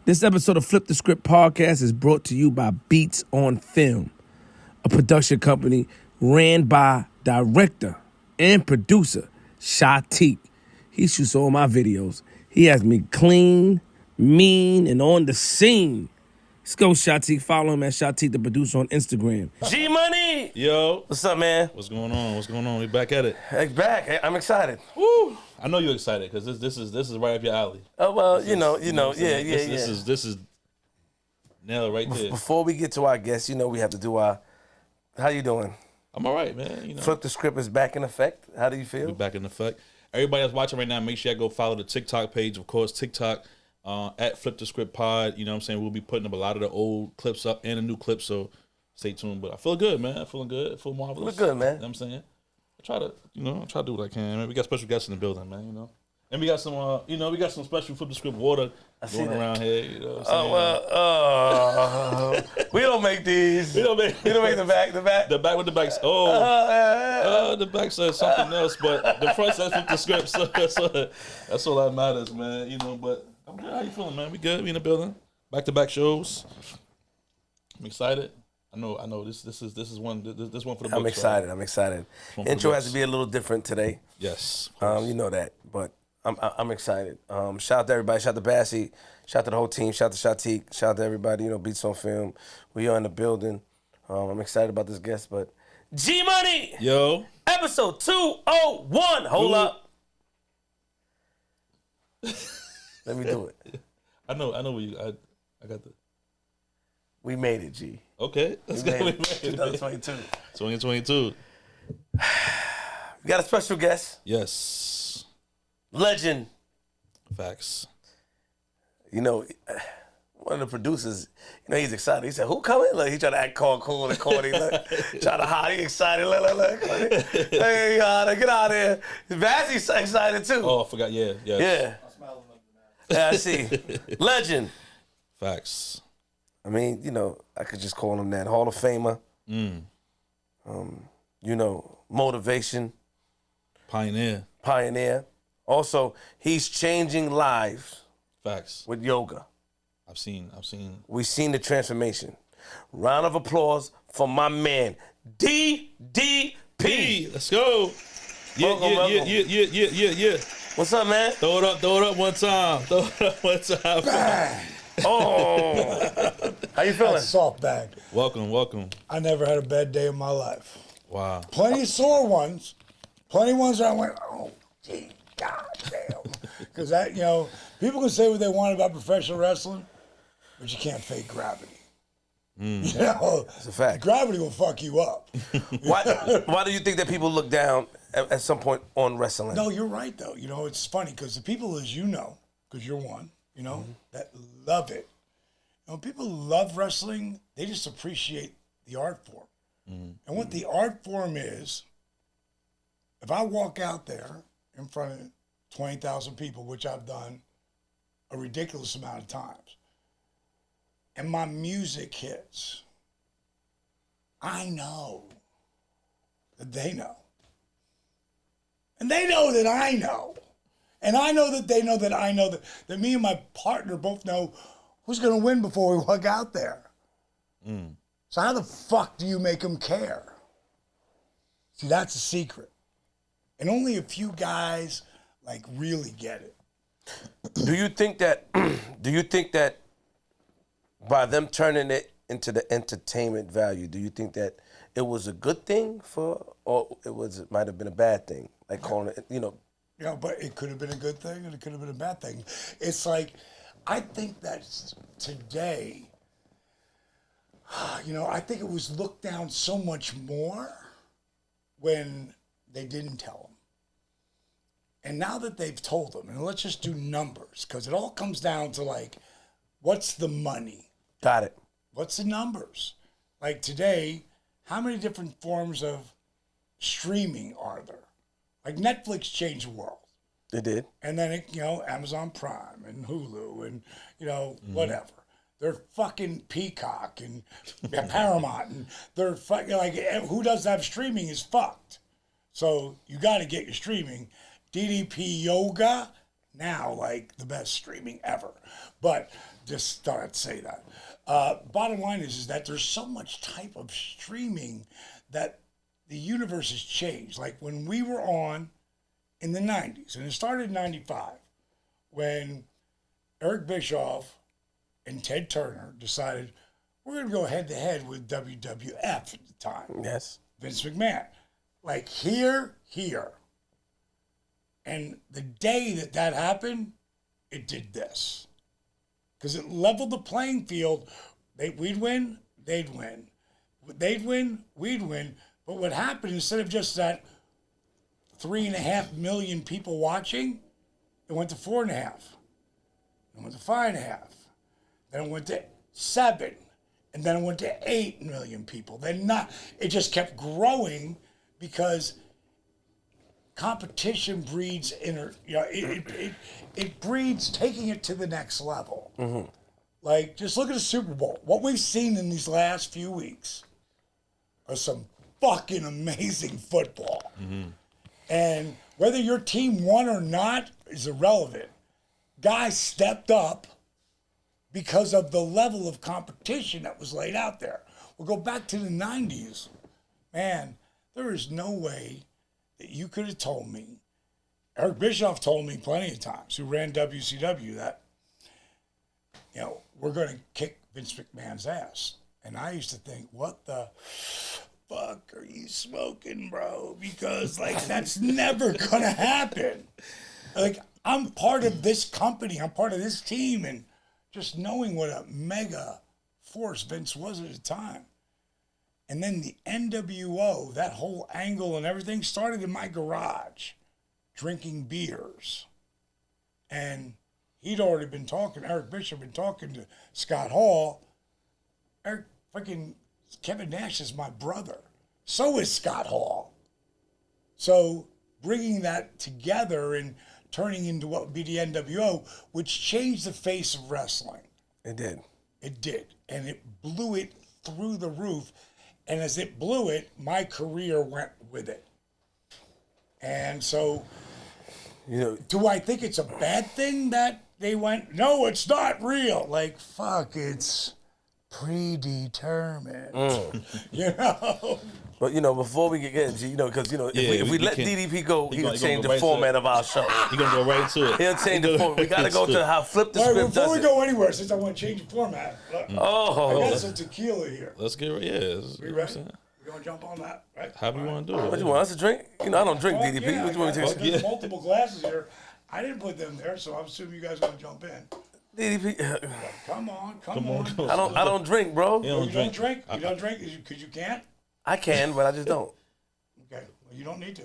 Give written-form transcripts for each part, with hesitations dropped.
This episode of Flip the Script podcast is brought to you by Beats on Film, a production company ran by director and producer Shatik. He shoots all my videos. He has me clean, mean, and on the scene. Let's go, Shatik. Follow him at Shatik, the producer, on Instagram. G-Money! Yo. What's up, man? What's going on? What's going on? We back at it. Hey, back. Hey, I'm excited. Woo! I know you're excited because this is right up your alley. Oh, well, This is nail right there. Before we get to our guests, we have to do our... How you doing? I'm all right, man. Flip the Script is back in effect. How do you feel? We're back in effect. Everybody that's watching right now, make sure you go follow the TikTok page. Of course, TikTok at Flip the Script Pod. You know what I'm saying? We'll be putting up a lot of the old clips up and the new clips, so stay tuned. But I feel good, man. I feeling good. I feel marvelous. Look good, man. You know what I'm saying? I try to do what I can, man. We got special guests in the building, man, And we got some, we got some special Flip the Script water going around here, you know what I'm saying? We don't make these. We don't make the back. The back with the backs. The back says something else, but the front says Flip the Script, so that's all that matters, man, But I'm good. How you feeling, man? We good? We in the building? Back-to-back shows. I'm excited. I know. This is one for the books. I'm excited. Intro has to be a little different today. Yes. You know that, but I'm excited. Shout out to everybody. Shout out to Bassie. Shout out to the whole team. Shout out to Shatik. Shout out to everybody. Beats on Film. We are in the building. I'm excited about this guest, but G-Money. Yo. Episode 201. Hold up. Let me do it. I know where you. I got the. We made it, G. Okay. Let's go. 2022. 2022. We got a special guest. Yes. Legend. Facts. One of the producers, he's excited. He said, "Who coming?" Like, he tried to act cool and corny. Try to hide. He excited. Look. Hey, get out of here. Bassie's excited too. Oh, I forgot. Yeah. Yes. Yeah. I'm smiling like that. Yeah, I see. Legend. Facts. I mean, I could just call him that. Hall of Famer. Motivation. Pioneer. Also, he's changing lives. Facts. With yoga. I've seen. We've seen the transformation. Round of applause for my man, DDP. Let's go. Yeah. What's up, man? Throw it up one time. Oh. How you feeling? That's soft bag. Welcome. I never had a bad day in my life. Wow. Plenty of sore ones. Plenty of ones that I went, oh, gee, goddamn. Because people can say what they want about professional wrestling, but you can't fake gravity. It's a fact. Gravity will fuck you up. Why do you think that people look down at some point on wrestling? No, you're right, though. It's funny because the people, as because you're one, that love it. When people love wrestling, they just appreciate the art form. And what the art form is, if I walk out there in front of 20,000 people, which I've done a ridiculous amount of times, and my music hits, I know that they know. And they know that I know. And I know that they know that I know that me and my partner both know who's going to win before we walk out there. So how the fuck do you make them care? See, that's a secret. And only a few guys, really get it. Do you think that by them turning it into the entertainment value, do you think that it was a good thing or it might have been a bad thing? Like calling it, But it could have been a good thing and it could have been a bad thing. It's like, I think that today, I think it was looked down so much more when they didn't tell them. And now that they've told them, and let's just do numbers, because it all comes down to what's the money? Got it. What's the numbers? Like today, how many different forms of streaming are there? Like Netflix changed the world. It did. And then, Amazon Prime and Hulu and, whatever. They're fucking Peacock and Paramount. And they're fucking, who doesn't have streaming is fucked. So you got to get your streaming. DDP Yoga, now, the best streaming ever. But just thought I'd say that. Bottom line is that there's so much type of streaming that the universe has changed. Like when we were on in the 90s, and it started in 95, when Eric Bischoff and Ted Turner decided we're going to go head-to-head with WWF at the time. Yes. Vince McMahon. Like here. And the day that happened, it did this. Because it leveled the playing field. We'd win, they'd win. They'd win, we'd win. But what happened, instead of just that 3.5 million people watching, it went to 4.5. It went to 5.5. Then it went to 7. And then it went to 8 million people. It just kept growing because competition breeds it breeds taking it to the next level. Mm-hmm. Like, just look at the Super Bowl. What we've seen in these last few weeks are some fucking amazing football. Mm-hmm. And whether your team won or not is irrelevant. Guys stepped up because of the level of competition that was laid out there. We'll go back to the 90s. Man, there is no way that you could have told me. Eric Bischoff told me plenty of times, who ran WCW, that, we're going to kick Vince McMahon's ass. And I used to think, what the fuck are you smoking, bro? Because, that's never going to happen. I'm part of this company. I'm part of this team. And just knowing what a mega force Vince was at the time. And then the NWO, that whole angle and everything started in my garage, drinking beers. And Eric Bishop been talking to Scott Hall. Kevin Nash is my brother. So is Scott Hall. So bringing that together and turning into what would be the NWO, which changed the face of wrestling. It did. It did. And it blew it through the roof. And as it blew it, my career went with it. And so, do I think it's a bad thing that they went, no, it's not real? Like, fuck, it's predetermined. But, before we get into, because, if we let DDP go, he'll change the format of our show. He's going to go right into it. He'll change the format. We got to go to how Flip the All right, Script before does we it. go anywhere, since I want to change the format, look, I got some tequila here. Let's get right. We ready? We're going to jump on that, right? How do you want to do it? What you want us to drink? I don't drink DDP. Yeah, What you want me to there's multiple glasses here. I didn't put them there, so I'm assuming you guys are going to jump in. DDP. Come on. I don't drink, bro. You don't drink? You don't drink because you can't? I can, but I just don't. Okay. Well, you don't need to.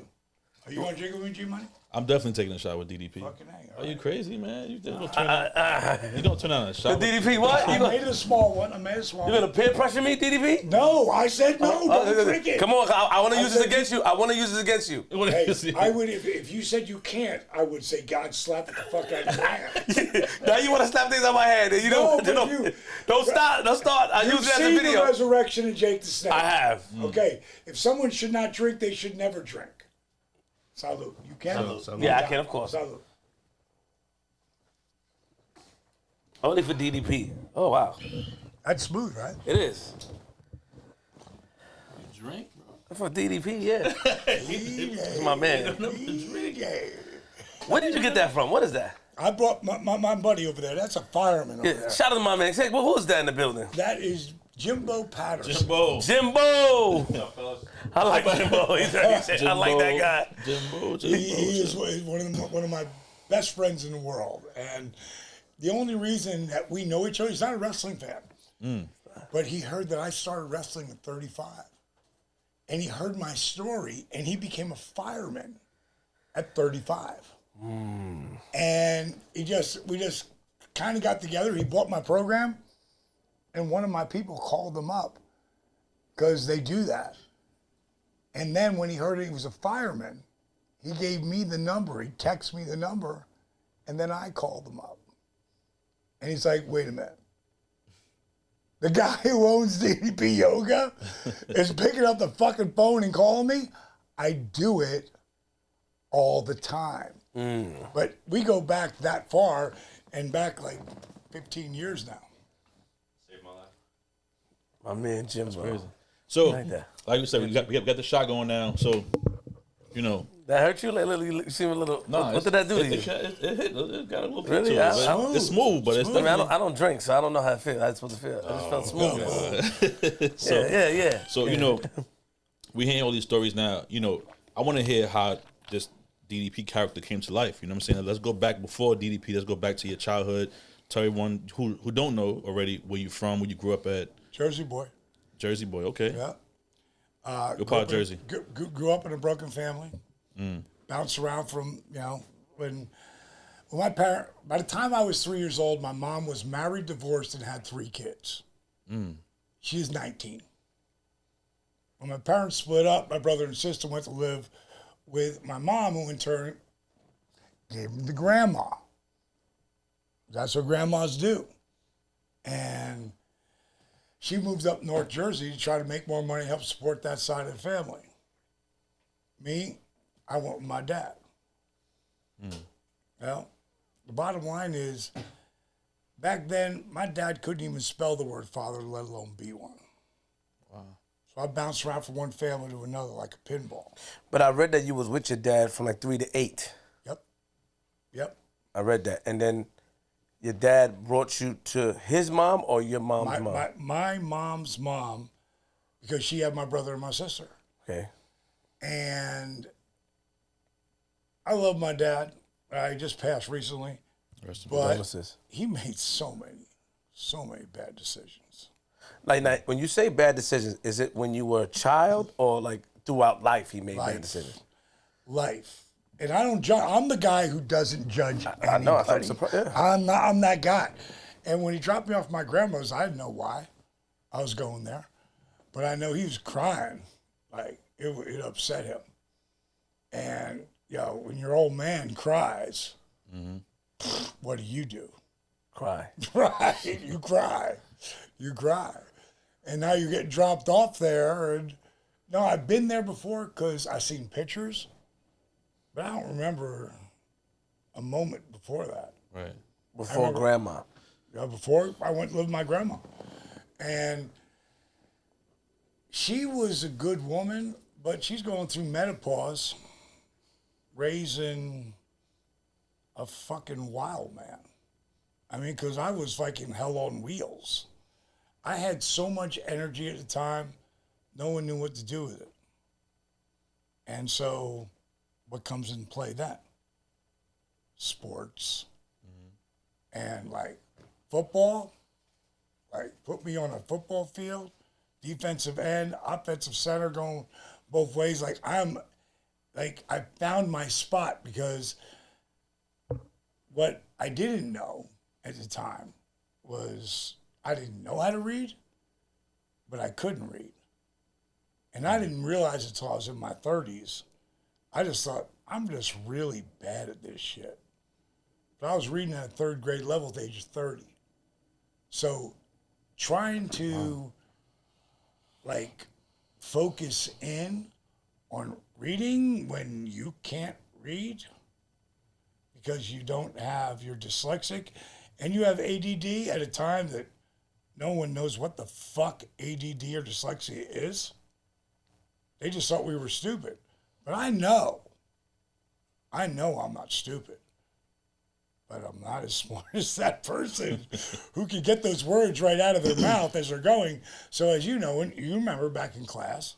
Are you going to drink with me, G-Money? I'm definitely taking a shot with DDP. Fucking A. Are you crazy, man? You don't turn out a shot. The DDP, what? I made it a small one. You gonna peer pressure me, DDP? No, I said no. Don't drink it. Come on, I want to use this against you. I want to use this against you. Hey, I would if you said you can't. I would say God slap it the fuck out of your hand. Now you want to slap things out my hand? Don't start. I use it as a You've seen video. the Resurrection of Jake the Snake. I have. Okay, if someone should not drink, they should never drink. Salud. You can? Salud. Yeah, I can, of course. Salud. Only for DDP. Oh, wow. That's smooth, right? It is. Drink, bro. For DDP, yeah. That's my man. Where did you get that from? What is that? I brought my buddy over there. That's a fireman over there. Shout out to my man. Say, well, who is that in the building? That is Jimbo Patterson. Jimbo! I like Jimbo. He said, I like that guy. Jimbo. He is one of my best friends in the world. And the only reason that we know each other, he's not a wrestling fan. But he heard that I started wrestling at 35. And he heard my story, and he became a fireman at 35. And we just kind of got together. He bought my program, and one of my people called him up because they do that. And then when he heard he was a fireman, he gave me the number. He texted me the number, and then I called him up. And he's like, wait a minute. The guy who owns DDP Yoga is picking up the fucking phone and calling me? I do it all the time. But we go back that far, and back like 15 years now. Saved my life. My man Jimbo. Crazy. So, Like that. like you said, we got the shot going now. So, you know. That hurt you? Like, you seem a little. Nah, what did that do to you? It got a little Really? to it. It's smooth, but it's I mean, definitely. I don't drink, so I don't know how it feels. How it's supposed to feel. I just felt smooth. So, Yeah. So, you know, we hearing all these stories now. You know, I want to hear how this DDP character came to life. You know what I'm saying? Let's go back before DDP. Let's go back to your childhood. Tell everyone who don't know already where you from, where you grew up at. Jersey boy. Jersey boy, okay. Yeah. Good part of Jersey. Grew up in a broken family. Bounced around from, when my parent, by the time I was 3 years old, my mom was married, divorced, and had 3 kids. She is 19. When my parents split up, my brother and sister went to live with my mom, who in turn gave them to grandma. That's what grandmas do. And she moved up North Jersey to try to make more money, help support that side of the family. Me, I went with my dad. Well, the bottom line is, back then, my dad couldn't even spell the word father, let alone be one. Wow. So I bounced around from one family to another like a pinball. But I read that you was with your dad from like 3 to 8. Yep. I read that. And then your dad brought you to his mom or your mom's mom? My mom's mom, because she had my brother and my sister. Okay. And I love my dad. I just passed recently. But he made so many bad decisions. Like, when you say bad decisions, is it when you were a child or like throughout life he made bad decisions? Life. And I don't judge. I'm the guy who doesn't judge anybody. I know. I'm surprised. Yeah. I'm that guy. And when he dropped me off my grandma's, I didn't know why I was going there. But I know he was crying. Like, it upset him. And, when your old man cries, what do? Cry. Right. You cry. You cry. And now you're getting dropped off there. And no, I've been there before because I've seen pictures, but I don't remember a moment before that. Right. Before grandma. Yeah, before I went to live with my grandma. And she was a good woman, but she's going through menopause, raising a fucking wild man. I mean, because I was fucking hell on wheels. I had so much energy at the time, no one knew what to do with it. And so, what comes in play then? Sports. And like football, like put me on a football field, defensive end, offensive center, going both ways. I found my spot, because what I didn't know at the time was I didn't know how to read, but I couldn't read. And I didn't realize it until I was in my 30s. I just thought, I'm just really bad at this shit. But I was reading at a 3rd grade level at the age of 30. So trying to focus in on reading when you can't read because you don't have, you're dyslexic and you have ADD at a time that no one knows what the fuck ADD or dyslexia is. They just thought we were stupid. But I know I'm not stupid. But I'm not as smart as that person who can get those words right out of their mouth as they're going. So as you know, and you remember back in class,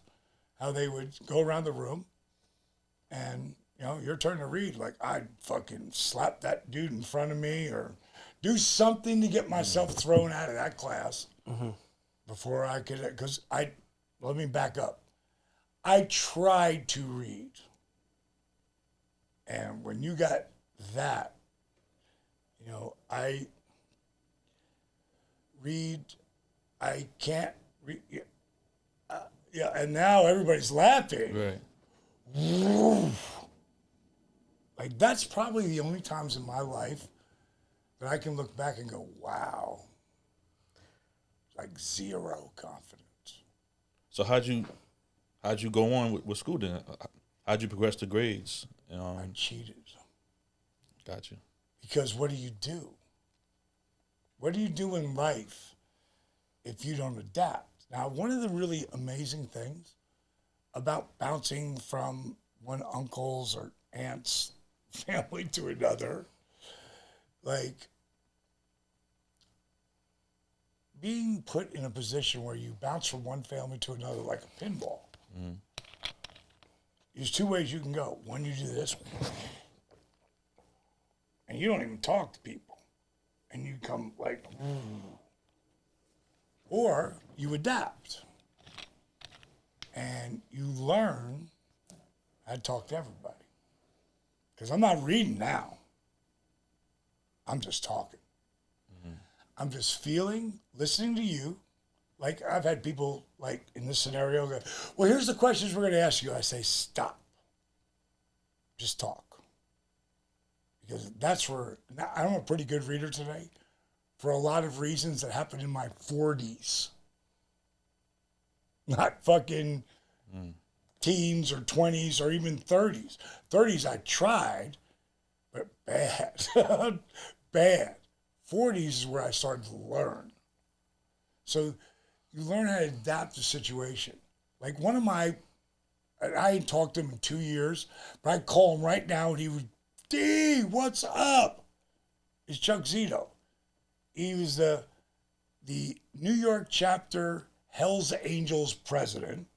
how they would go around the room and, your turn to read. Like, I'd fucking slap that dude in front of me or do something to get myself thrown out of that class before I could, because let me back up. I tried to read. And when you got that, I read, I can't read. And now everybody's laughing. Right. Like, that's probably the only times in my life that I can look back and go, wow. Like, zero confidence. So how'd you go on with school then? How'd you progress the grades? I cheated. Got you. Because what do? What do you do in life if you don't adapt? Now, one of the really amazing things about bouncing from one uncle's or aunt's family to another, like being put in a position where you bounce from one family to another like a pinball. There's two ways you can go. One, you do this, and you don't even talk to people, and you come like, or you adapt, and you learn how to talk to everybody. Because I'm not reading now. I'm just talking. I'm just feeling, listening to you. Like I've had people like in this scenario go, well, here's the questions we're going to ask you. I say, stop. Just talk. Because that's where, now, I'm a pretty good reader today for a lot of reasons that happened in my 40s. Not fucking teens or 20s or even 30s. 30s I tried, but bad. Bad. 40s is where I started to learn. So you learn how to adapt to situation. Like one of my, I ain't talked to him in 2 years, but I call him right now and he would, D, what's up? It's Chuck Zito. He was the New York chapter Hells Angels president.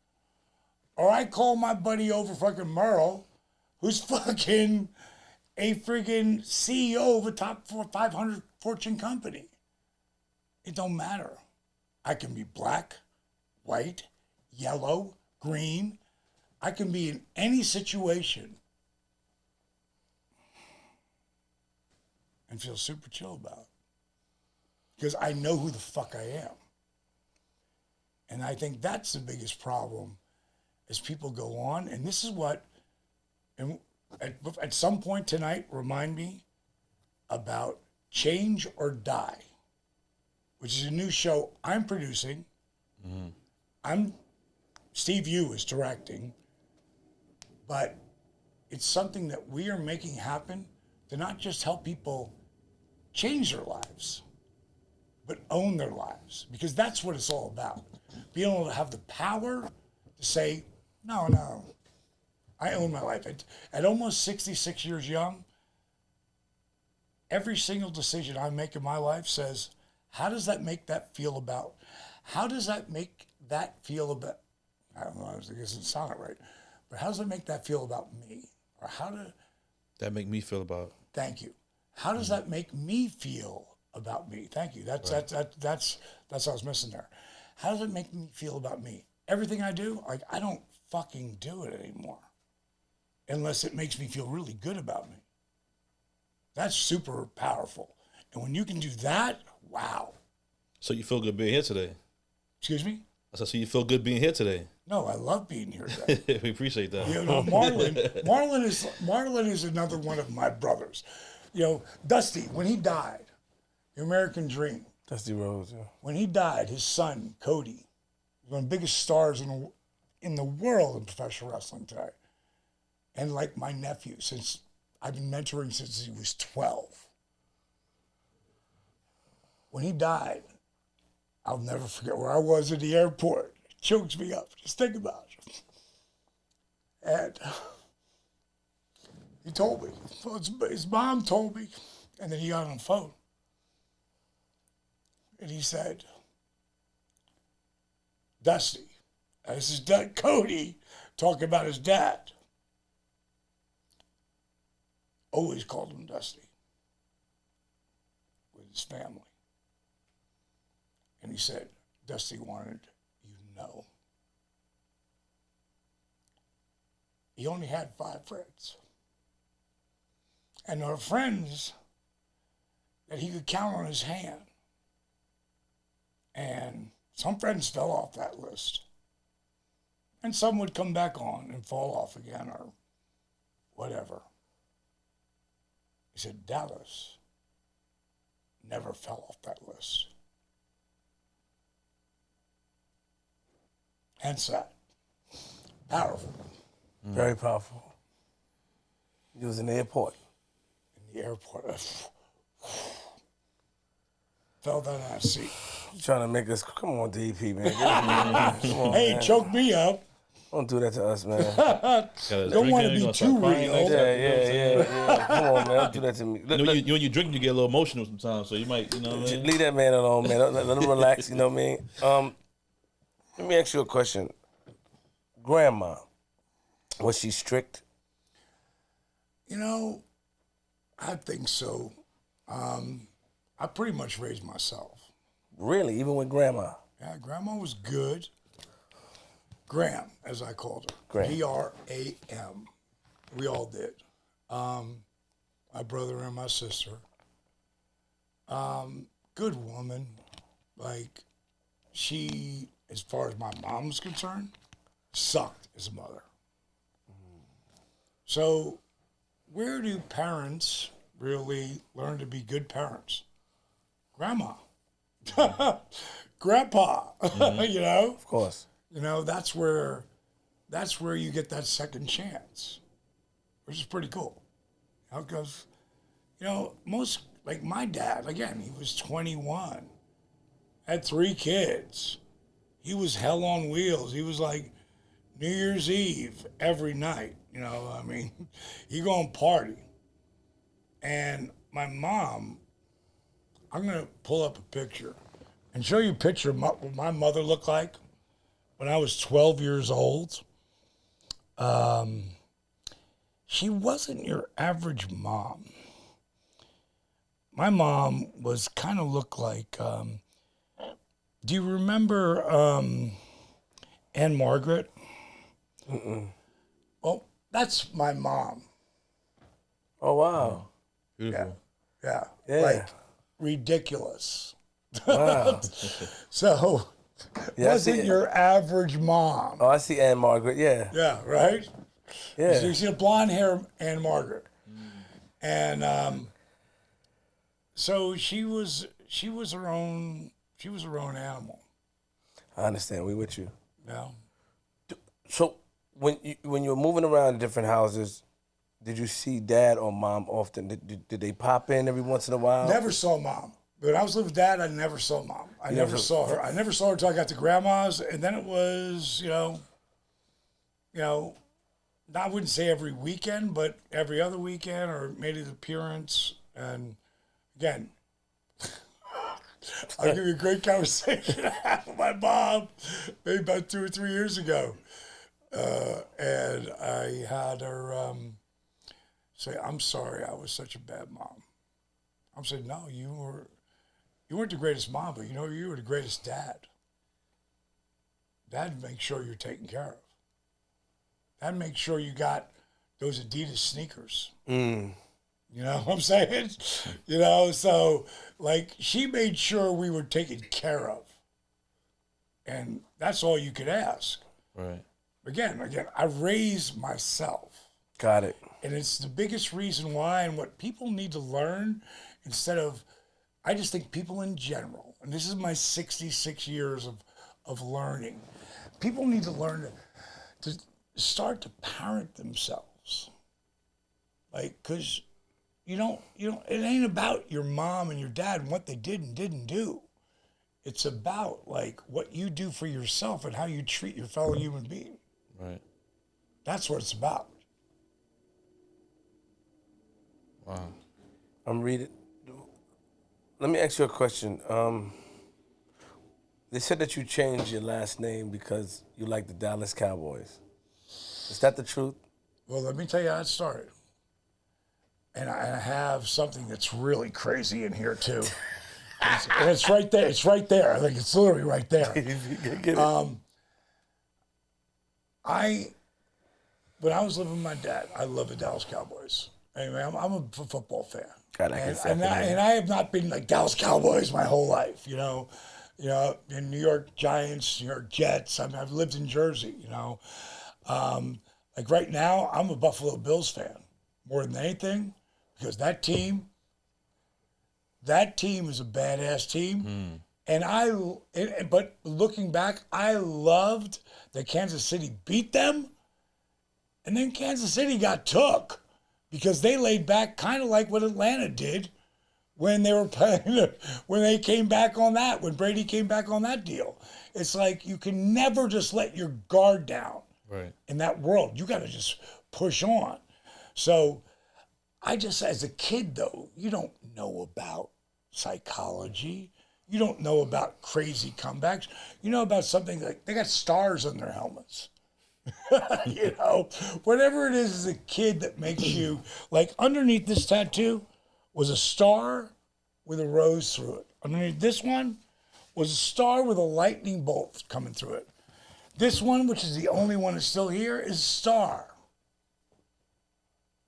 Or I call my buddy over fucking Merle, who's fucking a freaking CEO of a top 500 Fortune company. It don't matter. I can be black, white, yellow, green. I can be in any situation and feel super chill about it. Because I know who the fuck I am. And I think that's the biggest problem as people go on. And this is what, and at some point tonight, remind me about Change or Die, which is a new show I'm producing. Steve Yu is directing, but it's something that we are making happen to not just help people change their lives, but own their lives, because that's what it's all about. Being able to have the power to say, no, I own my life. At almost 66 years young, every single decision I make in my life says, how does that make that feel about? How does that make that feel about? I don't know, I guess it doesn't sound right, but how does that make that feel about me? Or how do That make me feel about. Thank you. How does that make me feel about me? Thank you. That's what I was missing there. How does it make me feel about me? Everything I do, like I don't fucking do it anymore, unless it makes me feel really good about me. That's super powerful. And when you can do that, wow. So you feel good being here today? Excuse me? I said, so you feel good being here today? No, I love being here today. We appreciate that. You know, Marlon is another one of my brothers. You know, Dusty, when he died, the American Dream. Dusty Rhodes, yeah. When he died, his son, Cody, was one of the biggest stars in the world in professional wrestling today. And like my nephew, since I've been mentoring since he was 12. When he died, I'll never forget where I was at the airport. It chokes me up. Just think about it. And he told me, his mom told me, and then he got on the phone. And he said, Dusty, this is Cody talking about his dad. Always called him Dusty with his family. And he said, Dusty wanted you to know. He only had 5 friends. And there were friends that he could count on his hand. And some friends fell off that list. And some would come back on and fall off again or whatever. He said, Dallas never fell off that list. Hence that. Powerful. Very powerful. He was in the airport. In the airport. fell down that seat. You trying to make us? Come on, DP, man. Come on, Hey, man. choke me up. Don't do that to us, man. Don't want to be too real. Yeah. Come on, man. Don't do that to me. When you drink, you get a little emotional sometimes. So you might, you know what I mean? Leave that man alone, man. Let him relax. You know what I mean? Let me ask you a question. Grandma, was she strict? You know, I think so. I pretty much raised myself. Really? Even with grandma? Yeah, Grandma was good. Gram, as I called her. Gram. G-R-A-M. We all did. My brother and my sister. Good woman. Like, she, as far as my mom was concerned, sucked as a mother. So, where do parents really learn to be good parents? Grandma. Grandpa. You know? Of course. You know, that's where you get that second chance, which is pretty cool. You know, because, you know, most, like my dad, again, he was 21, had 3 kids. He was hell on wheels. He was like New Year's Eve every night, you know, I mean, he going party. And my mom, I'm going to pull up a picture and show you a picture of what my mother looked like when I was 12 years old. She wasn't your average mom. My mom was kind of looked like, do you remember Anne Margaret? Mm-mm. Well, that's my mom. Oh, wow. Beautiful. Yeah. Yeah. Like, ridiculous. Wow. So, Yeah, I wasn't see- your average mom. Oh, I see Anne Margaret. Yeah. Yeah, right? Yeah. So you see the blonde hair Anne Margaret. And so she was her own animal. I understand. We with you. You know? So when you were moving around to different houses, did you see dad or mom often? Did they pop in every once in a while? Never saw mom. When I was living with dad, I never saw mom. I never saw her. I never saw her until I got to grandma's, and then it was, you know, I wouldn't say every weekend, but every other weekend or made an appearance. And again, I'll give you a great conversation I had with my mom maybe about 2 or 3 years ago. And I had her say, "I'm sorry, I was such a bad mom." I'm saying, "No, you weren't the greatest mom, but you know, you were the greatest dad. Dad makes sure you're taken care of. Dad makes sure you got those Adidas sneakers." You know what I'm saying? You know, so like she made sure we were taken care of. And that's all you could ask. Right. Again, I raised myself. Got it. And it's the biggest reason why, and what people need to learn instead of, I just think people in general, and this is my 66 years of learning, people need to learn to start to parent themselves. Like, because it ain't about your mom and your dad and what they did and didn't do. It's about, like, what you do for yourself and how you treat your fellow human being. Right. That's what it's about. Wow. I'm reading. Let me ask you a question. They said that you changed your last name because you like the Dallas Cowboys. Is that the truth? Well, let me tell you how it started. And I have something that's really crazy in here, too. And it's right there. It's right there. I think it's literally right there. Get it? When I was living with my dad, I love the Dallas Cowboys. Anyway, I'm a football fan. God, I can And I have not been like Dallas Cowboys my whole life, you know, in New York Giants, New York Jets. I mean, I've lived in Jersey, you know. Like right now, I'm a Buffalo Bills fan more than anything because that team is a badass team. And but looking back, I loved that Kansas City beat them, and then Kansas City got took because they laid back kind of like what Atlanta did when they were playing, when they came back on that, when Brady came back on that deal. It's like you can never just let your guard down Right. in that world. You got to just push on. So I just, as a kid though, you don't know about psychology. You don't know about crazy comebacks. You know about something like they got stars on their helmets. You know, whatever it is as a kid that makes you, like underneath this tattoo was a star with a rose through it. Underneath this one was a star with a lightning bolt coming through it. This one, which is the only one that's still here, is a star.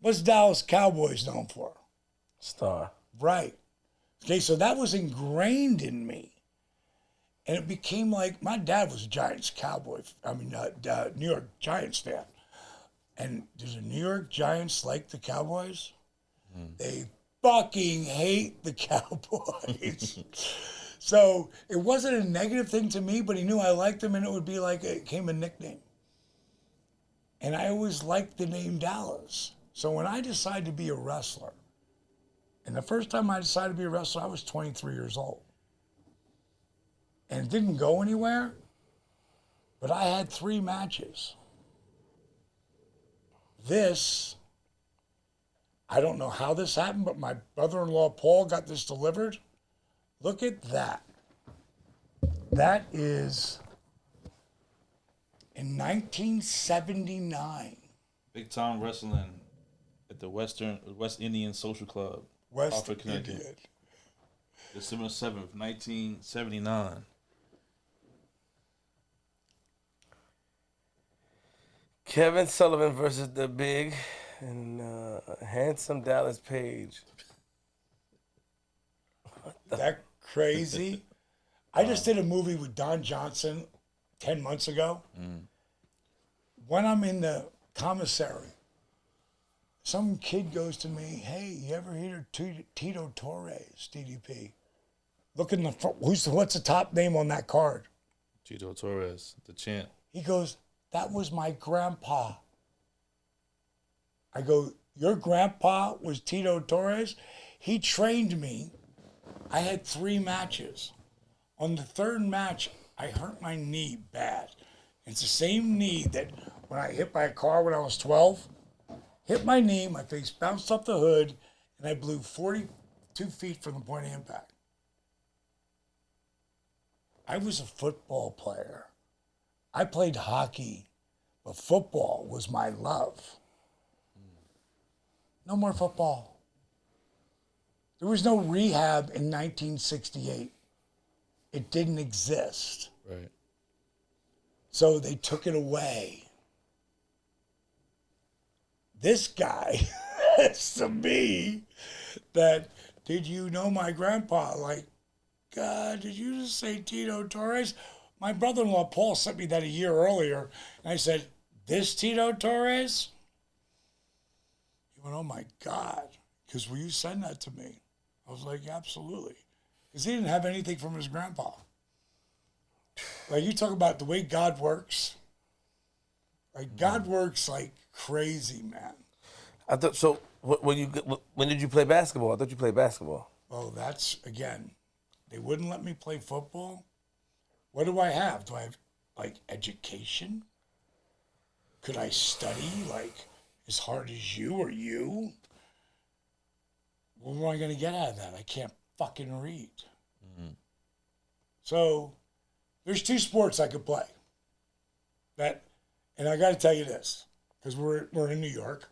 What's Dallas Cowboys known for? Star. Right. Okay, so that was ingrained in me. And it became like, my dad was a New York Giants fan. And does the New York Giants like the Cowboys? They fucking hate the Cowboys. So it wasn't a negative thing to me, but he knew I liked them, and it would be like it became a nickname. And I always liked the name Dallas. So when I decided to be a wrestler, and the first time I decided to be a wrestler, I was 23 years old. And it didn't go anywhere, but I had 3 matches. This, I don't know how this happened, but my brother-in-law Paul got this delivered. Look at that. That is in 1979. Big time wrestling at the West Indian Social Club, West Hartford, Connecticut. Indian. December 7th, 1979. Kevin Sullivan versus the big and handsome Dallas Page. That crazy? I just did a movie with Don Johnson 10 months ago. When I'm in the commissary, some kid goes to me, hey, you ever hear of Tito Torres, TDP? Look in the front, what's the top name on that card? Tito Torres, the champ. He goes, that was my grandpa. I go, your grandpa was Tito Torres? He trained me. I had 3 matches. On the 3rd match, I hurt my knee bad. It's the same knee that when I hit by a car when I was 12, hit my knee, my face bounced off the hood, and I blew 42 feet from the point of impact. I was a football player. I played hockey, but football was my love. No more football. There was no rehab in 1968. It didn't exist. Right. So they took it away. This guy says to me that, did you know my grandpa? Like, God, did you just say Tito Torres? My brother-in-law Paul sent me that a year earlier, and I said, this Tito Torres? He went, oh my God, because will you send that to me? I was like, absolutely. Because he didn't have anything from his grandpa. Like, you talk about the way God works. Like, God works like crazy, man. I thought so. When did you play basketball? I thought you played basketball. Oh, that's, again, they wouldn't let me play football. What do I have? Do I have, like, education? Could I study, like, as hard as you or you? What am I going to get out of that? I can't fucking read. So there's 2 sports I could play. And I got to tell you this, because we're in New York.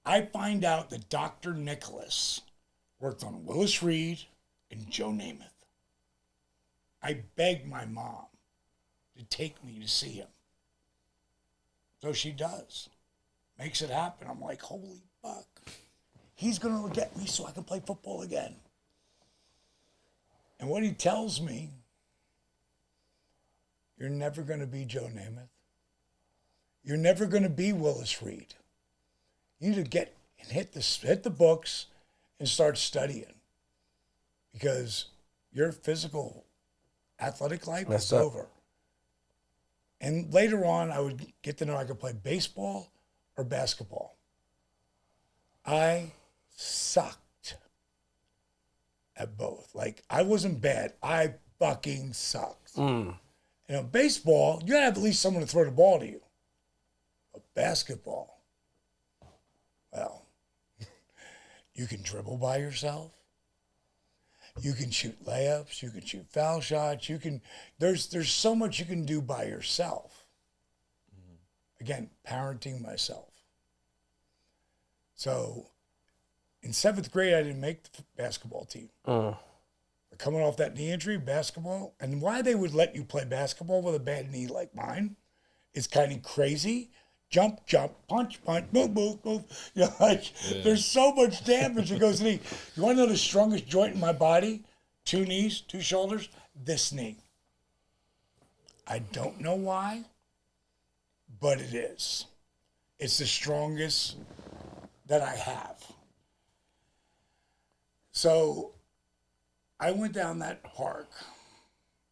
I find out that Dr. Nicholas worked on Willis Reed and Joe Namath. I begged my mom to take me to see him. So she does. Makes it happen. I'm like, holy fuck. He's going to get me so I can play football again. And what he tells me, you're never going to be Joe Namath. You're never going to be Willis Reed. You need to get and hit the books and start studying, because your physical athletic life is over. And later on, I would get to know I could play baseball or basketball. I sucked at both. Like, I wasn't bad. I fucking sucked. Baseball, you gotta have at least someone to throw the ball to you. But basketball, well, you can dribble by yourself. You can shoot layups. You can shoot foul shots. There's so much you can do by yourself. Again, parenting myself. So, in 7th grade, I didn't make the basketball team. Coming off that knee injury, basketball, and why they would let you play basketball with a bad knee like mine is kind of crazy. Jump, jump, punch, move, move, move. There's so much damage that goes to the knee. You want to know the strongest joint in my body? 2 knees, 2 shoulders, this knee. I don't know why, but it is. It's the strongest that I have. So I went down that park,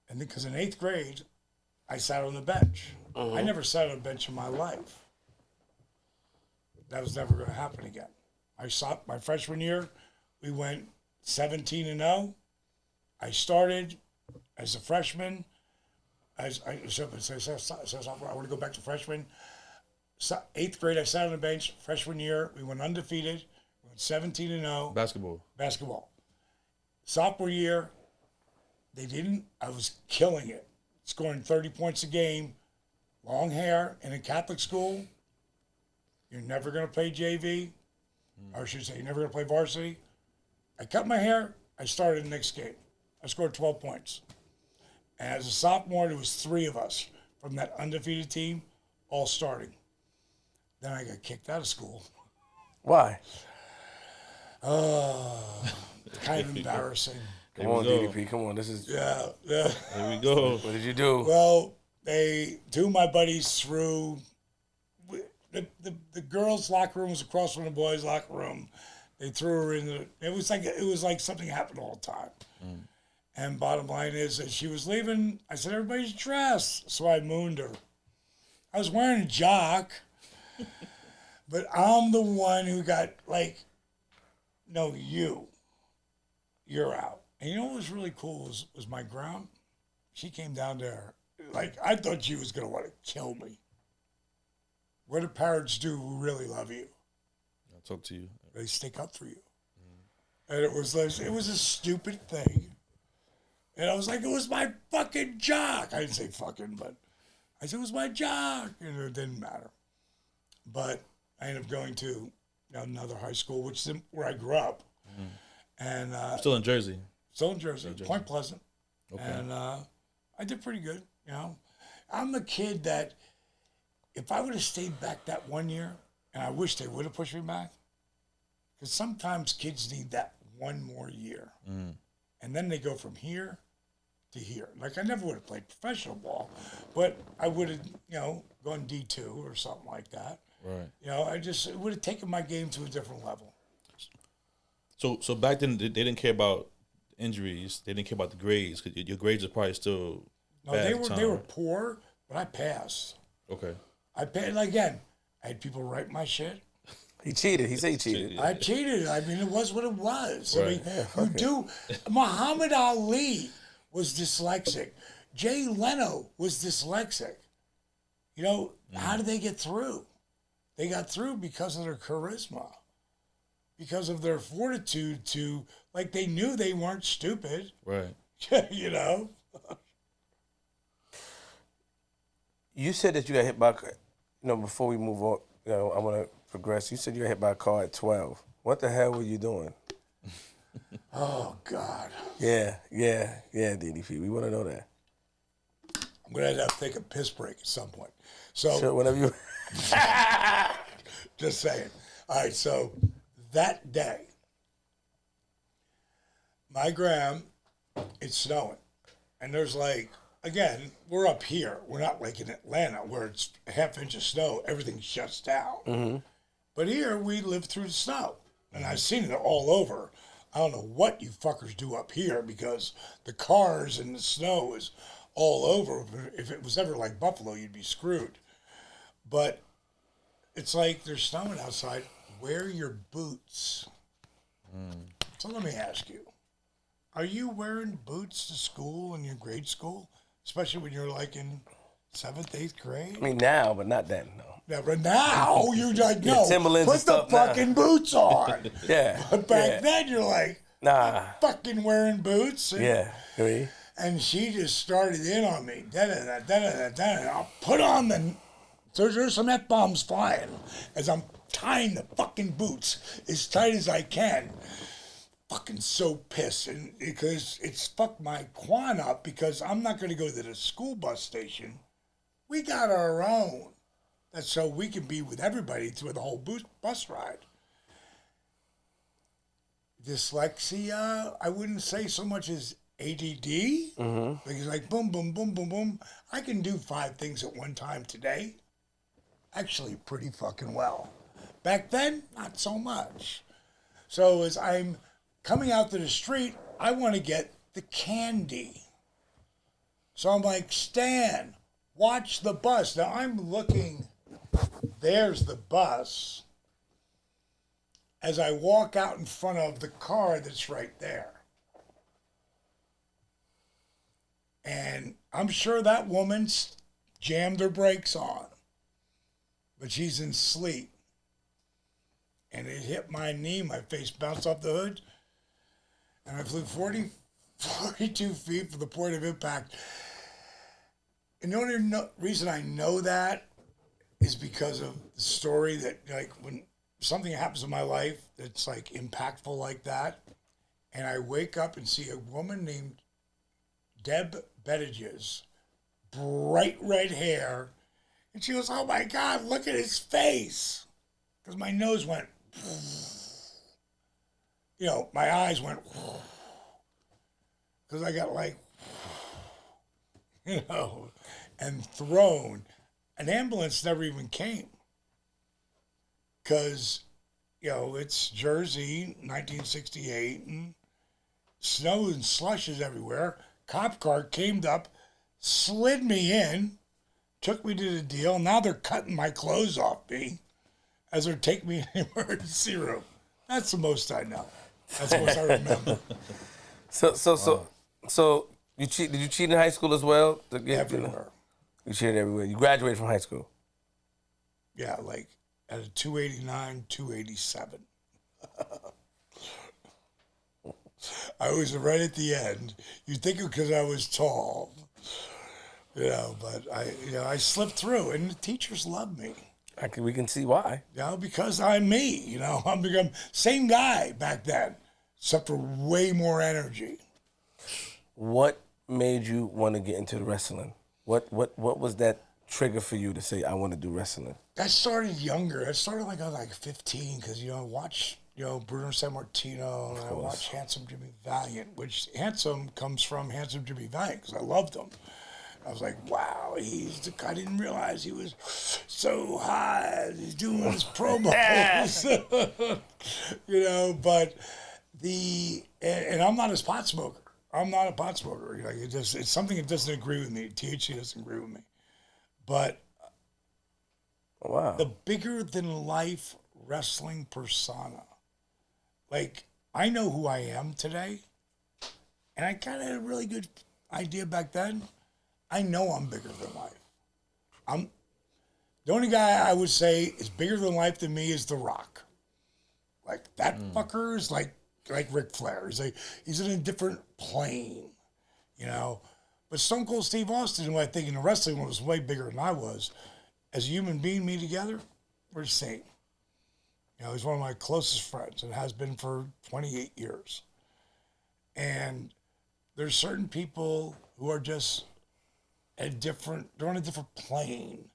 and because in 8th grade, I sat on the bench. I never sat on a bench in my life. That was never going to happen again. I saw my freshman year, we went 17-0. I started as a freshman. I want to go back to freshman. 8th grade, I sat on the bench. Freshman year, we went undefeated. We went 17-0. Basketball. Sophomore year, they didn't. I was killing it, scoring 30 points a game. Long hair in a Catholic school. You're never going to play JV. Or I should say, you're never going to play varsity. I cut my hair. I started the next game. I scored 12 points. And as a sophomore, there was 3 of us from that undefeated team all starting. Then I got kicked out of school. Why? Kind of embarrassing. Come on, DDP. Come on. This is... Yeah. Here we go. What did you do? Well, 2 of my buddies threw... The girls' locker room was across from the boys' locker room. They threw her in the... It was like something happened all the time. And bottom line is, as she was leaving, I said, everybody's dressed. So I mooned her. I was wearing a jock, but I'm the one who got no, you're out. And you know what was really cool was my ground? She came down there. I thought she was going to want to kill me. What do parents do who really love you? I'll talk to you. They stick up for you. And it was a stupid thing. And I was like, it was my fucking jock. I didn't say fucking, but I said it was my jock. And it didn't matter. But I ended up going to another high school, which is where I grew up. And Still in Jersey. Point Pleasant. Okay. And I did pretty good, I'm the kid that if I would have stayed back that 1 year, and I wish they would have pushed me back, because sometimes kids need that 1 more year. And then they go from here to here. I never would have played professional ball, but I would have, gone D2 or something like that. Right. It would have taken my game to a different level. So back then, they didn't care about injuries. They didn't care about the grades. 'Cause your grades are probably still bad They at the time, they were right? poor, but I passed. Okay. I passed, again, I had people write my shit. He cheated. He said he cheated. I cheated. I mean, it was what it was. Right. I mean, Muhammad Ali was dyslexic. Jay Leno was dyslexic. How did they get through? They got through because of their charisma, because of their fortitude to, they knew they weren't stupid. Right. You said that you got hit by, before we move on, I want to progress. You said you got hit by a car at 12. What the hell were you doing? Oh, God. Yeah, DDP. We want to know that. I'm going to have to take a piss break at some point. So, Sure, whenever you... Just saying. All right, so that day, my gram, it's snowing. And there's again, we're up here. We're not like in Atlanta where it's a half-inch of snow. Everything shuts down. But here, we live through the snow. And I've seen it all over. I don't know what you fuckers do up here because the cars and the snow is all over. If it was ever like Buffalo, you'd be screwed. But it's they're snowing outside. Wear your boots. So let me ask you. Are you wearing boots to school in your grade school? Especially when you're like in 7th, 8th grade? I mean, now, but not then, no. Yeah, but now you're like, no, Timberlands put and the stuff now. fucking boots on. Yeah. But back yeah. then you're like, Nah. fucking wearing boots. And, Yeah. Agree. and she just started in on me. I'll put on the. There's some F-bombs flying as I'm tying the fucking boots as tight as I can. Fucking so pissed, and because it's fucked my quan up because I'm not going to go to the school bus station. We got our own. That's so we can be with everybody through the whole bus ride. Dyslexia, I wouldn't say so much as ADD, because like boom, boom, boom, boom, boom. I can do 5 things at one time today. Actually, pretty fucking well. Back then, not so much. So as I'm coming out to the street, I want to get the candy. So I'm like, Stan, watch the bus. Now I'm looking, there's the bus. As I walk out in front of the car that's right there. And I'm sure that woman's jammed her brakes on. But she's in sleep. And it hit my knee, my face bounced off the hood. And I flew 42 feet from the point of impact. And the only reason I know that is because of the story that, like, when something happens in my life that's, like, impactful like that, and I wake up and see a woman named Deb Bettiges, bright red hair, and she goes, oh, my God, look at his face. Because my nose went, you know, my eyes went, because I got like, you know, and thrown. An ambulance never even came. Because, you know, it's Jersey, 1968, and snow and slush is everywhere. Cop car came up, slid me in, took me to the deal. Now they're cutting my clothes off me as they're taking me in the emergency room. That's the most I know. That's the most I remember. So you cheat? Did you cheat in high school as well? Everywhere. You cheated everywhere. You graduated from high school. Yeah, like at a 289, 287. I was right at the end. You'd think it because I was tall, you know, but I slipped through, and the teachers loved me. We can see why. You know, because I'm me. You know, I'm become same guy back then, except for way more energy. What made you want to get into the wrestling? What was that trigger for you to say, I want to do wrestling? I started younger. I started like I was like 15 because, you know, I watched, you know, Bruno Sammartino, and I watched Handsome Jimmy Valiant, which Handsome comes from Handsome Jimmy Valiant because I loved him. I was like, wow, I didn't realize he was so hot. He's doing his promos. You know, but and I'm not a pot smoker. I'm not a pot smoker. Like it's something that doesn't agree with me. THC doesn't agree with me. But wow, the bigger than life wrestling persona. Like I know who I am today, and I kind of had a really good idea back then. I know I'm bigger than life. The only guy I would say is bigger than life than me is The Rock. Like that fucker is like Ric Flair. He's in a different plane, you know. But Stone Cold Steve Austin, who I think in the wrestling one was way bigger than I was, as a human being, me together, we're the same. You know, he's one of my closest friends and has been for 28 years. And there's certain people who are just they're on a different plane.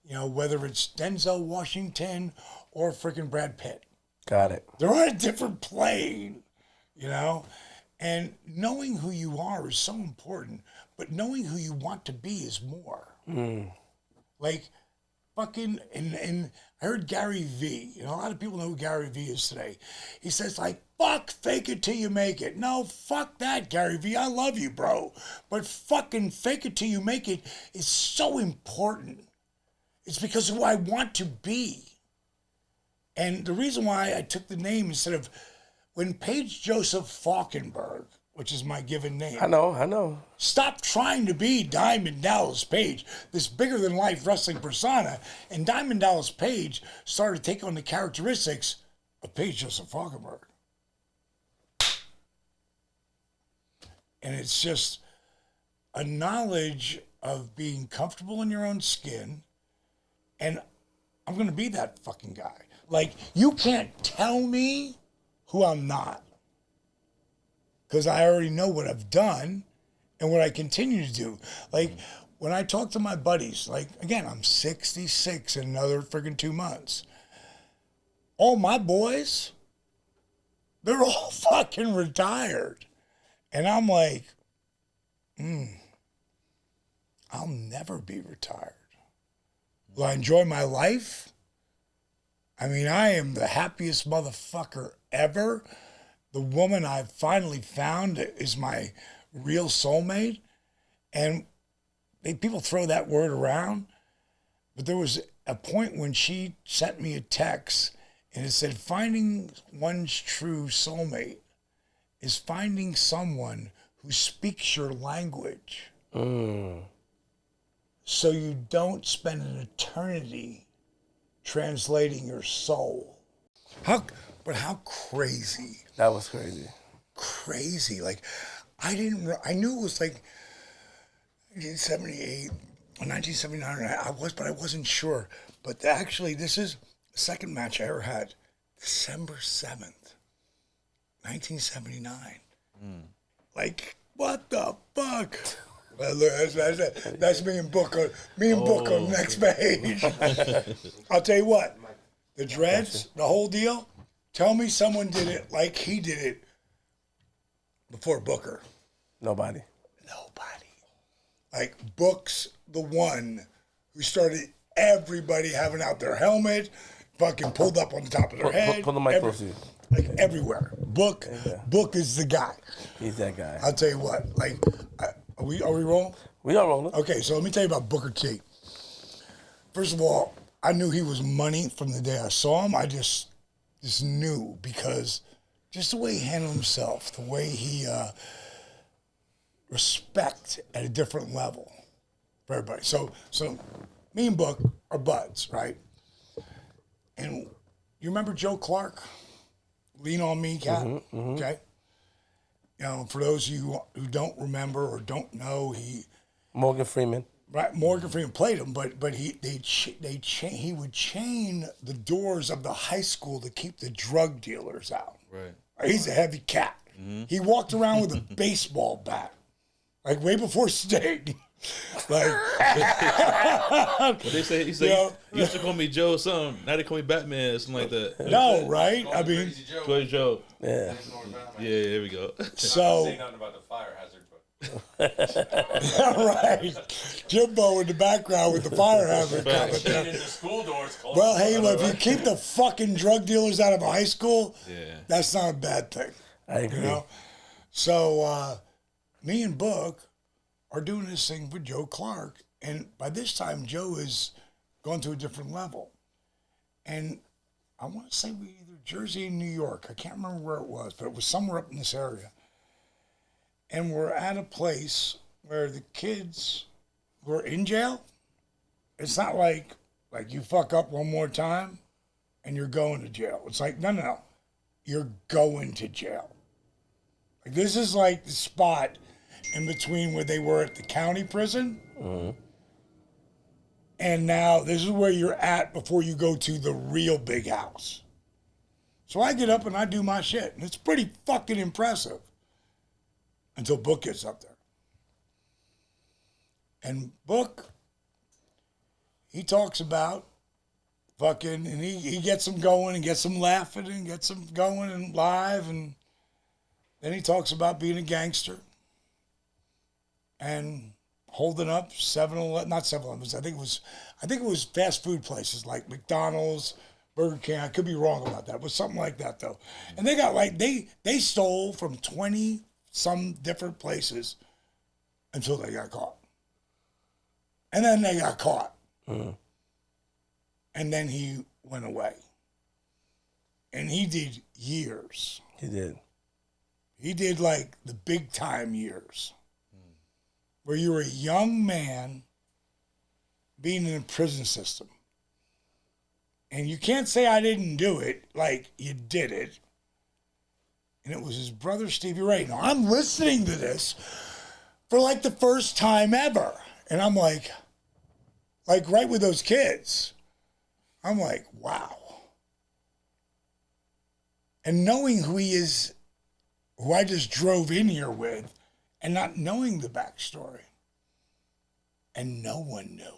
You know, whether it's Denzel Washington or freaking Brad Pitt. Got it. They're on a different plane, you know? And knowing who you are is so important, but knowing who you want to be is more. Like, fucking, and I heard Gary V. You know, a lot of people know who Gary V is today. He says, like, fuck, fake it till you make it. No, fuck that, Gary V. I love you, bro. But fucking fake it till you make it is so important. It's because of who I want to be. And the reason why I took the name instead of when Paige Joseph Falkenberg which is my given name. I know. Stop trying to be Diamond Dallas Page, this bigger than life wrestling persona. And Diamond Dallas Page started to take on the characteristics of Paige Joseph Falkenberg. And it's just a knowledge of being comfortable in your own skin. And I'm going to be that fucking guy. Like, you can't tell me who I'm not. Because I already know what I've done and what I continue to do. Like, when I talk to my buddies, like, again, I'm 66 in another friggin' 2 months. All my boys, they're all fucking retired. And I'm like, I'll never be retired. Will I enjoy my life? I mean, I am the happiest motherfucker ever. The woman I've finally found is my real soulmate. And people throw that word around. But there was a point when she sent me a text and it said, finding one's true soulmate is finding someone who speaks your language. So you don't spend an eternity translating your soul. How crazy. That was crazy. Crazy. Like, I knew it was like 1978 or 1979. But I wasn't sure. But actually, this is the second match I ever had. December 7th, 1979. Like, what the fuck? Well, look, that's me and Book on the next page. I'll tell you what, the dreads, the whole deal, tell me someone did it like he did it before Booker. Nobody. Like, Book's the one who started everybody having out their helmet, fucking pulled up on the top of their head. Pull the mic close to you. Like, everywhere. Book is the guy. He's that guy. I'll tell you what, like, are we rolling? We are rolling. Okay, so let me tell you about Booker T. First of all, I knew he was money from the day I saw him. I just knew, because just the way he handled himself, the way he respect at a different level for everybody. So me and Book are buds, right? And you remember Joe Clark? Lean on Me cat, okay? You know, for those of you who don't remember or don't know, Morgan Freeman. Right, Morgan Freeman played him, but he would chain the doors of the high school to keep the drug dealers out. Right. He's a heavy cat. He walked around with a baseball bat, like way before Sting. Like, what they say? He said, he used to call me Joe something. Now they call me Batman or something like that. No, right? I mean, Crazy Joe. Yeah. Yeah, here we go. So, Say nothing about the fire hazard, but right. Jimbo in the background with the fire hazard coming chain down. in the school doors. Well, hey, if you keep the fucking drug dealers out of a high school, that's not a bad thing. I agree. You know? So, me and Book are doing this thing for Joe Clark. And by this time, Joe is gone to a different level. And I want to say we either Jersey or New York. I can't remember where it was, but it was somewhere up in this area. And we're at a place where the kids were in jail. It's not like you fuck up one more time and you're going to jail. It's like, no. You're going to jail. Like, this is like the spot in between where they were at the county prison. And now this is where you're at before you go to the real big house. So I get up and I do my shit. And it's pretty fucking impressive. Until Book gets up there. And Book, he talks about fucking, and he gets them going and gets them laughing and gets them going and live. And then he talks about being a gangster. And holding up 7-Eleven, not 7-Elevens. I think it was fast food places like McDonald's, Burger King. I could be wrong about that, but something like that though. And they got they stole from 20 some different places until they got caught. And then they got caught. And then he went away. And he did years. He did. He did like the big time years where you were a young man being in a prison system. And you can't say I didn't do it, like you did it. And it was his brother Stevie Ray. Now I'm listening to this for like the first time ever. And I'm like right with those kids. I'm like, wow. And knowing who he is, who I just drove in here with, and not knowing the backstory. And no one knew.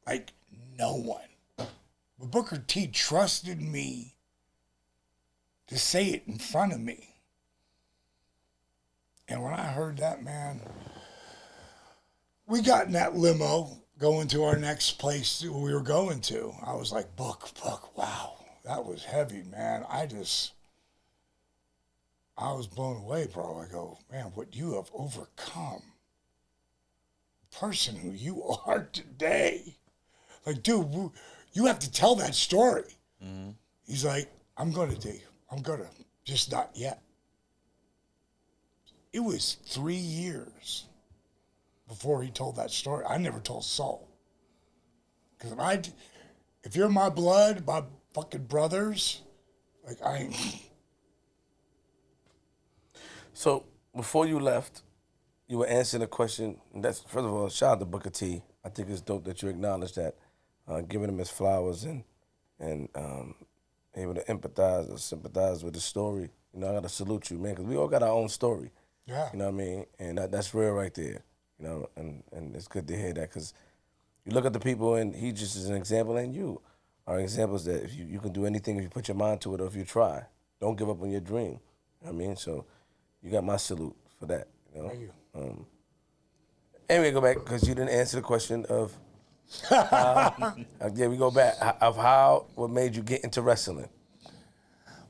Like, no one. But Booker T trusted me to say it in front of me. And when I heard that, man, we got in that limo going to our next place we were going to. I was like, Book, wow, that was heavy, man. I was blown away, bro. I go, man, what you have overcome, the person who you are today. Like, dude, you have to tell that story. Mm-hmm. He's like, I'm going to, just not yet. It was 3 years before he told that story. I never told Saul. Because if you're my blood, my fucking brothers, like I ain't. So before you left, you were answering a question. That's, first of all, shout out to Booker T. I think it's dope that you acknowledge that, giving him his flowers and able to empathize or sympathize with his story. You know, I gotta salute you, man, because we all got our own story. Yeah. You know what I mean? And that's real right there. You know, and it's good to hear that, because you look at the people, and he just is an example, and you are examples that if you can do anything if you put your mind to it or if you try. Don't give up on your dream. You know what I mean? So you got my salute for that. You know? Thank you. Anyway, go back, because you didn't answer the question of, we go back, of what made you get into wrestling?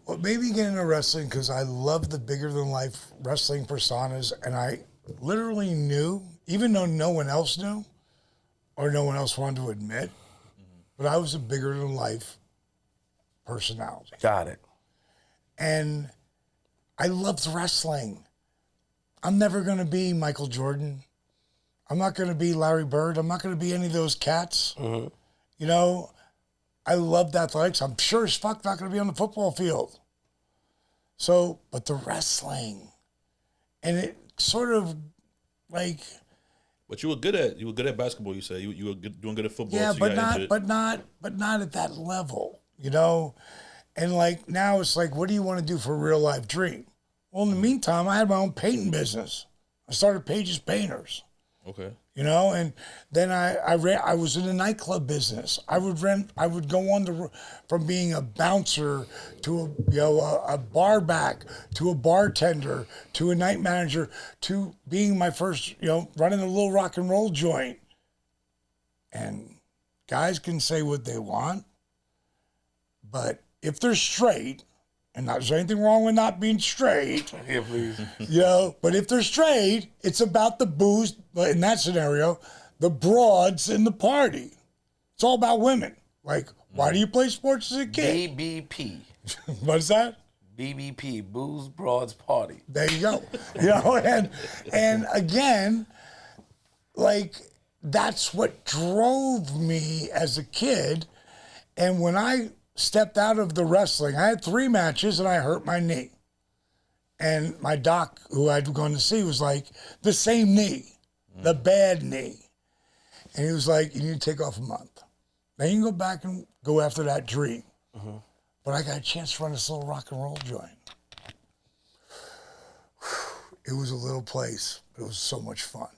What made me get into wrestling, because I love the bigger-than-life wrestling personas, and I literally knew, even though no one else knew, or no one else wanted to admit, but I was a bigger-than-life personality. Got it. And I loved wrestling. I'm never going to be Michael Jordan. I'm not going to be Larry Bird. I'm not going to be any of those cats. Mm-hmm. You know, I loved athletics. I'm sure as fuck not going to be on the football field. So, but the wrestling, and it sort of like. But you were good at basketball. You said you were doing good at football. Yeah, so but not at that level. You know, and like now it's like, what do you want to do for a real life dream? Well, in the meantime, I had my own painting business. I started Page's Painters. Okay. You know, and then I was in the nightclub business. I would go on from being a bouncer to a bar back to a bartender to a night manager to being my first, running a little rock and roll joint. And guys can say what they want, but if they're straight, and there's anything wrong with not being straight. Yeah, please. But if they're straight, it's about the booze, in that scenario, the broads in the party. It's all about women. Like, why do you play sports as a kid? BBP. What is that? BBP, Booze, Broads, Party. There you go. And again, like, that's what drove me as a kid. And when I stepped out of the wrestling, I had 3 matches and I hurt my knee. And my doc, who I'd gone to see, was like, the same knee, the bad knee. And he was like, you need to take off a month. Then you can go back and go after that dream. Mm-hmm. But I got a chance to run this little rock and roll joint. It was a little place. It was so much fun.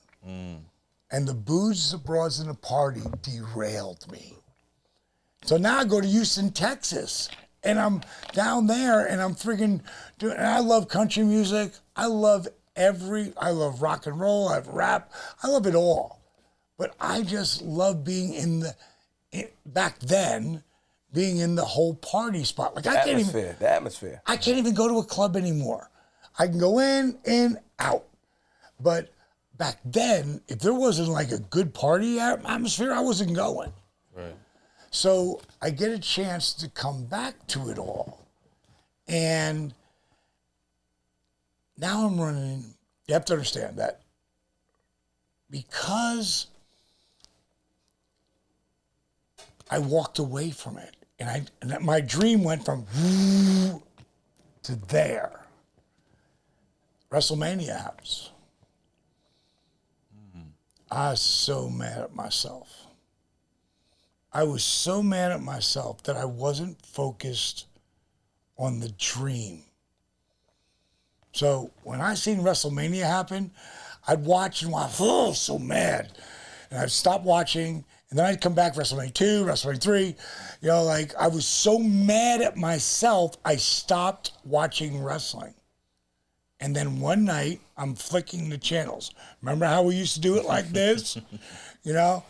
And the booze, the broads, and the party derailed me. So now I go to Houston, Texas, and I'm down there, and I'm freaking doing. And I love country music. I love rock and roll. I love rap. I love it all. But I just love being back then, being in the whole party spot. Like the atmosphere. I can't even go to a club anymore. I can go in, out. But back then, if there wasn't like a good party atmosphere, I wasn't going. Right. So I get a chance to come back to it all. And now I'm running. You have to understand that because I walked away from it, and my dream went from to there. WrestleMania happens. I was so mad at myself. I was so mad at myself that I wasn't focused on the dream. So when I seen WrestleMania happen, I'd watch and watch, oh, so mad. And I'd stop watching, and then I'd come back, WrestleMania 2, WrestleMania 3. You know, like, I was so mad at myself, I stopped watching wrestling. And then one night, I'm flicking the channels. Remember how we used to do it like this? You know?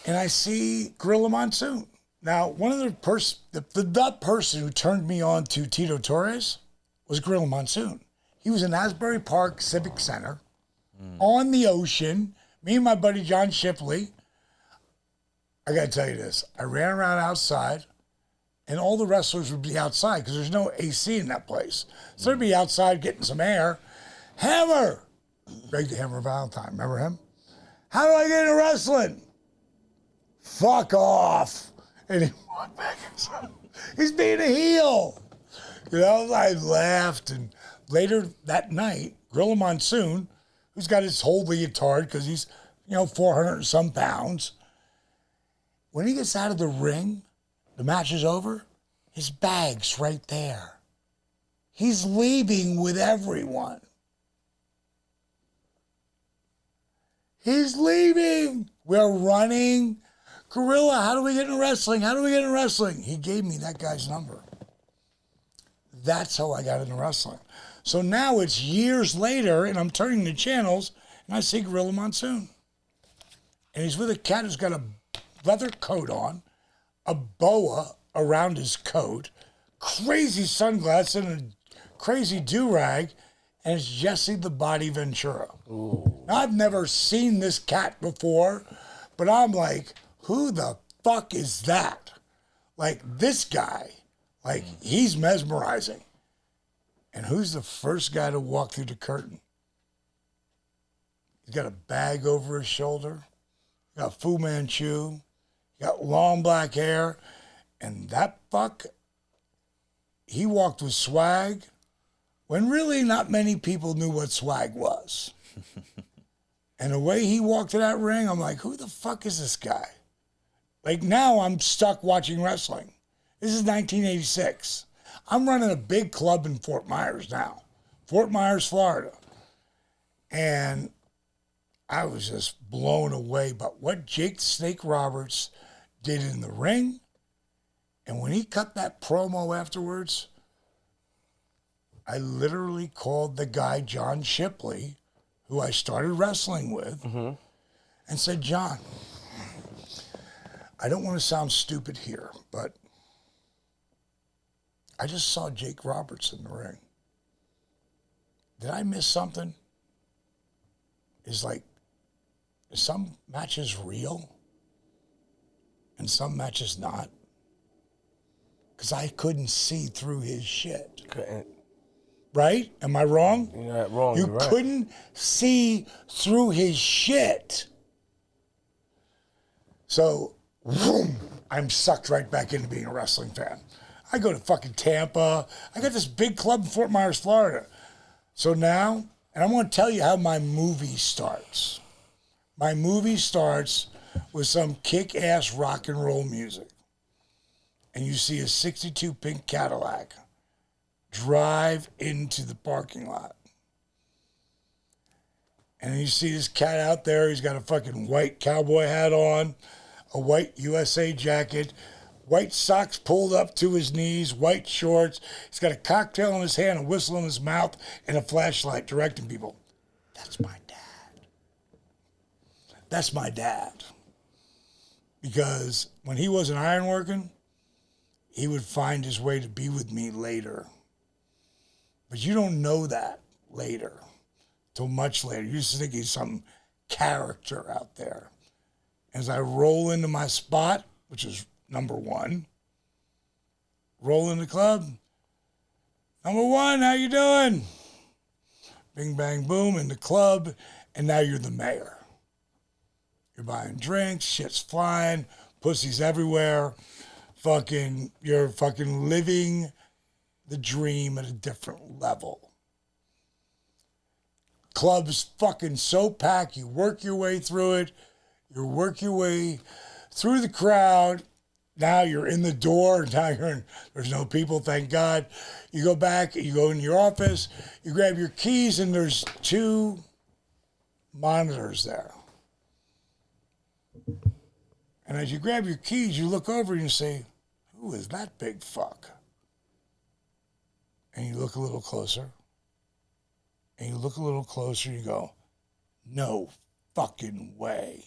And I see Gorilla Monsoon. Now, one of the person who turned me on to Tito Torres was Gorilla Monsoon. He was in Asbury Park Civic Center on the ocean. Me and my buddy John Shipley. I got to tell you this. I ran around outside, and all the wrestlers would be outside because there's no AC in that place. So they'd be outside getting some air. Hammer! Greg the Hammer Valentine. Remember him? How do I get into wrestling? Fuck off. And he walked back inside. He's being a heel. You know, I laughed. And later that night, Gorilla Monsoon, who's got his whole leotard because he's, 400 and some pounds, when he gets out of the ring, the match is over, his bag's right there. He's leaving with everyone. He's leaving. We're running. Gorilla, how do we get in wrestling? How do we get in wrestling? He gave me that guy's number. That's how I got into wrestling. So now it's years later, and I'm turning the channels, and I see Gorilla Monsoon. And he's with a cat who's got a leather coat on, a boa around his coat, crazy sunglasses, and a crazy do-rag, and it's Jesse the Body Ventura. Ooh. Now, I've never seen this cat before, but I'm like, who the fuck is that? Like, this guy, like, he's mesmerizing. And who's the first guy to walk through the curtain? He's got a bag over his shoulder, got Fu Manchu, got long black hair, and that fuck, he walked with swag when really not many people knew what swag was. And the way he walked to that ring, I'm like, who the fuck is this guy? Like, now I'm stuck watching wrestling. This is 1986. I'm running a big club in Fort Myers now, Fort Myers, Florida. And I was just blown away by what Jake the Snake Roberts did in the ring. And when he cut that promo afterwards, I literally called the guy, John Shipley, who I started wrestling with, and said, John, I don't want to sound stupid here, but I just saw Jake Roberts in the ring. Did I miss something? Is some matches real and some matches not? Because I couldn't see through his shit. Couldn't. Right? Am I wrong? You're not wrong. You You're right. couldn't see through his shit. So, boom, I'm sucked right back into being a wrestling fan. I go to fucking Tampa. I got this big club in Fort Myers, Florida. So now, and I'm going to tell you how my movie starts. My movie starts with some kick-ass rock and roll music. And you see a 62 pink Cadillac drive into the parking lot. And you see this cat out there. He's got a fucking white cowboy hat on, a white USA jacket, white socks pulled up to his knees, white shorts. He's got a cocktail in his hand, a whistle in his mouth, and a flashlight directing people. That's my dad. That's my dad. Because when he wasn't ironworking, he would find his way to be with me later. But you don't know that later, till much later. You just think he's some character out there. As I roll into my spot, which is number one, roll in the club. Number one, how you doing? Bing, bang, boom, in the club, and now you're the mayor. You're buying drinks, shit's flying, pussies everywhere. You're fucking living the dream at a different level. Club's fucking so packed, you work your way through it, you work your way through the crowd. Now you're in the door, there's no people, thank God. You go back, you go in your office, you grab your keys, and there's 2 monitors there. And as you grab your keys, you look over and you say, who is that big fuck? And you look a little closer. And you look a little closer and you go, no fucking way.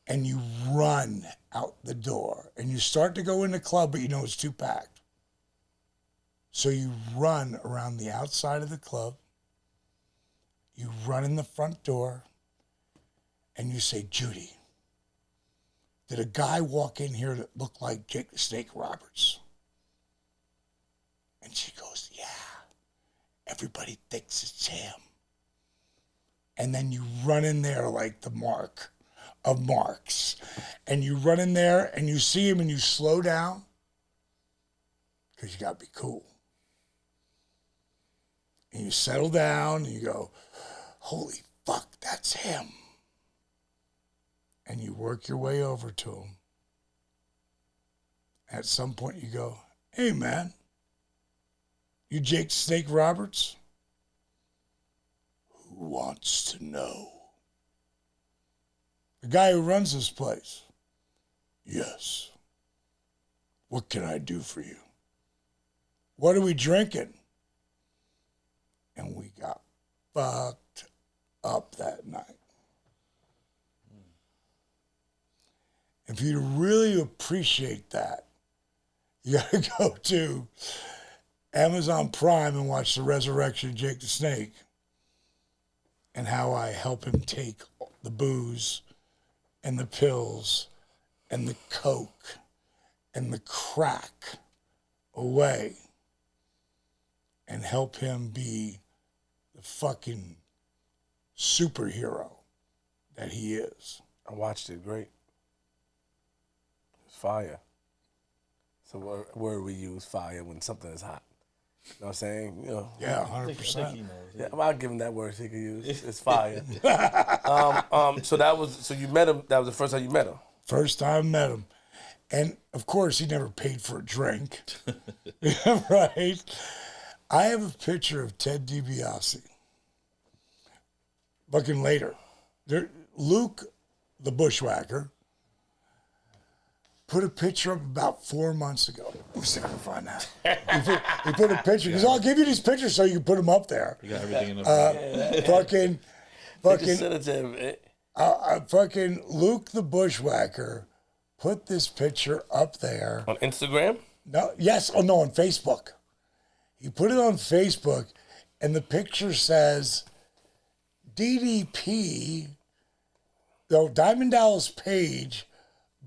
And you run out the door. And you start to go in the club, but you know it's too packed. So you run around the outside of the club. You run in the front door. And you say, Judy, did a guy walk in here that looked like Jake the Snake Roberts? And she goes, yeah. Everybody thinks it's him. And then you run in there like the mark of marks. And you run in there and you see him and you slow down. Because you got to be cool. And you settle down and you go, holy fuck, that's him. And you work your way over to him. At some point you go, hey man, you Jake Snake Roberts? Who wants to know? The guy who runs this place. Yes. What can I do for you? What are we drinking? And we got fucked up that night. If you really appreciate that, you got to go to Amazon Prime and watch The Resurrection of Jake the Snake and how I help him take the booze and the pills and the coke and the crack away and help him be the fucking superhero that he is. I watched it. Great. It's fire. So word we use, fire, when something is hot. You know what I'm saying? You know. Yeah, I think 100%. he knows. Yeah, I'll give him that word he could use. It's fire. So you met him. That was the first time you met him. First time I met him. And, of course, he never paid for a drink. Right? I have a picture of Ted DiBiase. Looking later. Luke, the bushwhacker, put a picture up about 4 months ago. Let me see if I can find that. He put a picture. Because I'll give you these pictures so you can put them up there. You got everything in the Fucking Send it to him. fucking Luke the bushwhacker put this picture up there. On Instagram? No, yes, oh no, on Facebook. He put it on Facebook, and the picture says DDP, Diamond Dallas Page,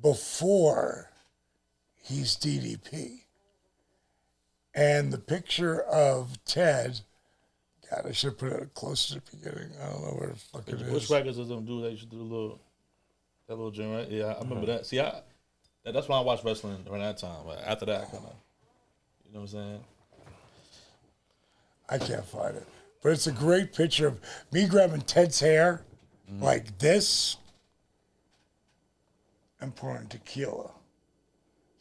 before he's DDP. And the picture of Ted, God, I should have put it closer to the beginning. I don't know where the fuck it is. Bushwhackers is them dudes that used to do that little gym, right? Yeah, I remember that. See, that's when I watched wrestling during that time. Like, after that, kind of, you know what I'm saying? I can't find it. But it's a great picture of me grabbing Ted's hair like this and pouring tequila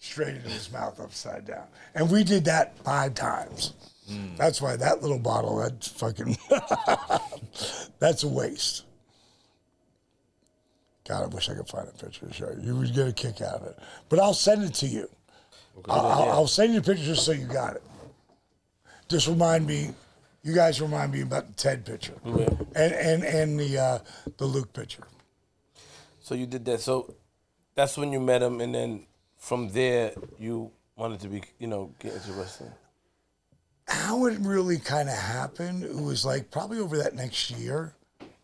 straight into his mouth upside down. And we did that 5 times. That's why that little bottle, that's fucking, that's a waste. God, I wish I could find a picture to show you. You would get a kick out of it. But I'll send it to you. Okay. I'll send you a picture just so you got it. Just remind me, you guys remind me about the Ted picture. And the Luke picture. So you did that. So that's when you met him, and then from there you wanted to be, get into wrestling. How it really kind of happened, it was like probably over that next year.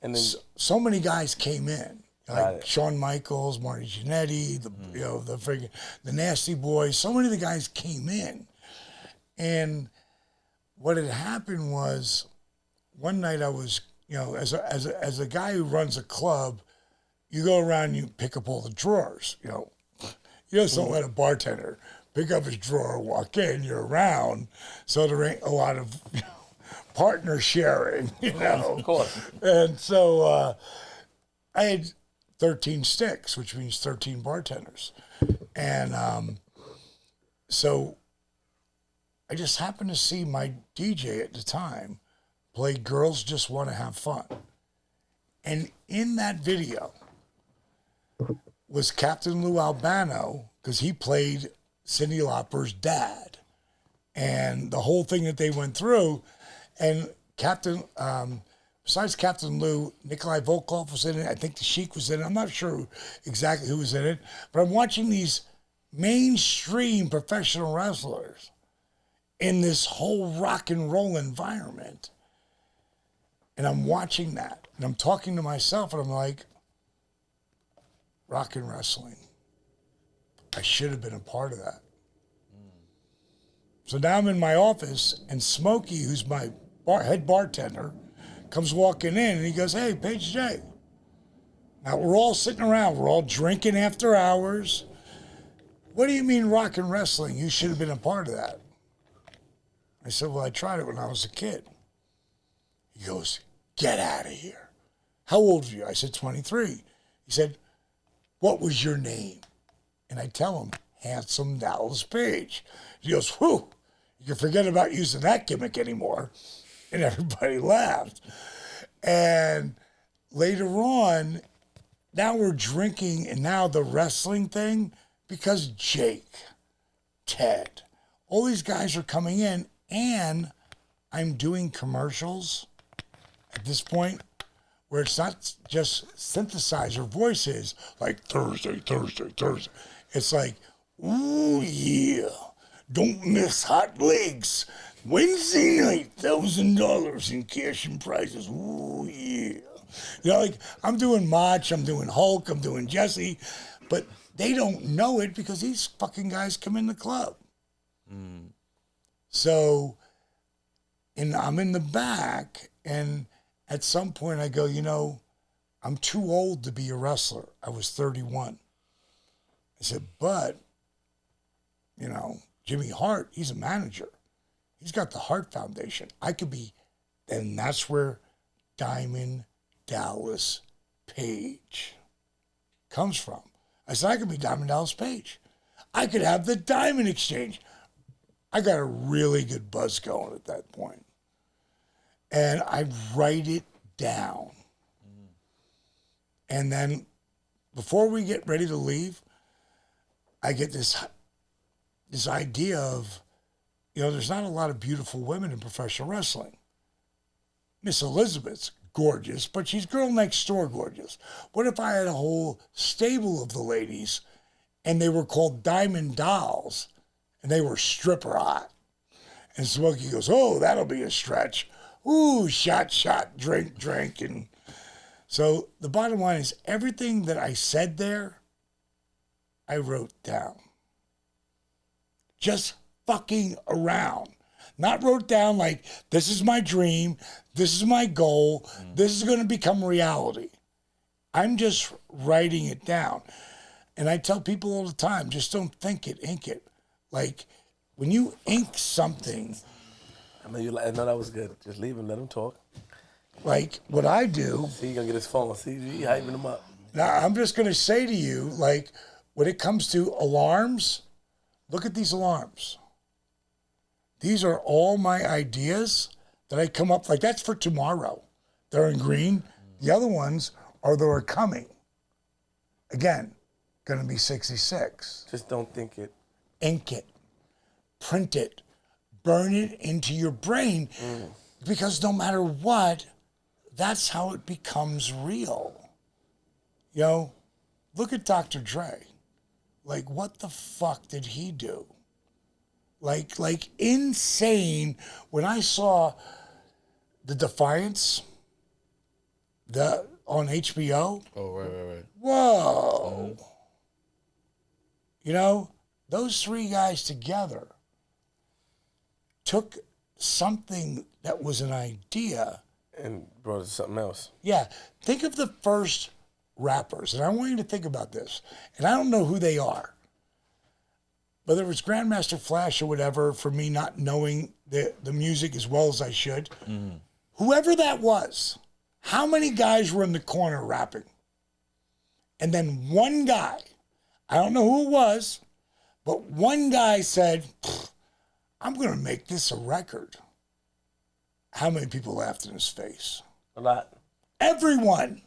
And then so many guys came in. Like Shawn Michaels, Marty Jannetty, the Nasty Boys. So many of the guys came in. And what had happened was one night I was, as a guy who runs a club, you go around and you pick up all the drawers, You just don't let a bartender pick up his drawer, walk in, you're around, so there ain't a lot of partner sharing, Of course. And so I had 13 sticks, which means 13 bartenders. And so I just happened to see my DJ at the time play Girls Just Want to Have Fun. And in that video was Captain Lou Albano, because he played Cyndi Lauper's dad. And the whole thing that they went through, and besides Captain Lou, Nikolai Volkov was in it. I think the Sheik was in it. I'm not sure exactly who was in it. But I'm watching these mainstream professional wrestlers in this whole rock and roll environment. And I'm watching that. And I'm talking to myself, and I'm like, rock and wrestling. I should have been a part of that. So now I'm in my office, and Smokey, who's my head bartender, comes walking in, and he goes, "Hey, Paige J." Now, we're all sitting around. We're all drinking after hours. "What do you mean rock and wrestling? You should have been a part of that." I said, "Well, I tried it when I was a kid." He goes, "Get out of here. How old are you?" I said, 23. He said, "What was your name?" And I tell him, "Handsome Dallas Page." He goes, "Whew, you can forget about using that gimmick anymore." And everybody laughed. And later on, now we're drinking, and now the wrestling thing, because Jake, Ted, all these guys are coming in, and I'm doing commercials at this point where it's not just synthesizer voices like Thursday. It's like, "Ooh, yeah, don't miss Hot Legs. Wednesday night, $1,000 in cash and prizes. Ooh, yeah." Like, I'm doing Mach, I'm doing Hulk, I'm doing Jesse, but they don't know it because these fucking guys come in the club. So, and I'm in the back, and at some point I go, I'm too old to be a wrestler. I was 31. I said, but, Jimmy Hart, he's a manager. He's got the Hart Foundation. I could be, and that's where Diamond Dallas Page comes from. I said, I could be Diamond Dallas Page. I could have the Diamond Exchange. I got a really good buzz going at that point. And I write it down. And then before we get ready to leave, I get this idea of, there's not a lot of beautiful women in professional wrestling. Miss Elizabeth's gorgeous, but she's girl next door gorgeous. What if I had a whole stable of the ladies and they were called Diamond Dolls and they were stripper hot? And Smokey goes, "Oh, that'll be a stretch. Ooh, shot, drink. And so the bottom line is everything that I said there, I wrote down. Just fucking around. Not wrote down like, this is my dream, this is my goal, this is going to become reality. I'm just writing it down. And I tell people all the time, just don't think it, ink it. Like, when you ink something... I know that was good. Just leave him, let him talk. Like, what I do... See, you're going to get his phone. See, you hyping him up. Now, I'm just going to say to you, like, when it comes to alarms, look at these alarms. These are all my ideas that I come up, like, that's for tomorrow. They're in green. The other ones are they're coming. Again, going to be 66. Just don't think it. Ink it. Print it. Burn it into your brain. Because no matter what, that's how it becomes real. Look at Dr. Dre. Like, what the fuck did he do? Like insane. When I saw The Defiance on HBO. Oh, right. Whoa. Those three guys together took something that was an idea And brought it to something else. Yeah. Think of the first rappers, and I want you to think about this. And I don't know who they are. Whether it was Grandmaster Flash or whatever, for me not knowing the music as well as I should. Whoever that was, how many guys were in the corner rapping? And then one guy, I don't know who it was, but one guy said, I'm going to make this a record. How many people laughed in his face? A lot. Everyone.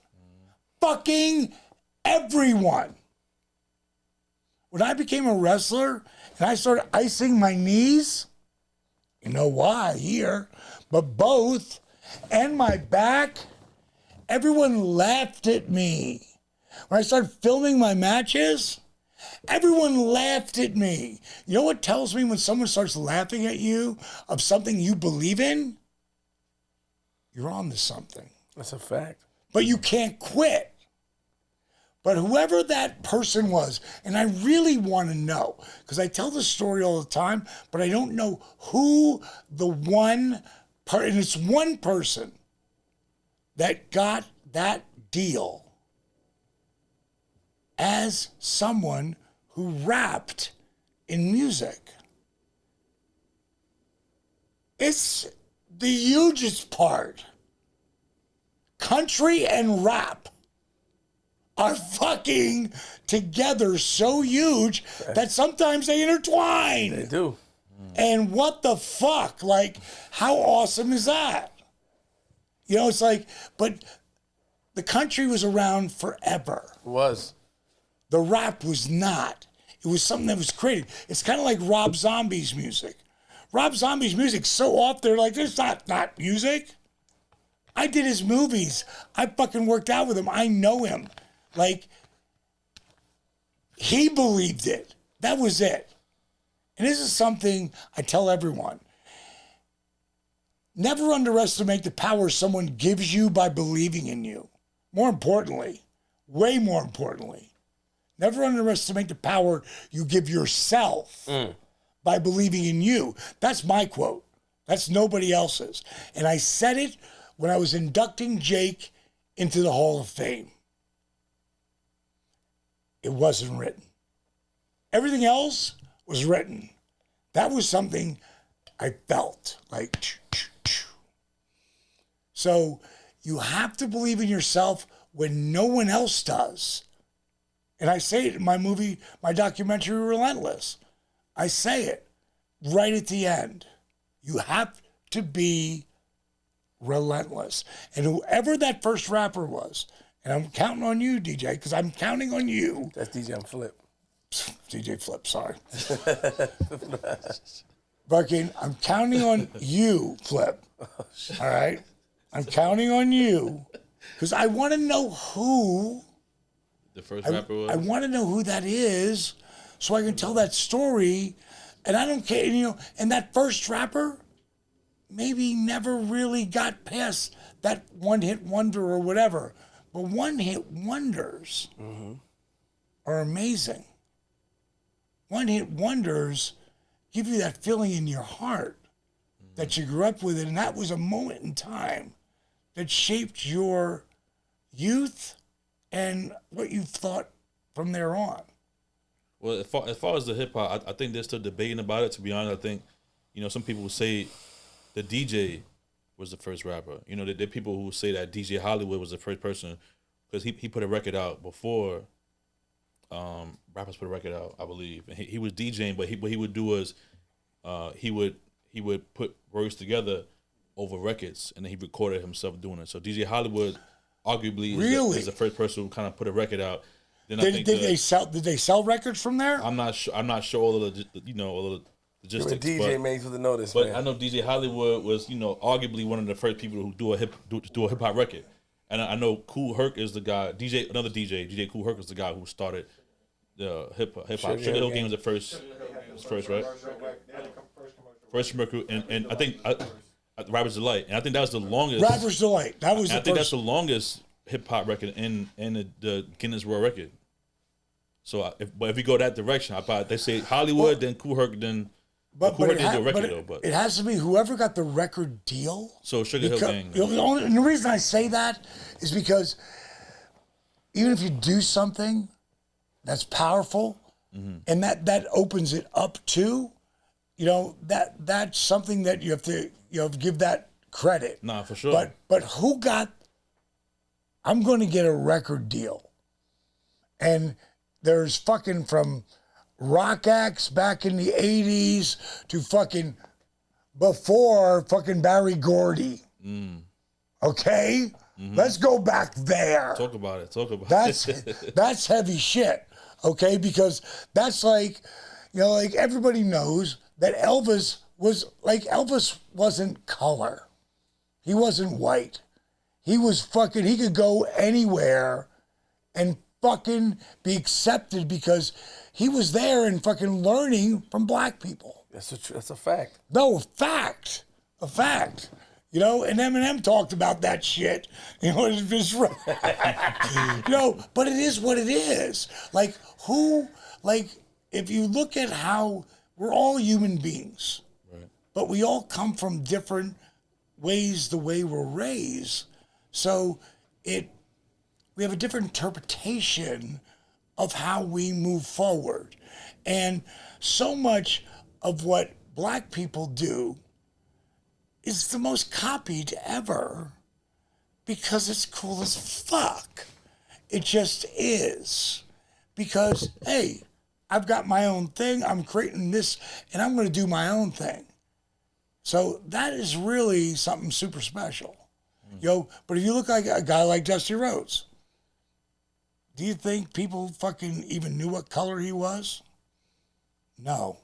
Fucking everyone. When I became a wrestler and I started icing my knees, you know why here, but both, and my back, everyone laughed at me. When I started filming my matches, everyone laughed at me. You know what tells me when someone starts laughing at you of something you believe in? You're on to something. That's a fact. But you can't quit. But whoever that person was, and I really want to know, because I tell this story all the time, but I don't know who the one part, and it's one person that got that deal as someone who rapped in music. It's the hugest part. Country and rap are fucking together so huge that sometimes they intertwine. They do. And what the fuck? Like, how awesome is that? You know, it's like, but the country was around forever. It was. The rap was not. It was something that was created. It's kind of like Rob Zombie's music. Rob Zombie's music's so off there, like, there's not music. I did his movies. I fucking worked out with him. I know him. Like, he believed it. That was it. And this is something I tell everyone. Never underestimate the power someone gives you by believing in you. More importantly, way more importantly, never underestimate the power you give yourself by believing in you. That's my quote. That's nobody else's. And I said it when I was inducting Jake into the Hall of Fame. It wasn't written. Everything else was written. That was something I felt like. So you have to believe in yourself when no one else does. And I say it in my movie, my documentary, Relentless. I say it right at the end. You have to be relentless. And whoever that first rapper was, and I'm counting on you, DJ, because I'm counting on you. That's DJ and Flip. DJ Flip, sorry. Fucking, I'm counting on you, Flip. All right? I'm counting on you because I want to know who The first rapper was? I want to know who that is so I can tell that story. And I don't care, you know, and that first rapper maybe never really got past that one-hit wonder or whatever. But one-hit wonders are amazing. One-hit wonders give you that feeling in your heart that you grew up with it. And that was a moment in time that shaped your youth and what you thought from there on. Well, as far as the hip hop, I think they're still debating about it. To be honest, I think, you know, some people would say the DJ was the first rapper. You know, there are people who say that DJ Hollywood was the first person because he put a record out before rappers put a record out, I believe. And he was DJing, but what he would do was he would put words together over records, and then he recorded himself doing it. So DJ Hollywood arguably is the first person who kind of put a record out. Then Did they sell records from there? I'm not sure all of the all of the logistics. You're a DJ made for the notice, but man. I know DJ Hollywood was arguably one of the first people who do a hip hop record, and I know Kool Herc is the guy. DJ Kool Herc is the guy who started the hip hop. Sugar Hill Gang was the first, right? First commercial, and I think Rapper's Delight, and I think that was the longest. Rapper's Delight. That was. I think that's the longest hip hop record in the Guinness World Record. So, if we go that direction, they say Hollywood, then Kool Herc, then But Who it, did the ha- record but though? But it has to be whoever got the record deal. so Sugar Hill Gang. And the reason I say that is because even if you do something that's powerful, and that opens it up to, that's something that you have to give that credit. Nah, for sure. But who got? I'm going to get a record deal, and there's fucking from rock acts back in the 80s to fucking before fucking Barry Gordy. Okay? Let's go back there. Talk about it. That's heavy shit. Okay? Because that's like, like everybody knows that Elvis wasn't color. He wasn't white. He was fucking, he could go anywhere and fucking be accepted because he was there and fucking learning from black people. That's a fact. No, a fact. And Eminem talked about that shit. It's just right. But it is what it is. Like, if you look at how we're all human beings, right, but we all come from different ways the way we're raised. So we have a different interpretation of how we move forward. And so much of what black people do is the most copied ever because it's cool as fuck. It just is. Because, hey, I've got my own thing, I'm creating this, and I'm going to do my own thing. So that is really something super special. But if you look like a guy like Dusty Rhodes, do you think people fucking even knew what color he was? No.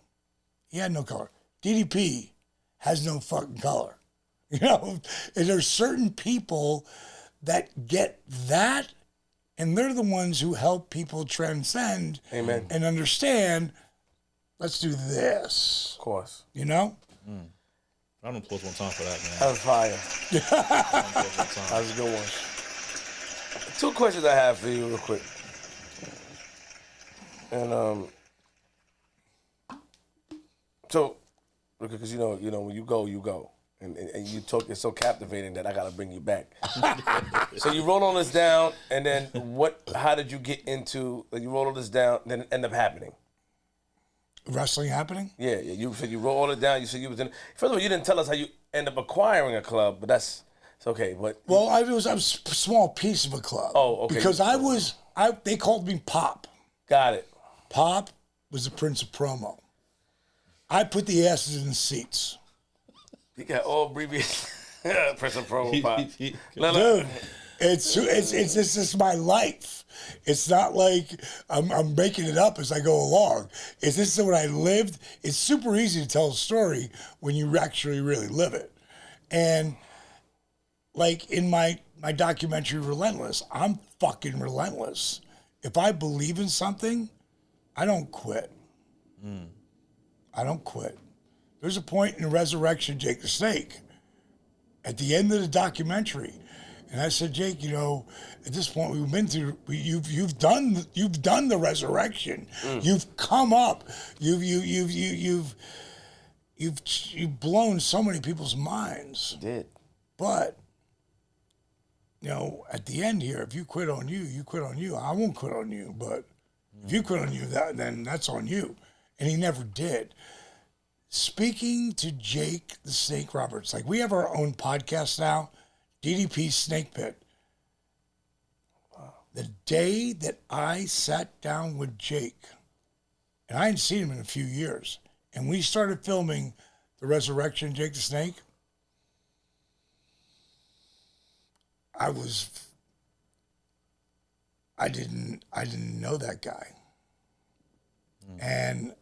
He had no color. DDP has no fucking color. And there's certain people that get that, and they're the ones who help people transcend. Amen. And understand, let's do this. Of course. Round of applause one time for that, man. That was fire. That was a good one. 2 questions I have for you real quick. And so, because when you go. And you talk, it's so captivating that I gotta bring you back. So you wrote all this down, and then how did you get into, you wrote all this down, then it ended up happening? Wrestling happening? Yeah, you said you wrote all it down, you said you was in, first of all, you didn't tell us how you end up acquiring a club, but it's okay, but. Well, I was a small piece of a club. Oh, okay. Because they called me Pop. Got it. Pop was the Prince of Promo. I put the asses in the seats. You got all abbreviated Prince of Promo Pop. Dude, it's this is my life. It's not like I'm making it up as I go along. This is what I lived. It's super easy to tell a story when you actually really live it. And like in my documentary Relentless, I'm fucking relentless. If I believe in something, I don't quit. I don't quit. There's a point in Resurrection, Jake the Snake, at the end of the documentary, and I said, Jake, at this point we've been through. You've done the resurrection. You've come up. You've blown so many people's minds. You did. But at the end here, if you quit on you, you quit on you. I won't quit on you, but if you quit on you, then that's on you. And he never did. Speaking to Jake the Snake Roberts, like we have our own podcast now, DDP Snake Pit. The day that I sat down with Jake, and I hadn't seen him in a few years, and we started filming the Resurrection Jake the Snake, I didn't know that guy. And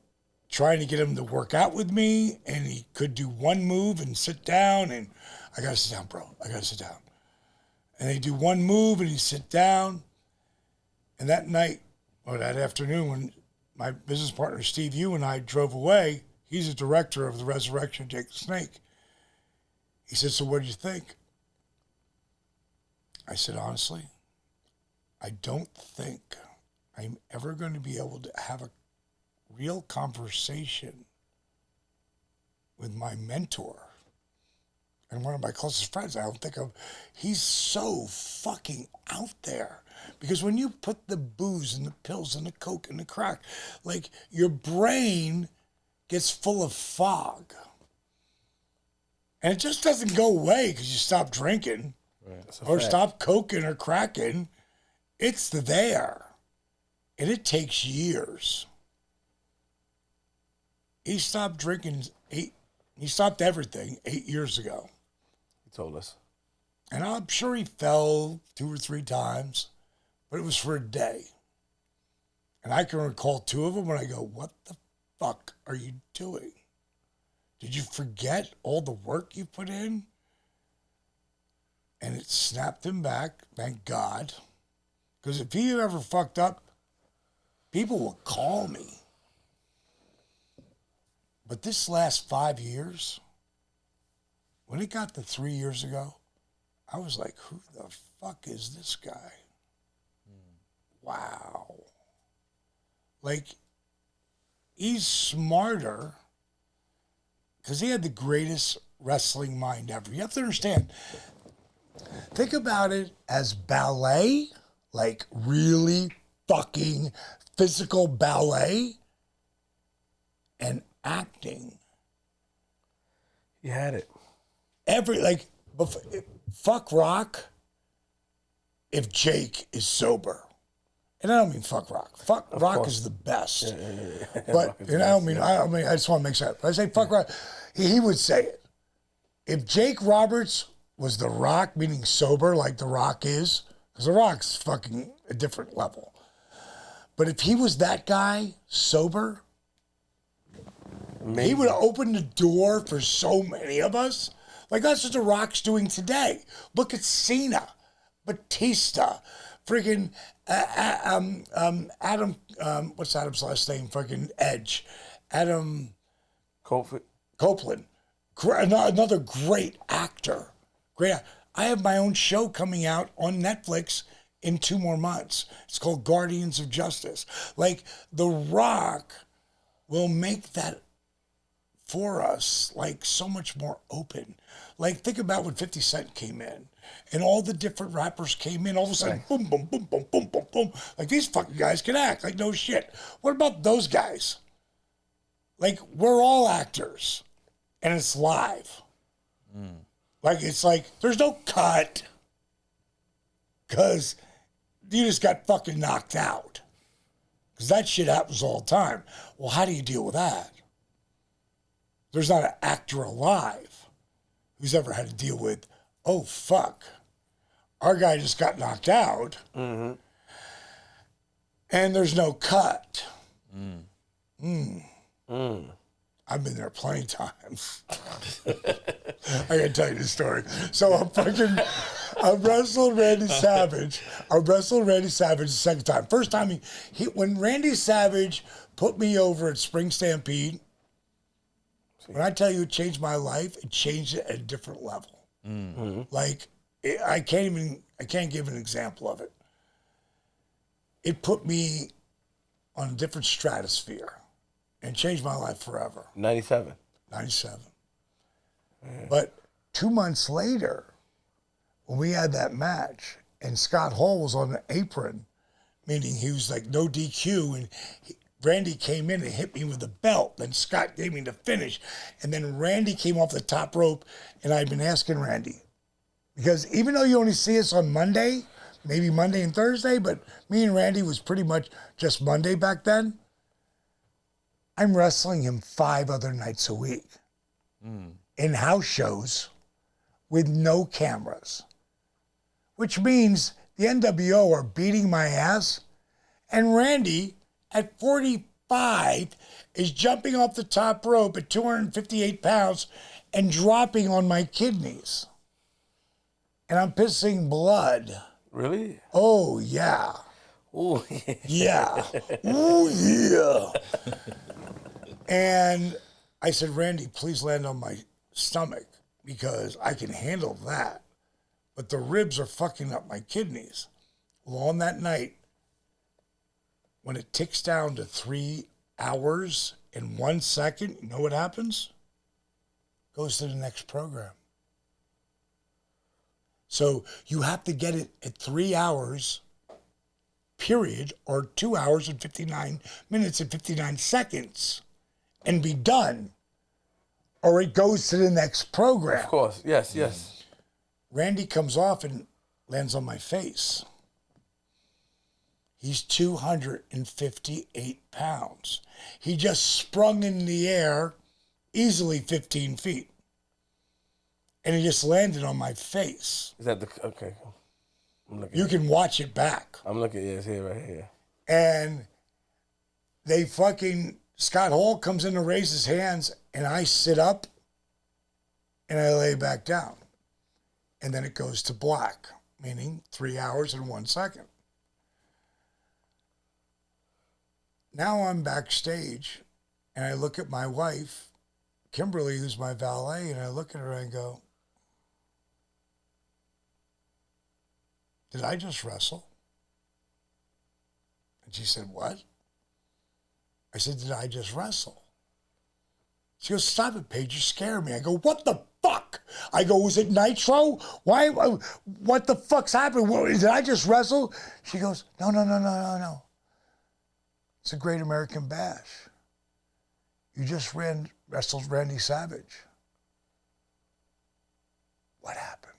trying to get him to work out with me, and he could do one move and sit down, and I gotta sit down, bro. I gotta sit down. And they do one move, and he sit down. And that night, or that afternoon, when my business partner Steve Yu and I drove away, he's a director of the Resurrection Jake the Snake. He said, so what do you think? I said, honestly, I don't think I'm ever going to be able to have a real conversation with my mentor and one of my closest friends. I don't think of. He's so fucking out there. Because when you put the booze and the pills and the coke and the crack, like your brain gets full of fog. And it just doesn't go away because you stop drinking or stop coking or cracking. It's there. And it takes years. He stopped drinking he stopped everything 8 years ago. He told us. And I'm sure he fell 2 or 3 times, but it was for a day. And I can recall 2 of them when I go, what the fuck are you doing? Did you forget all the work you put in? And it snapped him back, thank God. Because if he ever fucked up, people will call me. But this last 5 years, when it got to 3 years ago, I was like, who the fuck is this guy? Wow. Like, he's smarter because he had the greatest wrestling mind ever. You have to understand, think about it as ballet, like really fucking physical ballet, and acting. He had it. Fuck Rock if Jake is sober. And I don't mean fuck Rock. Fuck Rock course. is the best. Yeah. But I don't mean, I just want to make sense. But I say fuck Rock, he would say it. If Jake Roberts was The Rock, meaning sober like The Rock is, because The Rock's fucking a different level. But if he was that guy, sober, he would have opened the door for so many of us. Like that's what The Rock's doing today. Look at Cena, Batista, friggin' Adam, what's Adam's last name? Friggin' Edge. Adam Copeland. Another great actor. I have my own show coming out on Netflix in 2 more months. It's called Guardians of Justice. Like, The Rock will make that for us, like, so much more open. Like, think about when 50 Cent came in and all the different rappers came in, all of a sudden, boom, boom, boom, boom, boom, boom, boom. Like, these fucking guys can act. Like, no shit. What about those guys? Like, we're all actors and it's live. Like, it's like, there's no cut because you just got fucking knocked out. Because that shit happens all the time. Well, how do you deal with that? There's not an actor alive who's ever had to deal with, oh, fuck, our guy just got knocked out, and there's no cut. I've been there plenty of times. I gotta tell you this story. So I wrestled Randy Savage. I wrestled Randy Savage the second time. First time, when Randy Savage put me over at Spring Stampede, when I tell you it changed my life, it changed it at a different level. Like, I can't give an example of it. It put me on a different stratosphere and changed my life forever. 97. 97. But 2 months later, when we had that match, and Scott Hall was on the apron, meaning he was like no DQ, and Randy came in and hit me with the belt. Then Scott gave me the finish. And then Randy came off the top rope, and I've been asking Randy. Because even though you only see us on Monday, maybe Monday and Thursday, but me and Randy was pretty much just Monday back then, I'm wrestling him 5 other nights a week in house shows with no cameras, which means the NWO are beating my ass, and Randy at 45 is jumping off the top rope at 258 pounds and dropping on my kidneys. And I'm pissing blood. Really? Oh, yeah. Oh, Yeah. Oh, yeah. And I said, Randy, please land on my stomach because I can handle that. But the ribs are fucking up my kidneys. Well, on that night, when it ticks down to 3 hours and 1 second, you know what happens? goes to the next program. So you have to get it at 3 hours, period, or 2 hours and 59 minutes and 59 seconds and be done. Or it goes to the next program. Of course. Yes, yes. Randy comes off and lands on my face. He's 258 pounds. He just sprung in the air easily 15 feet. And he just landed on my face. Is that the okay? I'm looking. You can watch it back. I'm looking. Yeah, it's here, right here. And they fucking Scott Hall comes in to raise his hands, and I sit up, and I lay back down, and then it goes to black, meaning 3 hours and 1 second. Now I'm backstage, and I look at my wife, Kimberly, who's my valet, and I look at her and I go, did I just wrestle? And she said, what? I said, did I just wrestle? She goes, stop it, Paige, you scare me. I go, what the fuck? I go, was it Nitro? Why? What the fuck's happening? Did I just wrestle? She goes, no. It's a Great American Bash. You just wrestled Randy Savage. What happened?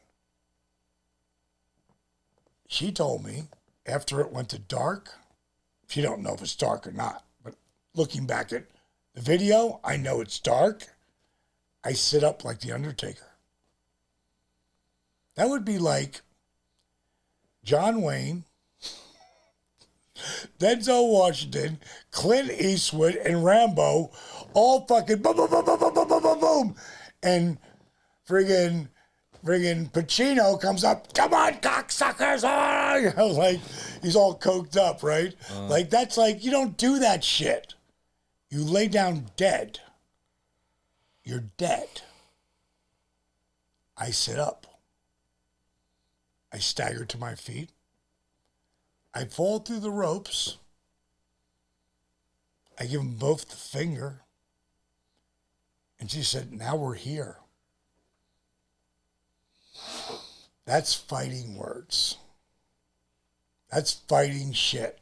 She told me after it went to dark, she don't know if it's dark or not, but looking back at the video, I know it's dark. I sit up like the Undertaker. That would be like John Wayne, Denzel Washington, Clint Eastwood, and Rambo all fucking boom, boom, boom, boom, boom, boom, boom, boom, boom. And friggin' Pacino comes up, come on, cocksuckers. You know, like, he's all coked up, right? Like, that's like, you don't do that shit. You lay down dead. You're dead. I sit up. I stagger to my feet. I fall through the ropes. I give them both the finger. And she said, now we're here. That's fighting words. That's fighting shit.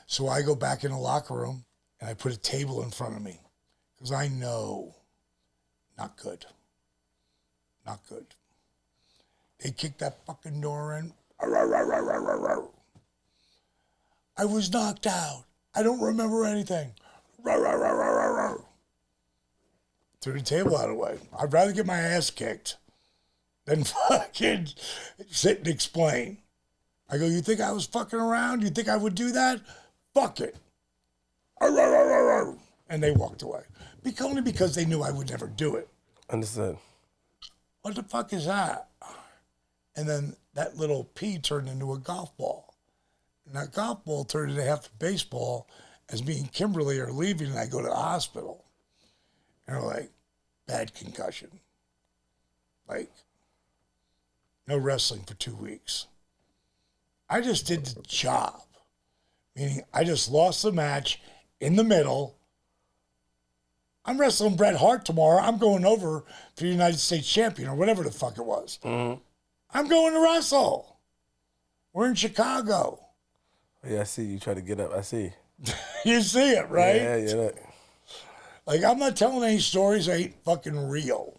So I go back in the locker room and I put a table in front of me because I know, not good. Not good. They kicked that fucking door in. I was knocked out. I don't remember anything. Threw the table out of the way. I'd rather get my ass kicked than fucking sit and explain. I go, you think I was fucking around? You think I would do that? Fuck it. And they walked away. Only because they knew I would never do it. Understood. What the fuck is that? And then that little pea turned into a golf ball. And that golf ball turned into half a baseball as me and Kimberly are leaving and I go to the hospital. And they're like, bad concussion. Like, no wrestling for 2 weeks. I just did the job. Meaning I just lost the match in the middle. I'm wrestling Bret Hart tomorrow. I'm going over for the United States champion or whatever the fuck it was. Mm-hmm. I'm going to wrestle. We're in Chicago. Yeah, I see you try to get up. I see. You see it, right? Yeah. Look. Like, I'm not telling any stories that ain't fucking real.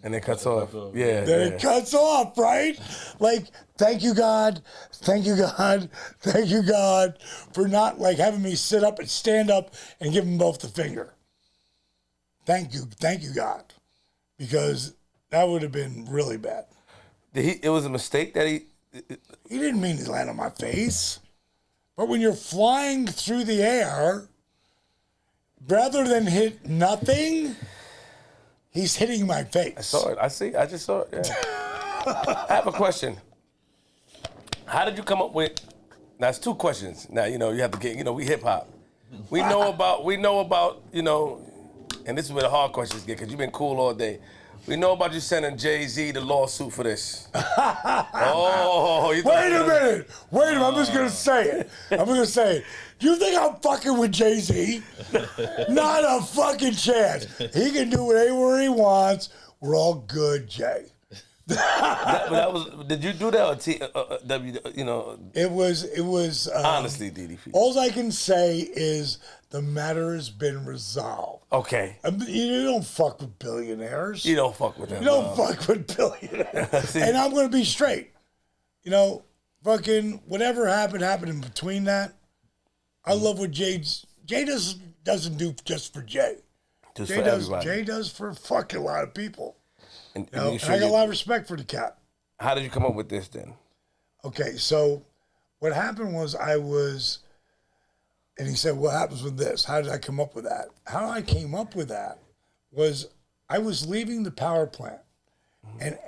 And it cuts off. Yeah. Then it cuts off, right? Like, thank you, God. Thank you, God. Thank you, God, for not, like, having me sit up and stand up and give them both the finger. Thank you, God. Because that would have been really bad. It was a mistake that he didn't mean to land on my face. But when you're flying through the air, rather than hit nothing, he's hitting my face. I saw it. I see. I just saw it. Yeah. I have a question. How did you come up with? Now it's two questions. Now you have to get. We hip hop. We know about. And this is where the hard questions get because you've been cool all day. We know about you sending Jay-Z the lawsuit for this. Oh, you Wait a minute. I'm just going to say it. You think I'm fucking with Jay-Z? Not a fucking chance. He can do whatever he wants. We're all good, Jay. that was. Did you do that or W? You know. It was. Honestly, DDP. All I can say is the matter has been resolved. Okay. You don't fuck with billionaires. You don't fuck with them. You don't fuck with billionaires. And I'm going to be straight. You know, fucking whatever happened in between that. I love what Jay doesn't do just for Jay. Jay does for a fucking lot of people. And I got a lot of respect for the cat. How did you come up with this then? Okay, so what happened was and he said, what happens with this? How did I come up with that? How I came up with that was I was leaving the power plant. And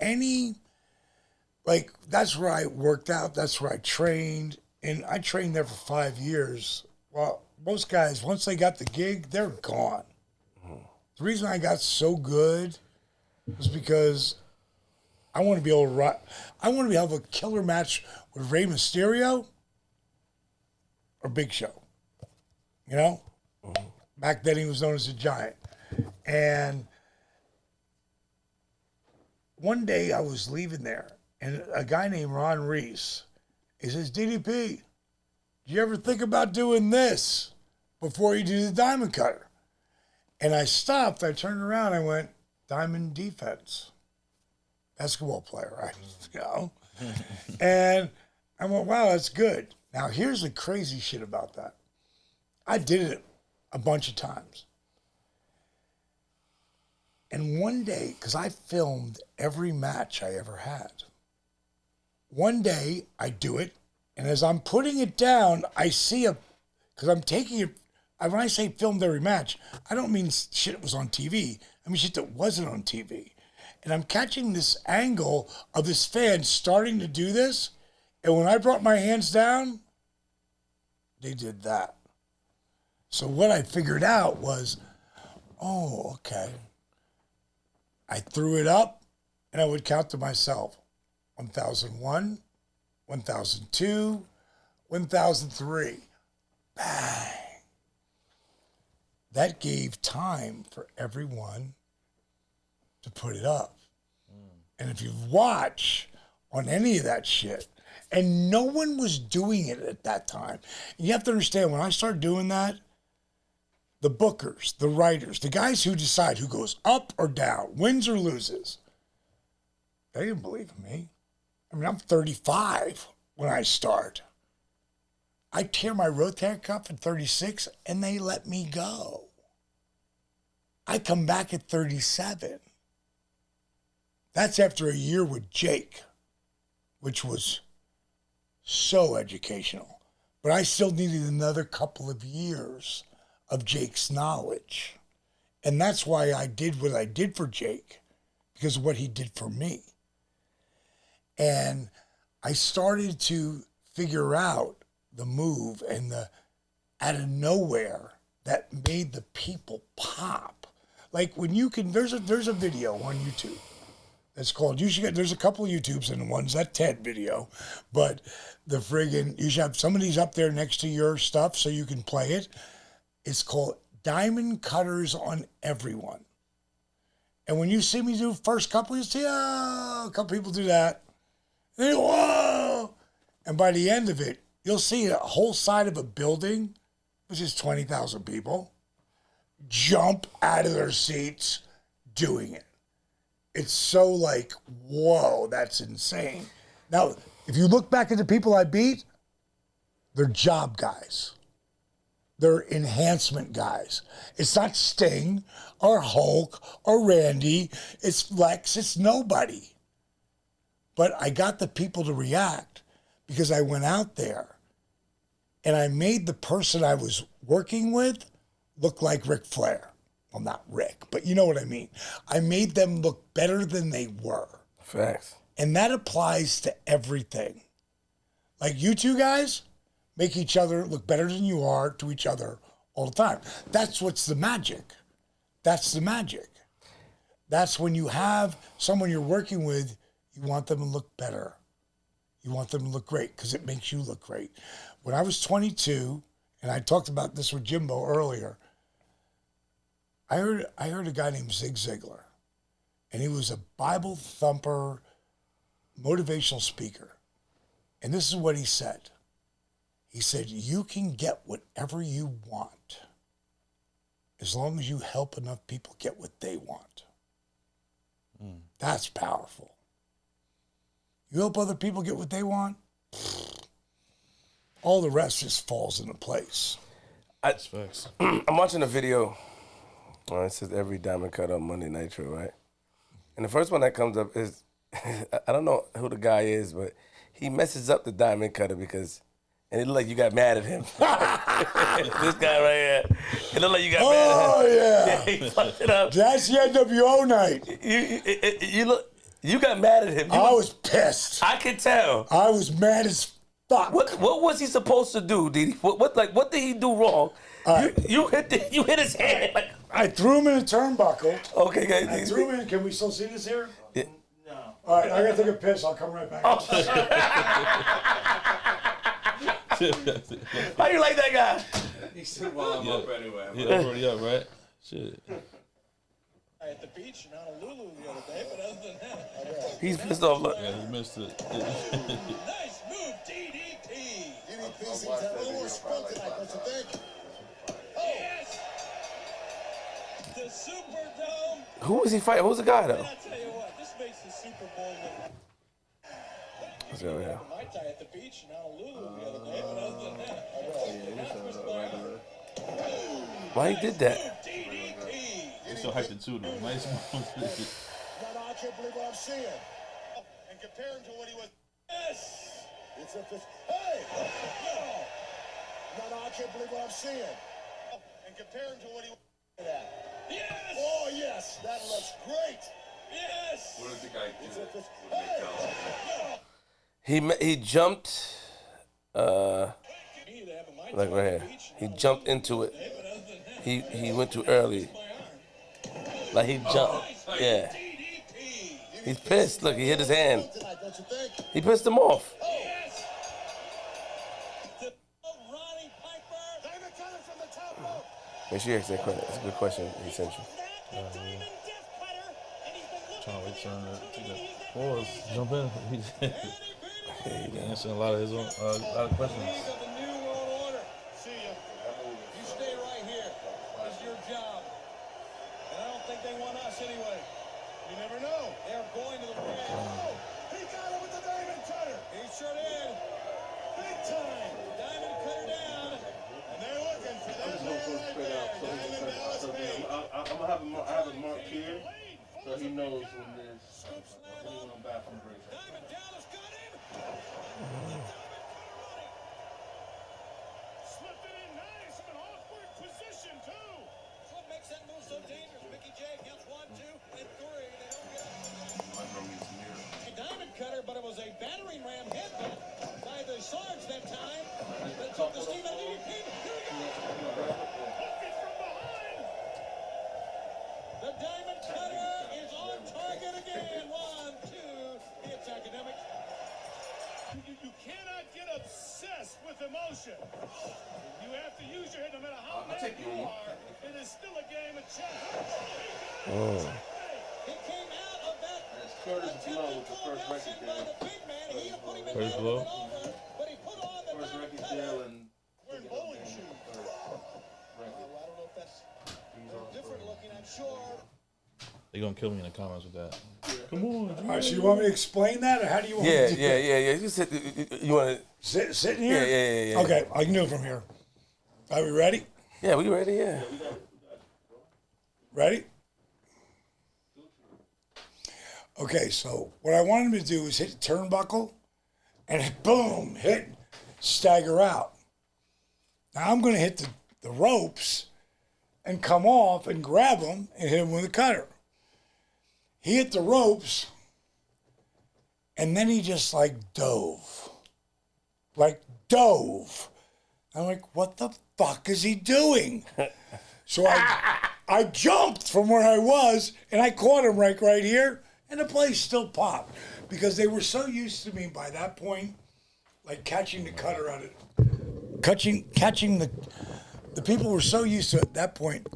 that's where I worked out. That's where I trained. And I trained there for 5 years. Well, most guys, once they got the gig, they're gone. The reason I got so good was because I want to be able to have a killer match with Rey Mysterio or Big Show. You know? Back then he was known as a Giant. And one day I was leaving there, and a guy named Ron Reese, he says, DDP, did you ever think about doing this before you do the diamond cutter? And I stopped, I turned around, I went, diamond defense. Basketball player, right? You know? And I went, wow, that's good. Now, here's the crazy shit about that. I did it a bunch of times. And one day, because I filmed every match I ever had, one day I do it, and as I'm putting it down, I see because I'm taking it, when I say filmed every match, I don't mean shit that was on TV. I mean shit that wasn't on TV. And I'm catching this angle of this fan starting to do this, and when I brought my hands down, they did that. So what I figured out was, oh, okay. I threw it up, and I would count to myself, 1001, 1002, 1003. Bang. That gave time for everyone to put it up. And if you watch on any of that shit, and no one was doing it at that time. And you have to understand, when I started doing that, the bookers, the writers, the guys who decide who goes up or down, wins or loses, they didn't believe in me. I mean, I'm 35 when I start. I tear my rotator cuff at 36, and they let me go. I come back at 37. That's after a year with Jake, which was so educational. But I still needed another couple of years of Jake's knowledge. And that's why I did what I did for Jake, because of what he did for me. And I started to figure out the move and the out of nowhere that made the people pop. Like when you can, there's a video on YouTube that's called, there's a couple of YouTubes and one's that TED video, but the friggin', you should have somebody's up there next to your stuff so you can play it. It's called Diamond Cutters on Everyone. And when you see me do first couple, you see, oh, a couple people do that. And then, whoa! And by the end of it, you'll see a whole side of a building, which is 20,000 people, jump out of their seats doing it. It's so like, whoa, that's insane. Now, if you look back at the people I beat, they're job guys. They're enhancement guys. It's not Sting or Hulk or Randy. It's Lex. It's nobody. But I got the people to react because I went out there and I made the person I was working with look like Ric Flair. Well, not Rick, but you know what I mean. I made them look better than they were. Facts. And that applies to everything. Like you two guys make each other look better than you are to each other all the time. That's what's the magic. That's the magic. That's when you have someone you're working with, you want them to look better. You want them to look great because it makes you look great. When I was 22, and I talked about this with Jimbo earlier, I heard a guy named Zig Ziglar, and he was a Bible thumper, motivational speaker. And this is what he said. He said, you can get whatever you want as long as you help enough people get what they want. That's powerful. You help other people get what they want, all the rest just falls into place. I'm watching a video. It says every diamond cut on Monday Nitro, right? And the first one that comes up is, I don't know who the guy is, but he messes up the diamond cutter because, and it looked like you got mad at him. This guy right here. It looked like you got mad at him. Oh, yeah. He fucked it up. That's the NWO night. You got mad at him. I was pissed. I could tell. I was mad as fuck. What was he supposed to do, Didi? What did he do wrong? You hit his hand. Like, I threw him in a turnbuckle. okay, guys. I threw him in. Can we still see this here? Yeah. No. All right, I gotta take a piss. I'll come right back. How you like that guy? He said, well, I'm up anyway. Yeah, I'm already up, right? Shit. At the beach in Honolulu the other day, but other than that, He's pissed off. Look. Yeah, he missed it. nice move, DDT. DDP seems to have a little more spunk tonight, don't you think? Yes. The Superdome. Who was he fighting? Who's the guy though? And I tell you what, this makes the Super Bowl look. Let's go, yeah. Mai Tai at the beach in Honolulu the other day, but other than that, Why he did that? DDT. He's so hyped too, though. Nice move. No, I can't believe what I'm seeing. And comparing to what he was. Yes. It's a fish. Hey! No, I can't believe what I'm seeing. And comparing to what he was. Yes. Oh, yes, that looks great. Yes. What did the guy It's do? a fish. What did they tell him? He jumped. Like right here. He jumped into it. He went too early. Like he jumped. Yeah. He's pissed. Look, he hit his hand. Tonight, don't you think? He pissed him off. Yes. Ronnie Piper. David Cutter from the top rope. Make sure you ask that question. That's a good question he sent you. Trying to wait for him to take that pause. Jump in. He's answering a lot of his own, a lot of questions. League of the New World Order. See ya. You stay right here. It's your job. And I don't think they want us anyway. You never know. They're going to the ring. He got it with the Diamond Cutter. He sure did. Big time. Diamond cut her down. And they're looking for that man right there. Diamond Dallas Page. I'm gonna have I have a mark here, so he knows when there's anyone on bathroom breaks. Diamond Dallas got him. Slipped it in nice from an awkward position, too. That's what makes that move so dangerous. Mickey J counts 1, 2, and 3. They don't get a diamond cutter, but it was a battering ram hit by the Sarge that time. That took the steam out of DDP. Here we go. The diamond cutter is on target again. 1, 2. It's academic. You cannot get obsessed with emotion. You have to use your head no matter how mad you are. It is still a game of chess. He came out of that Curtis Blow attempted with the full first Nelson record by deal. the big man. He had put him in Curtis there Blow? and over, but he put on the First diamond record cutter. deal and Wearing bowling shoes. I don't know if that's different looking, I'm sure. They're gonna kill me in the comments with that. All right, so you want me to explain that, or how do you want Yeah, me to do yeah. You said you want to. Sitting here? Yeah. Okay, I can do it from here. Are we ready? Yeah, we ready? Yeah. Ready? Okay, so what I wanted him to do is hit the turnbuckle and boom, stagger out. Now I'm going to hit the ropes and come off and grab him and hit him with a cutter. He hit the ropes and then he just dove. I'm like, what the fuck is he doing? So I jumped from where I was, and I caught him right here, and the place still popped because they were so used to me by that point, like catching the cutter out of catching the people were so used to at that point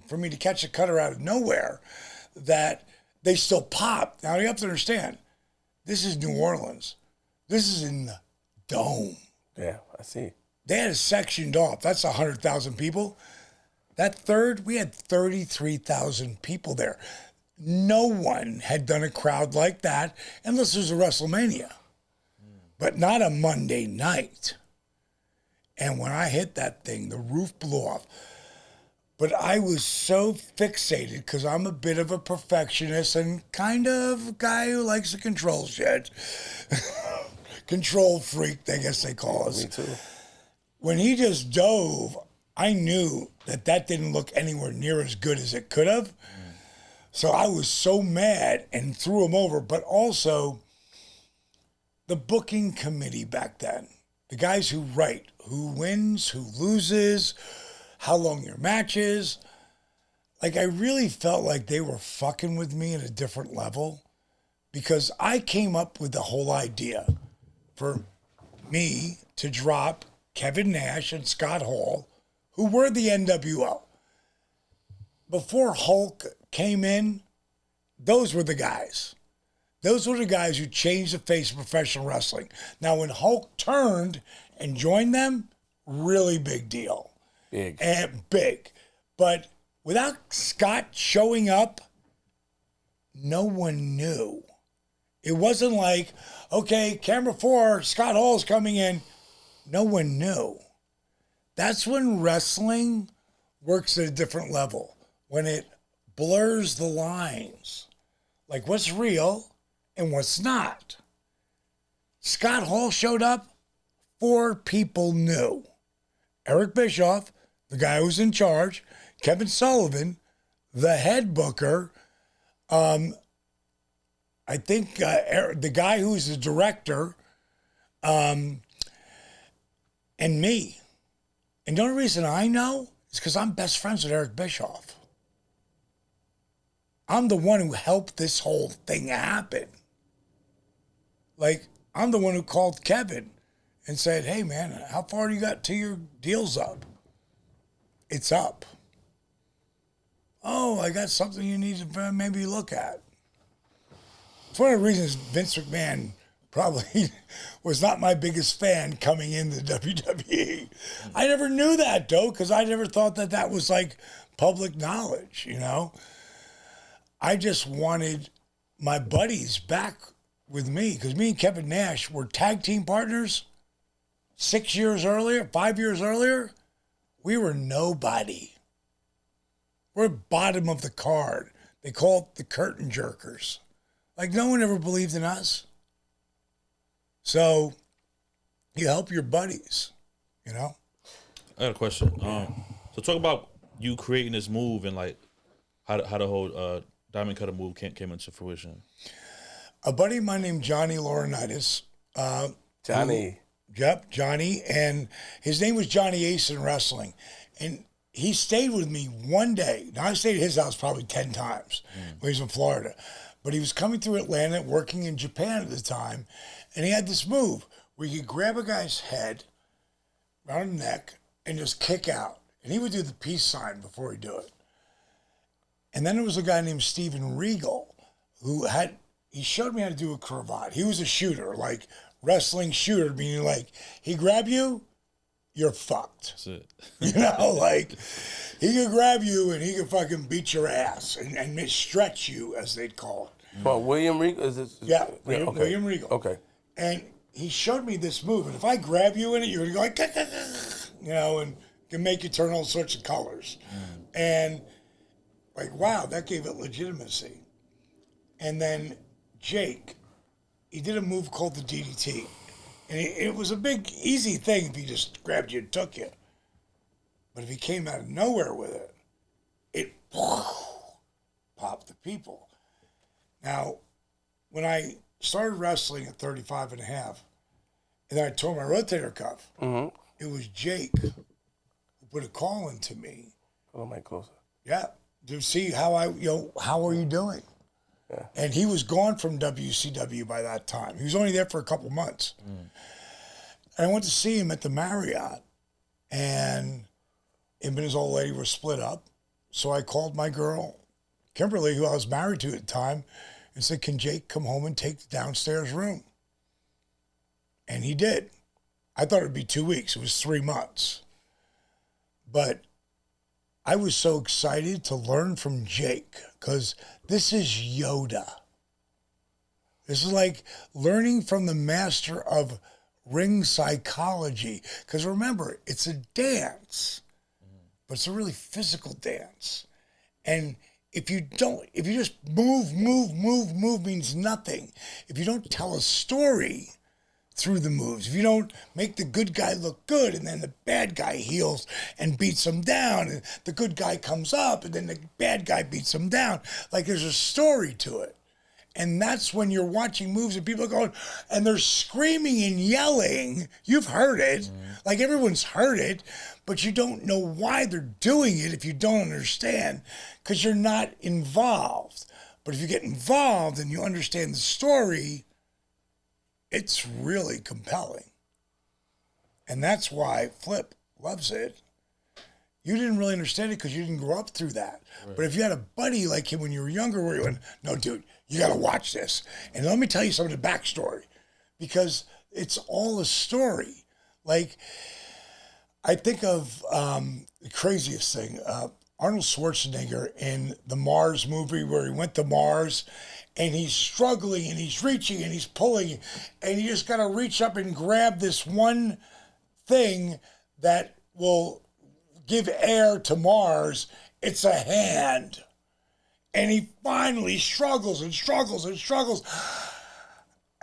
for me to catch the cutter out of nowhere that they still popped. Now you have to understand, this is New Orleans. This is in the Dome. Yeah, I see. They had it sectioned off. That's 100,000 people. That third, we had 33,000 people there. No one had done a crowd like that unless it was a WrestleMania, but not a Monday night. And when I hit that thing, the roof blew off. But I was so fixated because I'm a bit of a perfectionist and kind of a guy who likes to control shit. Control freak, I guess they call us. Me too. When he just dove, I knew that didn't look anywhere near as good as it could have. So I was so mad and threw him over. But also, the booking committee back then, the guys who write who wins, who loses, how long your match is, like I really felt like they were fucking with me at a different level because I came up with the whole idea for me to drop Kevin Nash and Scott Hall, who were the NWO. Before Hulk came in, those were the guys. Those were the guys who changed the face of professional wrestling. Now, when Hulk turned and joined them, really big deal. Big. And big. But without Scott showing up, no one knew. It wasn't like, okay, camera 4, Scott Hall's coming in. No one knew. That's when wrestling works at a different level. When it blurs the lines. Like what's real and what's not. Scott Hall showed up, 4 people knew. Eric Bischoff, the guy who was in charge, Kevin Sullivan, the head booker, I think the guy who's the director, and me. And the only reason I know is because I'm best friends with Eric Bischoff. I'm the one who helped this whole thing happen. Like, I'm the one who called Kevin and said, hey, man, how far do you got till your deal's up? It's up. Oh, I got something you need to maybe look at. It's one of the reasons Vince McMahon probably was not my biggest fan coming into WWE. I never knew that, though, because I never thought that was like public knowledge, you know? I just wanted my buddies back with me because me and Kevin Nash were tag team partners 5 years earlier. We were nobody. We're bottom of the card. They call it the curtain jerkers. Like no one ever believed in us. So you help your buddies, you know? I got a question. So talk about you creating this move and like how the whole Diamond Cutter move came into fruition. A buddy of mine named Johnny Laurinaitis. Johnny. Yep, Johnny. And his name was Johnny Ace in wrestling. And he stayed with me one day. Now, I stayed at his house probably 10 times when he was in Florida. But he was coming through Atlanta, working in Japan at the time. And he had this move where you could grab a guy's head around the neck and just kick out. And he would do the peace sign before he'd do it. And then there was a guy named Steven Regal he showed me how to do a cravat. He was a shooter, like wrestling shooter, meaning like he grab you, you're fucked. That's it. You know, like he could grab you and he could fucking beat your ass and stretch you, as they'd call it. Well, William Regal? Is this? Yeah, okay. William Regal. Okay. And he showed me this move. And if I grab you in it, you're going to go like, you know, and can make you turn all sorts of colors. And like, wow, that gave it legitimacy. And then Jake, he did a move called the DDT. And it was a big, easy thing if he just grabbed you and took you. But if he came out of nowhere with it, it popped the people. Now, when I started wrestling at 35 and a half, and then I tore my rotator cuff, it was Jake who put a call into me. Oh, my closer. Yeah, to see how how are you doing? Yeah. And he was gone from WCW by that time. He was only there for a couple months. And I went to see him at the Marriott, and him and his old lady were split up. So I called my girl, Kimberly, who I was married to at the time, and said, "Can Jake come home and take the downstairs room?" And he did. I thought it would be 2 weeks. It was 3 months. But I was so excited to learn from Jake because this is Yoda. This is like learning from the master of ring psychology. Because remember, it's a dance, but it's a really physical dance. And if you just move means nothing. If you don't tell a story through the moves, if you don't make the good guy look good and then the bad guy heals and beats him down and the good guy comes up and then the bad guy beats him down, like there's a story to it. And that's when you're watching moves and people are going and they're screaming and yelling. You've heard it, like everyone's heard it, but you don't know why they're doing it if you don't understand, because you're not involved. But if you get involved and you understand the story, it's really compelling. And that's why Flip loves it. You didn't really understand it because you didn't grow up through that. Right. But if you had a buddy like him when you were younger where you went, "No, dude, you got to watch this. And let me tell you some of the backstory." Because it's all a story. Like, I think of the craziest thing. Arnold Schwarzenegger in the Mars movie where he went to Mars and he's struggling and he's reaching and he's pulling and you just got to reach up and grab this one thing that will give air to Mars. It's a hand. And he finally struggles and struggles and struggles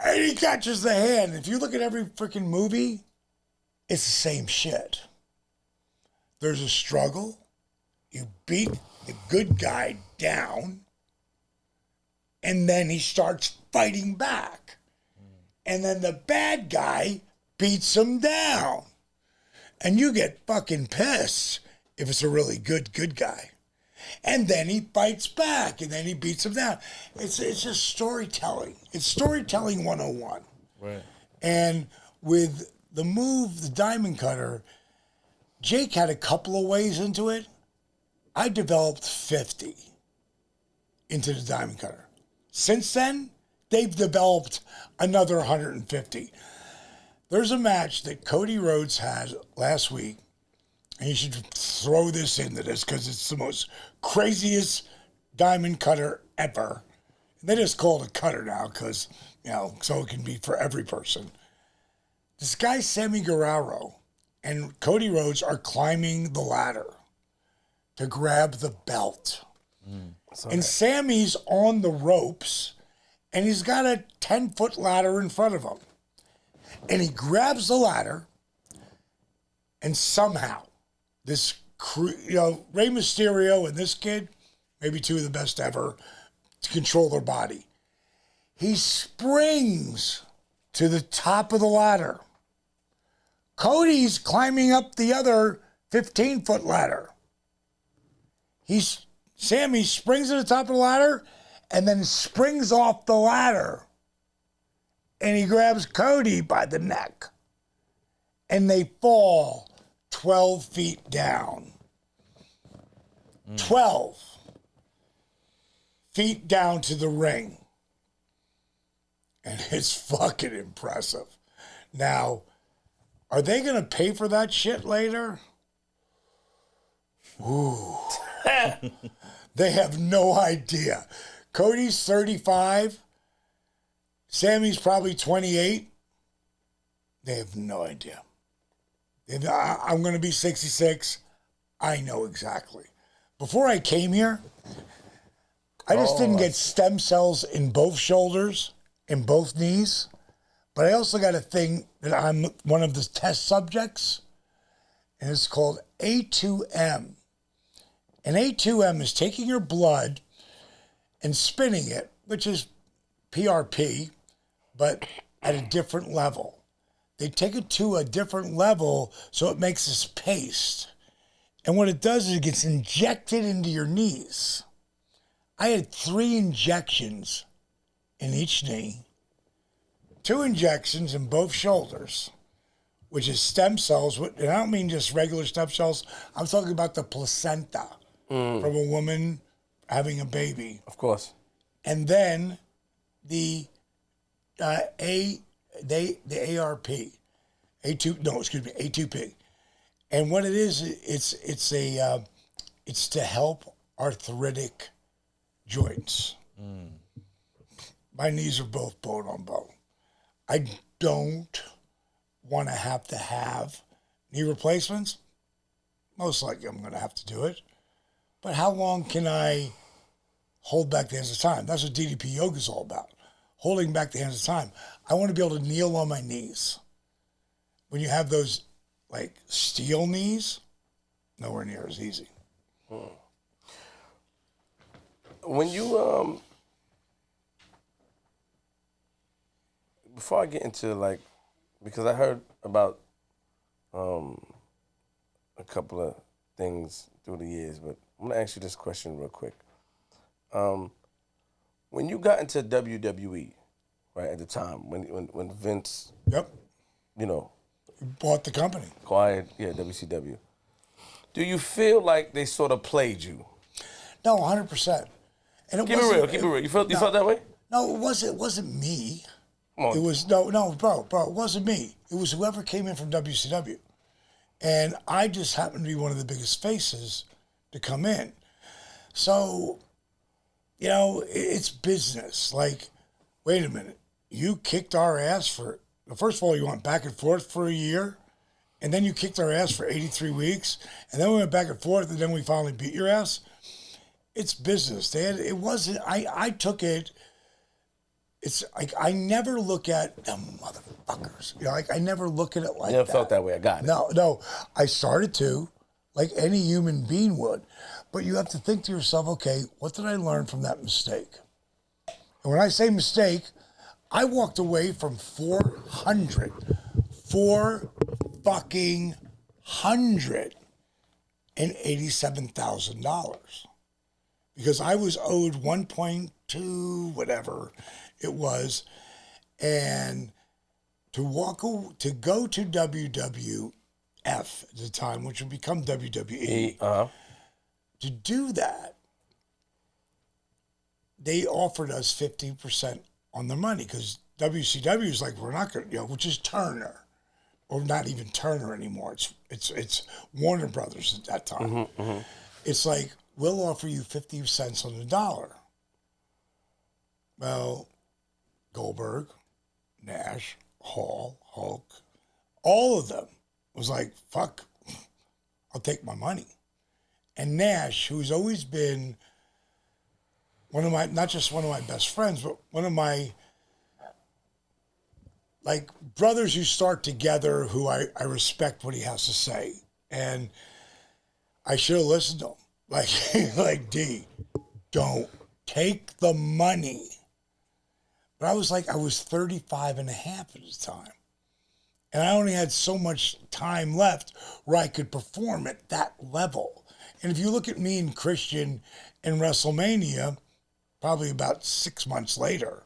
and he catches the hand. If you look at every freaking movie, it's the same shit. There's a struggle. You beat the good guy down, and then he starts fighting back. And then the bad guy beats him down. And you get fucking pissed if it's a really good guy. And then he fights back, and then he beats him down. It's just storytelling. It's storytelling 101. Right. And with the move, the Diamond Cutter, Jake had a couple of ways into it. I developed 50 into the Diamond Cutter. Since then, they've developed another 150. There's a match that Cody Rhodes had last week, and you should throw this into this because it's the most craziest Diamond Cutter ever. And they just call it a cutter now because, so it can be for every person. This guy, Sammy Guerrero, and Cody Rhodes are climbing the ladder to grab the belt. And Sammy's on the ropes, and he's got a 10-foot ladder in front of him. And he grabs the ladder, and somehow, this, Rey Mysterio and this kid, maybe two of the best ever, to control their body. He springs to the top of the ladder. Cody's climbing up the other 15-foot ladder. Sammy springs to the top of the ladder and then springs off the ladder. And he grabs Cody by the neck. And they fall 12 feet down. 12 feet down to the ring. And it's fucking impressive. Now, are they going to pay for that shit later? Ooh. They have no idea. Cody's 35. Sammy's probably 28. They have no idea. I'm going to be 66. I know exactly. Before I came here, I just didn't get stem cells in both shoulders, in both knees. But I also got a thing that I'm one of the test subjects, and it's called A2M. And A2M is taking your blood and spinning it, which is PRP, but at a different level. They take it to a different level so it makes this paste. And what it does is it gets injected into your knees. I had 3 injections in each knee, 2 injections in both shoulders, which is stem cells. And I don't mean just regular stem cells. I'm talking about the placenta from a woman having a baby. Of course. And then the ARP, A2P. And what it is, it's to help arthritic joints. My knees are both bone on bone. I don't want to have knee replacements. Most likely I'm going to have to do it. But how long can I hold back the hands of time? That's what DDP yoga is all about. Holding back the hands of time. I want to be able to kneel on my knees. When you have those like steel knees, nowhere near as easy. When you before I get into like, because I heard about a couple of things through the years, but I'm gonna ask you this question real quick. When you got into WWE, right at the time, when Vince, Yep. you know, Bought the company. acquired WCW, do you feel like they sort of played you? No, 100%. And it Keep it wasn't- real. You felt that way? No, it wasn't me. Come on. It was bro, it wasn't me. It was whoever came in from WCW. And I just happened to be one of the biggest faces to come in. So, it's business. Like, wait a minute. You kicked our ass first of all, you went back and forth for a year, and then you kicked our ass for 83 weeks, and then we went back and forth, and then we finally beat your ass. It's business, Dad. It wasn't, I took it, it's like, I never look at them motherfuckers. I never look at it like that. You never felt that way. I got it. No, I started to, like any human being would. But you have to think to yourself, okay, what did I learn from that mistake? And when I say mistake, I walked away from $487,000 because I was owed 1.2 whatever it was, and to go to WWF at the time, which would become WWE, to do that, they offered us 50% on the money because WCW is like, we're not going to, which is Turner, or not even Turner anymore. It's Warner Brothers at that time. It's like, we'll offer you 50 cents on the dollar. Well, Goldberg, Nash, Hall, Hulk, all of them was like, fuck, I'll take my money. And Nash, who's always been not just one of my best friends, but one of my like brothers who start together, who I respect what he has to say. And I should have listened to him. Like D, don't take the money. But I was 35 and a half at the time. And I only had so much time left where I could perform at that level. And if you look at me and Christian in WrestleMania, probably about 6 months later,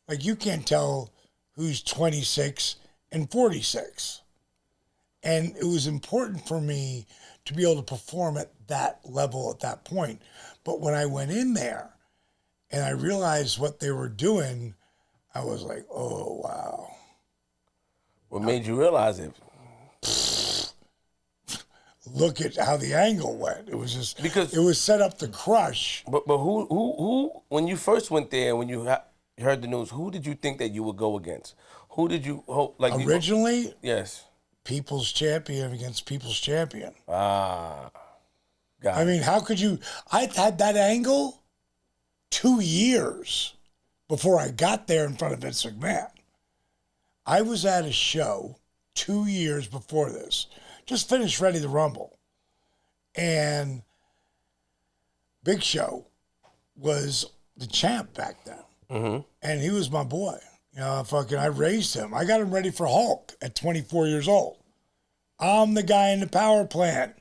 like you can't tell who's 26 and 46. And it was important for me to be able to perform at that level at that point. But when I went in there and I realized what they were doing, I was like, oh, wow. What made you realize it? Look at how the angle went. It was just, Because it was set up to crush. But who when you first went there, when you heard the news, who did you think that you would go against? Who did you hope like Originally, yes, People's Champion against People's Champion. got I mean, how could you? I had that angle 2 years before I got there in front of Vince McMahon. I was at a show 2 years before this, just finished Ready to Rumble, and Big Show was the champ back then, and he was my boy. I raised him. I got him ready for Hulk at 24 years old. I'm the guy in the power plant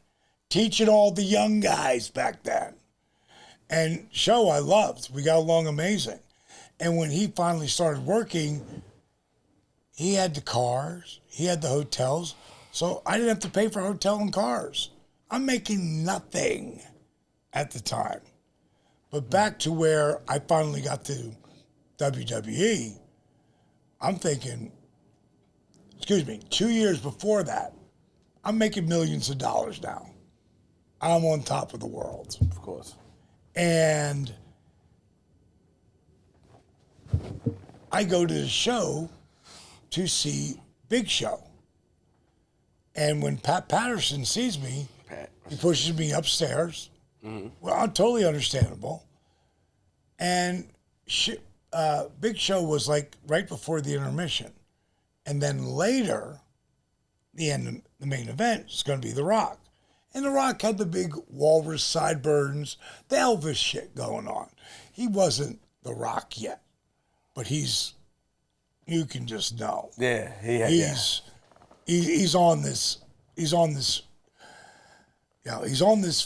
teaching all the young guys back then. And Show I loved. We got along amazing. And when he finally started working, he had the cars, he had the hotels, so I didn't have to pay for hotel and cars. I'm making nothing at the time. But back to where I finally got to WWE, I'm thinking, 2 years before that, I'm making millions of dollars now. I'm on top of the world. Of course. And I go to the show to see Big Show. And when Pat Patterson sees me, he pushes me upstairs. Well, totally understandable. And Big Show was like right before the intermission. And then later, the main event is going to be The Rock. And The Rock had the big walrus sideburns, the Elvis shit going on. He wasn't The Rock yet, but you can just know. Yeah, He's on this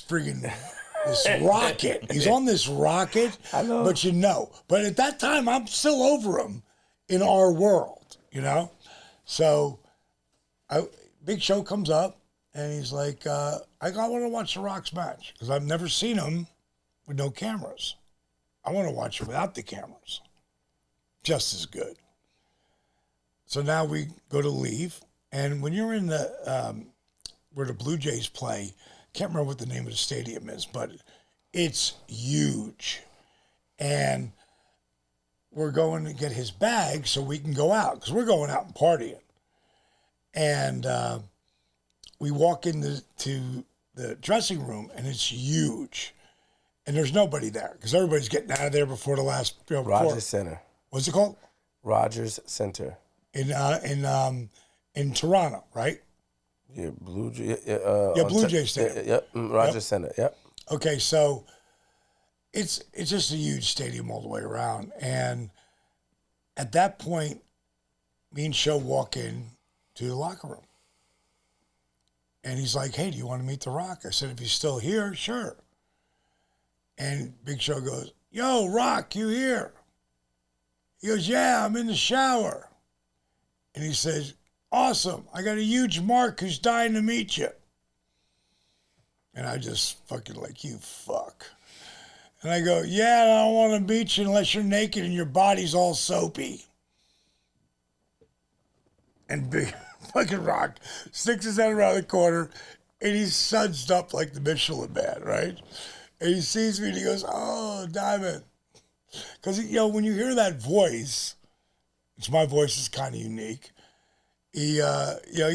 friggin' this rocket. He's on this rocket. I know. But But at that time, I'm still over him in our world, So, Big Show comes up, and he's like, I want to watch The Rock's match, because I've never seen him with no cameras. I want to watch him without the cameras. Just as good. So now we go to leave, and when you're in the where the Blue Jays play, can't remember what the name of the stadium is, but it's huge. And we're going to get his bag so we can go out, because we're going out and partying. And we walk into the dressing room, and it's huge. And there's nobody there, because everybody's getting out of there before the last... Rogers Center. What's it called? Rogers Center. In Toronto, right? Yeah, Blue Jay. Blue Jays Stadium. Yep, Rogers Center. Yep. Okay, so it's just a huge stadium all the way around, and at that point, me and Show walk in to the locker room, and he's like, "Hey, do you want to meet The Rock?" I said, "If he's still here, sure." And Big Show goes, "Yo, Rock, you here?" He goes, "Yeah, I'm in the shower." And he says, "Awesome, I got a huge mark who's dying to meet you." And I just fucking like, "You fuck." And I go, "Yeah, I don't want to meet you unless you're naked and your body's all soapy." And Big fucking Rock sticks his head around the corner, and he's sudsed up like the Michelin Man, right? And he sees me and he goes, "Oh, Diamond." Because, when you hear that voice, which my voice is kind of unique, you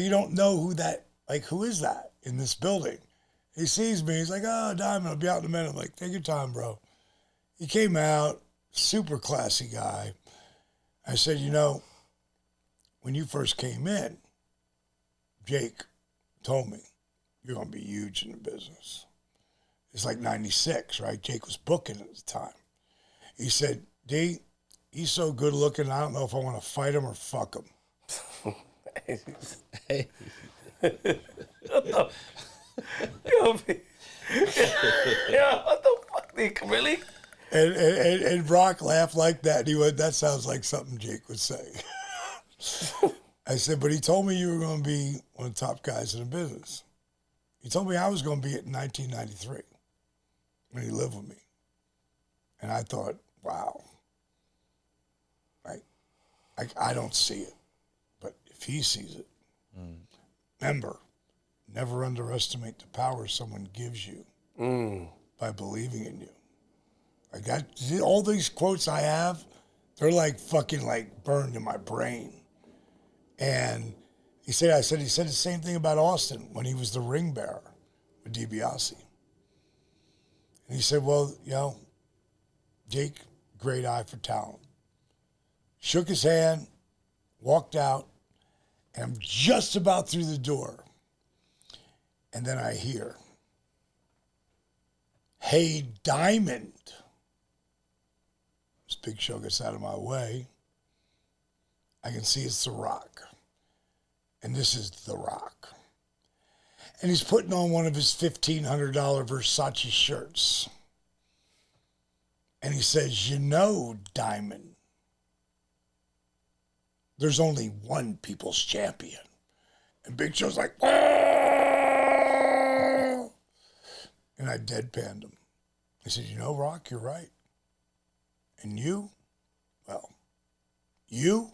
don't know who is that in this building? He sees me, he's like, "Oh, Diamond, I'll be out in a minute." I'm like, "Take your time, bro." He came out, super classy guy. I said, when you first came in, Jake told me, "You're going to be huge in the business." It's like 96, right? Jake was booking at the time. He said, "D, he's so good looking, I don't know if I want to fight him or fuck him." Hey. What the fuck? Really? And Brock laughed like that. And he went, "That sounds like something Jake would say." I said, "But he told me you were going to be one of the top guys in the business. He told me I was going to be it in 1993 when he lived with me." And I thought, wow. I don't see it. But if he sees it, remember, never underestimate the power someone gives you by believing in you. Like that, all these quotes I have, they're like fucking like burned in my brain. And I said the same thing about Austin when he was the ring bearer with DiBiase. And he said, "Well, Jake, great eye for talent." Shook his hand, walked out, and I'm just about through the door. And then I hear, "Hey, Diamond." This Big Show gets out of my way. I can see it's The Rock. And this is The Rock. And he's putting on one of his $1,500 Versace shirts. And he says, you know, Diamond, there's only one people's champion. And Big Show's like, "Ah!" And I deadpanned him. I said, you know, Rock, you're right. And you, well, you're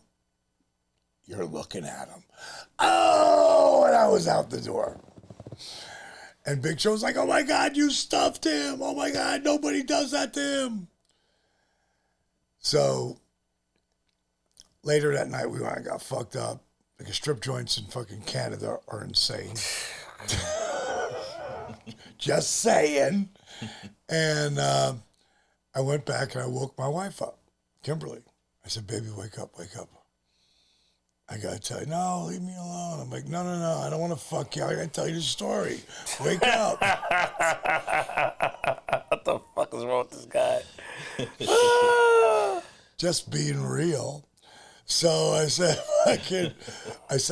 looking at him. Oh, and I was out the door. And Big Show's like, oh my God, you stuffed him. Oh my God, nobody does that to him. So later that night, we went and got fucked up. Like, strip joints in fucking Canada are insane. Just saying. And I went back and I woke my wife up, Kimberly. I said, baby, wake up, wake up. I got to tell you, no, leave me alone. I'm like, no, I don't want to fuck you. I got to tell you the story. Wake up. What the fuck is wrong with this guy? Just being real. So I said, I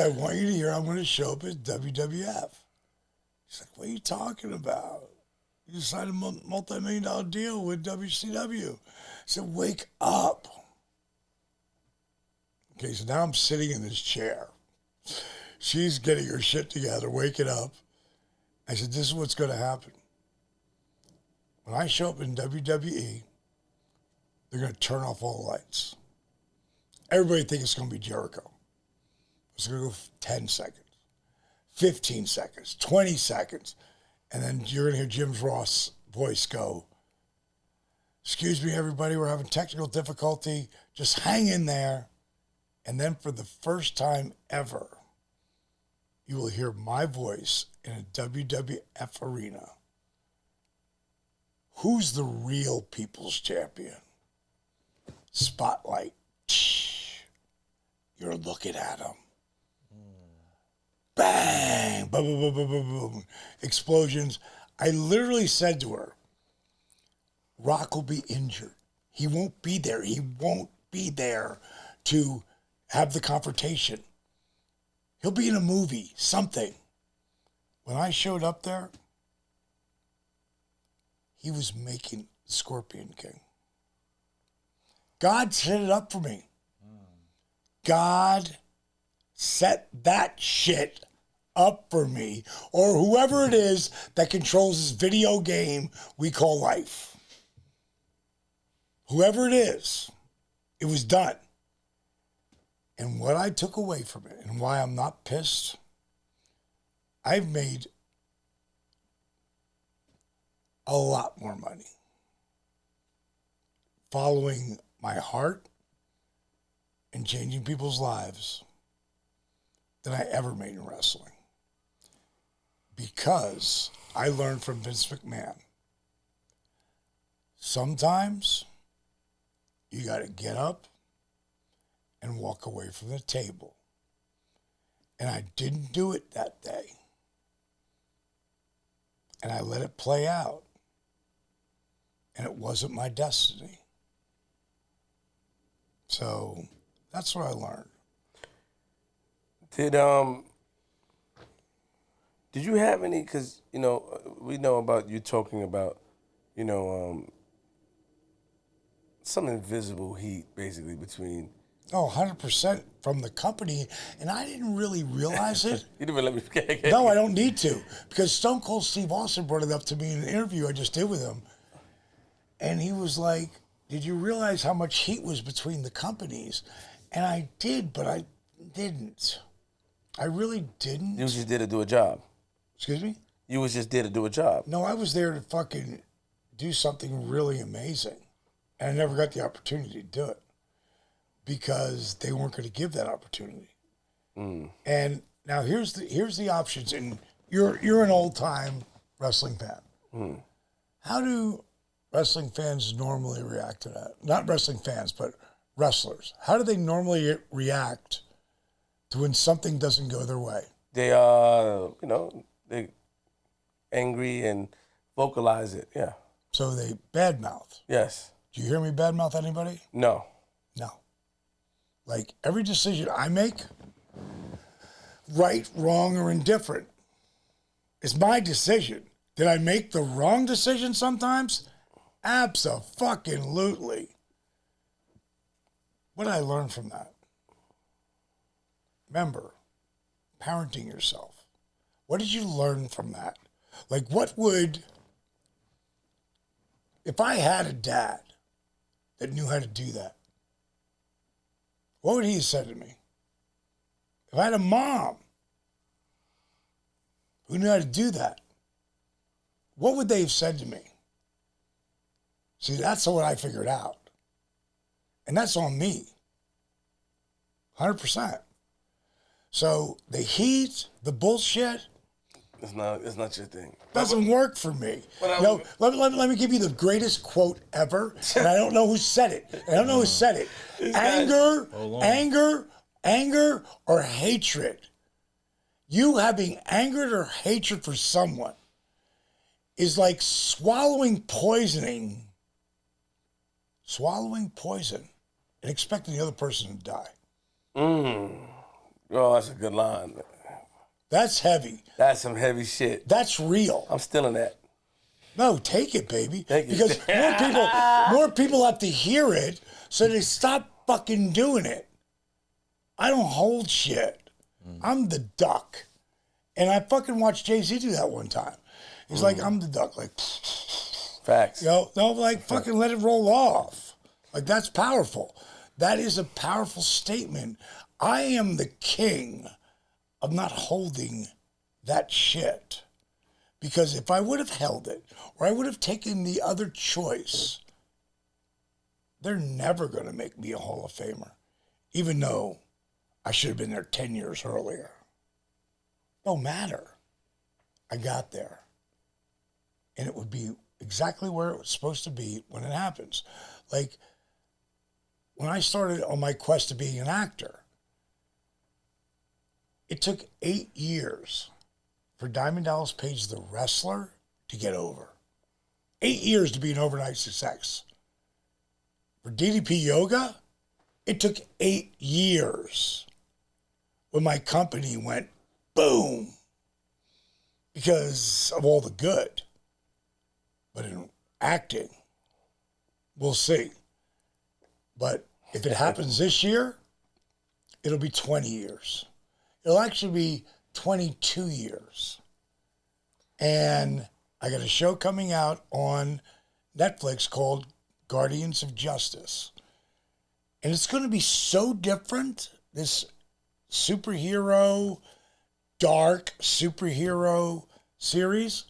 want you to hear I'm going to show up at WWF. She's like, what are you talking about? You signed a multi-million-dollar deal with WCW. I said, wake up. Okay, so now I'm sitting in this chair. She's getting her shit together, waking up. I said, this is what's going to happen. When I show up in WWE, they're going to turn off all the lights. Everybody thinks it's going to be Jericho. It's going to go 10 seconds, 15 seconds, 20 seconds. And then you're going to hear Jim Ross' voice go, excuse me, everybody, we're having technical difficulty. Just hang in there. And then for the first time ever, you will hear my voice in a WWF arena. Who's the real people's champion? Spotlight. You're looking at him. Bang! Boom, boom, boom, boom, boom, boom. Explosions. I literally said to her, Rock will be injured. He won't be there. He won't be there to have the confrontation. He'll be in a movie, something. When I showed up there, he was making Scorpion King. God set it up for me. God set that shit up for me, or whoever it is that controls this video game we call life. Whoever it is, it was done. And what I took away from it, and why I'm not pissed, I've made a lot more money following my heart and changing people's lives than I ever made in wrestling. Because I learned from Vince McMahon. Sometimes you got to get up and walk away from the table. And I didn't do it that day. And I let it play out. And it wasn't my destiny. So that's what I learned. Did you have any, because, you know, we know about you talking about, you know, some invisible heat, basically, between... Oh, 100% from the company, and I didn't really realize it. You didn't let me forget. No, I don't need to, because Stone Cold Steve Austin brought it up to me in an interview I just did with him, and he was like, did you realize how much heat was between the companies? And I did, but I didn't. I really didn't. You was just there to do a job. Excuse me? You was just there to do a job. No, I was there to fucking do something really amazing, and I never got the opportunity to do it. Because they weren't going to give that opportunity. And now here's the options. And you're an old time wrestling fan. How do wrestling fans normally react to that? Not wrestling fans, but wrestlers. How do they normally react to when something doesn't go their way? They are, they angry and vocalize it. Yeah. So they badmouth. Yes. Do you hear me badmouth anybody? No. No. Like, every decision I make, right, wrong, or indifferent, It's my decision. Did I make the wrong decision sometimes? Abso-fucking-lutely. What did I learn from that? Remember, parenting yourself. What did you learn from that? Like, if I had a dad that knew how to do that, what would he have said to me? If I had a mom who knew how to do that, what would they have said to me? See, that's what I figured out. And that's on me. 100%. So the heat, the bullshit, It's not your thing. doesn't work for me. Let me give you the greatest quote ever, and I don't know who said it. Anger, or hatred. You having anger or hatred for someone is like swallowing poison and expecting the other person to die. Oh, that's a good line. That's heavy. That's some heavy shit. That's real. I'm stealing that. No, take it, baby. Take it. Because more people have to hear it, so they stop fucking doing it. I don't hold shit. I'm the duck. And I fucking watched Jay-Z do that one time. He's like, I'm the duck. Like, Facts. Fucking let it roll off. Like, that's powerful. That is a powerful statement. I am the king of not holding that shit. Because if I would have held it, or I would have taken the other choice, they're never going to make me a Hall of Famer. Even though I should have been there 10 years earlier. Don't matter. I got there. And it would be exactly where it was supposed to be when it happens. Like, when I started on my quest to being an actor, it took 8 years for Diamond Dallas Page, the wrestler, to get over. 8 years to be an overnight success. For DDP Yoga, it took 8 years when my company went boom because of all the good. But in acting, we'll see. But if it happens this year, it'll be 20 years. It'll actually be 22 years. And I got a show coming out on Netflix called Guardians of Justice. And it's going to be so different, this dark superhero series.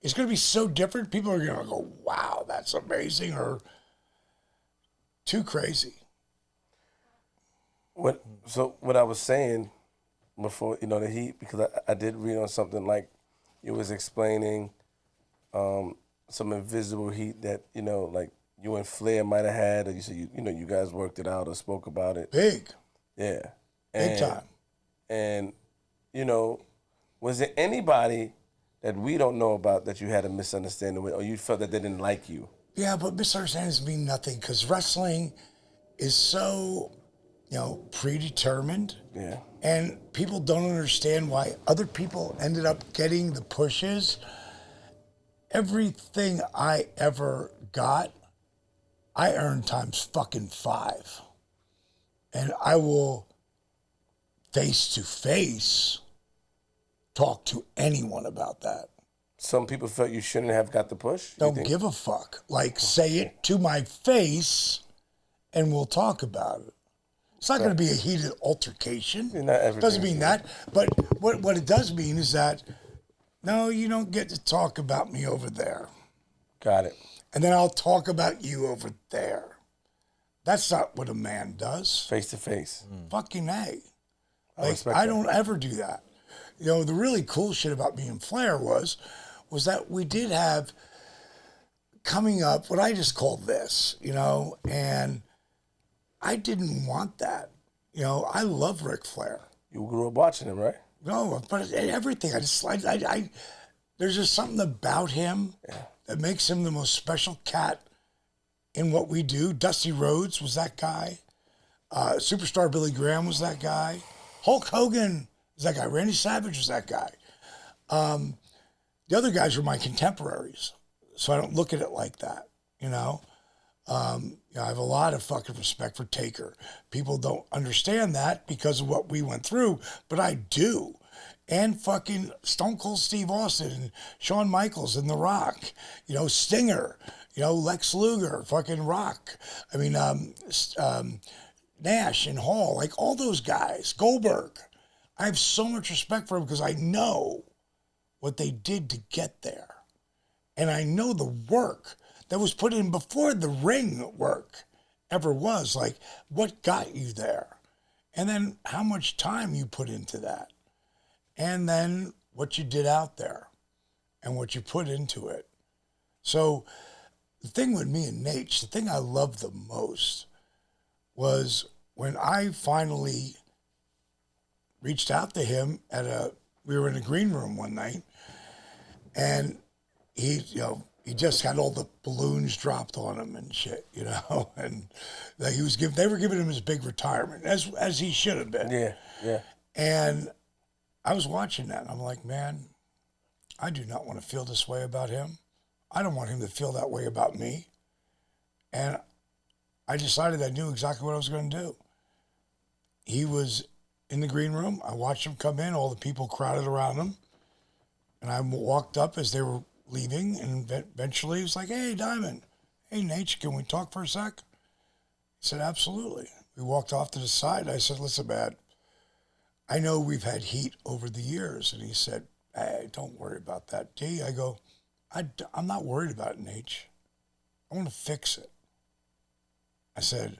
It's going to be so different. People are going to go, wow, that's amazing, or too crazy. What I was saying before, the heat, because I did read on something like you was explaining some invisible heat that, like you and Flair might have had, or you said, you guys worked it out or spoke about it. Big. Yeah. Big time. And, was there anybody that we don't know about that you had a misunderstanding with, or you felt that they didn't like you? Yeah, but misunderstandings mean nothing because wrestling is so, predetermined. Yeah. And people don't understand why other people ended up getting the pushes. Everything I ever got, I earned times fucking 5. And I will face to face talk to anyone about that. Some people felt you shouldn't have got the push? Don't give a fuck. Like, say it to my face and we'll talk about it. It's not going to be a heated altercation. It doesn't mean that. But what it does mean is that, no, you don't get to talk about me over there. Got it. And then I'll talk about you over there. That's not what a man does. Face to face. Fucking A. Like, I don't ever do that. The really cool shit about me and Flair was that we did have coming up what I just call this, and I didn't want that. I love Ric Flair. You grew up watching him, right? No, but everything. There's just something about him that makes him the most special cat in what we do. Dusty Rhodes was that guy. Superstar Billy Graham was that guy. Hulk Hogan was that guy. Randy Savage was that guy. The other guys were my contemporaries, so I don't look at it like that, you know? I have a lot of fucking respect for Taker. People don't understand that because of what we went through, but I do. And fucking Stone Cold Steve Austin and Shawn Michaels and The Rock, Stinger, Lex Luger, fucking Rock. I mean, Nash and Hall, like all those guys, Goldberg. I have so much respect for them because I know what they did to get there. And I know the work that was put in before the ring work ever was. Like, what got you there? And then how much time you put into that. And then what you did out there and what you put into it. So the thing with me and Nate, the thing I loved the most was when I finally reached out to him we were in a green room one night, and he just had all the balloons dropped on him and shit, and like they were giving him his big retirement, as he should have been. Yeah. And I was watching that, and I'm like, man, I do not want to feel this way about him. I don't want him to feel that way about me. And I decided I knew exactly what I was going to do. He was in the green room. I watched him come in, all the people crowded around him. And I walked up as they were leaving, and eventually he was like, hey, Diamond. Hey, Nate, can we talk for a sec? He said, absolutely. We walked off to the side. I said, listen, man, I know we've had heat over the years. And he said, hey, don't worry about that, D. I go, I'm not worried about it, Nate. I want to fix it. I said,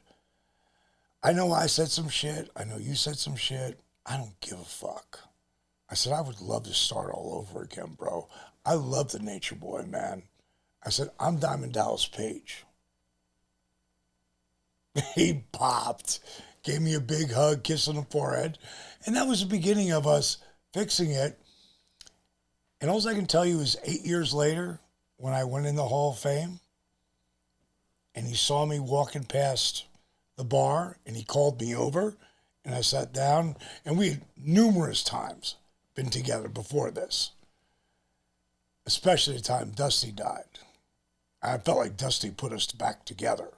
I know I said some shit. I know you said some shit. I don't give a fuck. I said, I would love to start all over again, bro. I love the Nature Boy, man. I said, I'm Diamond Dallas Page. He popped, gave me a big hug, kiss on the forehead. And that was the beginning of us fixing it. And all I can tell you is 8 years later, when I went in the Hall of Fame, and he saw me walking past the bar, and he called me over, and I sat down, and we had numerous times been together before this, especially the time Dusty died. I felt like Dusty put us back together.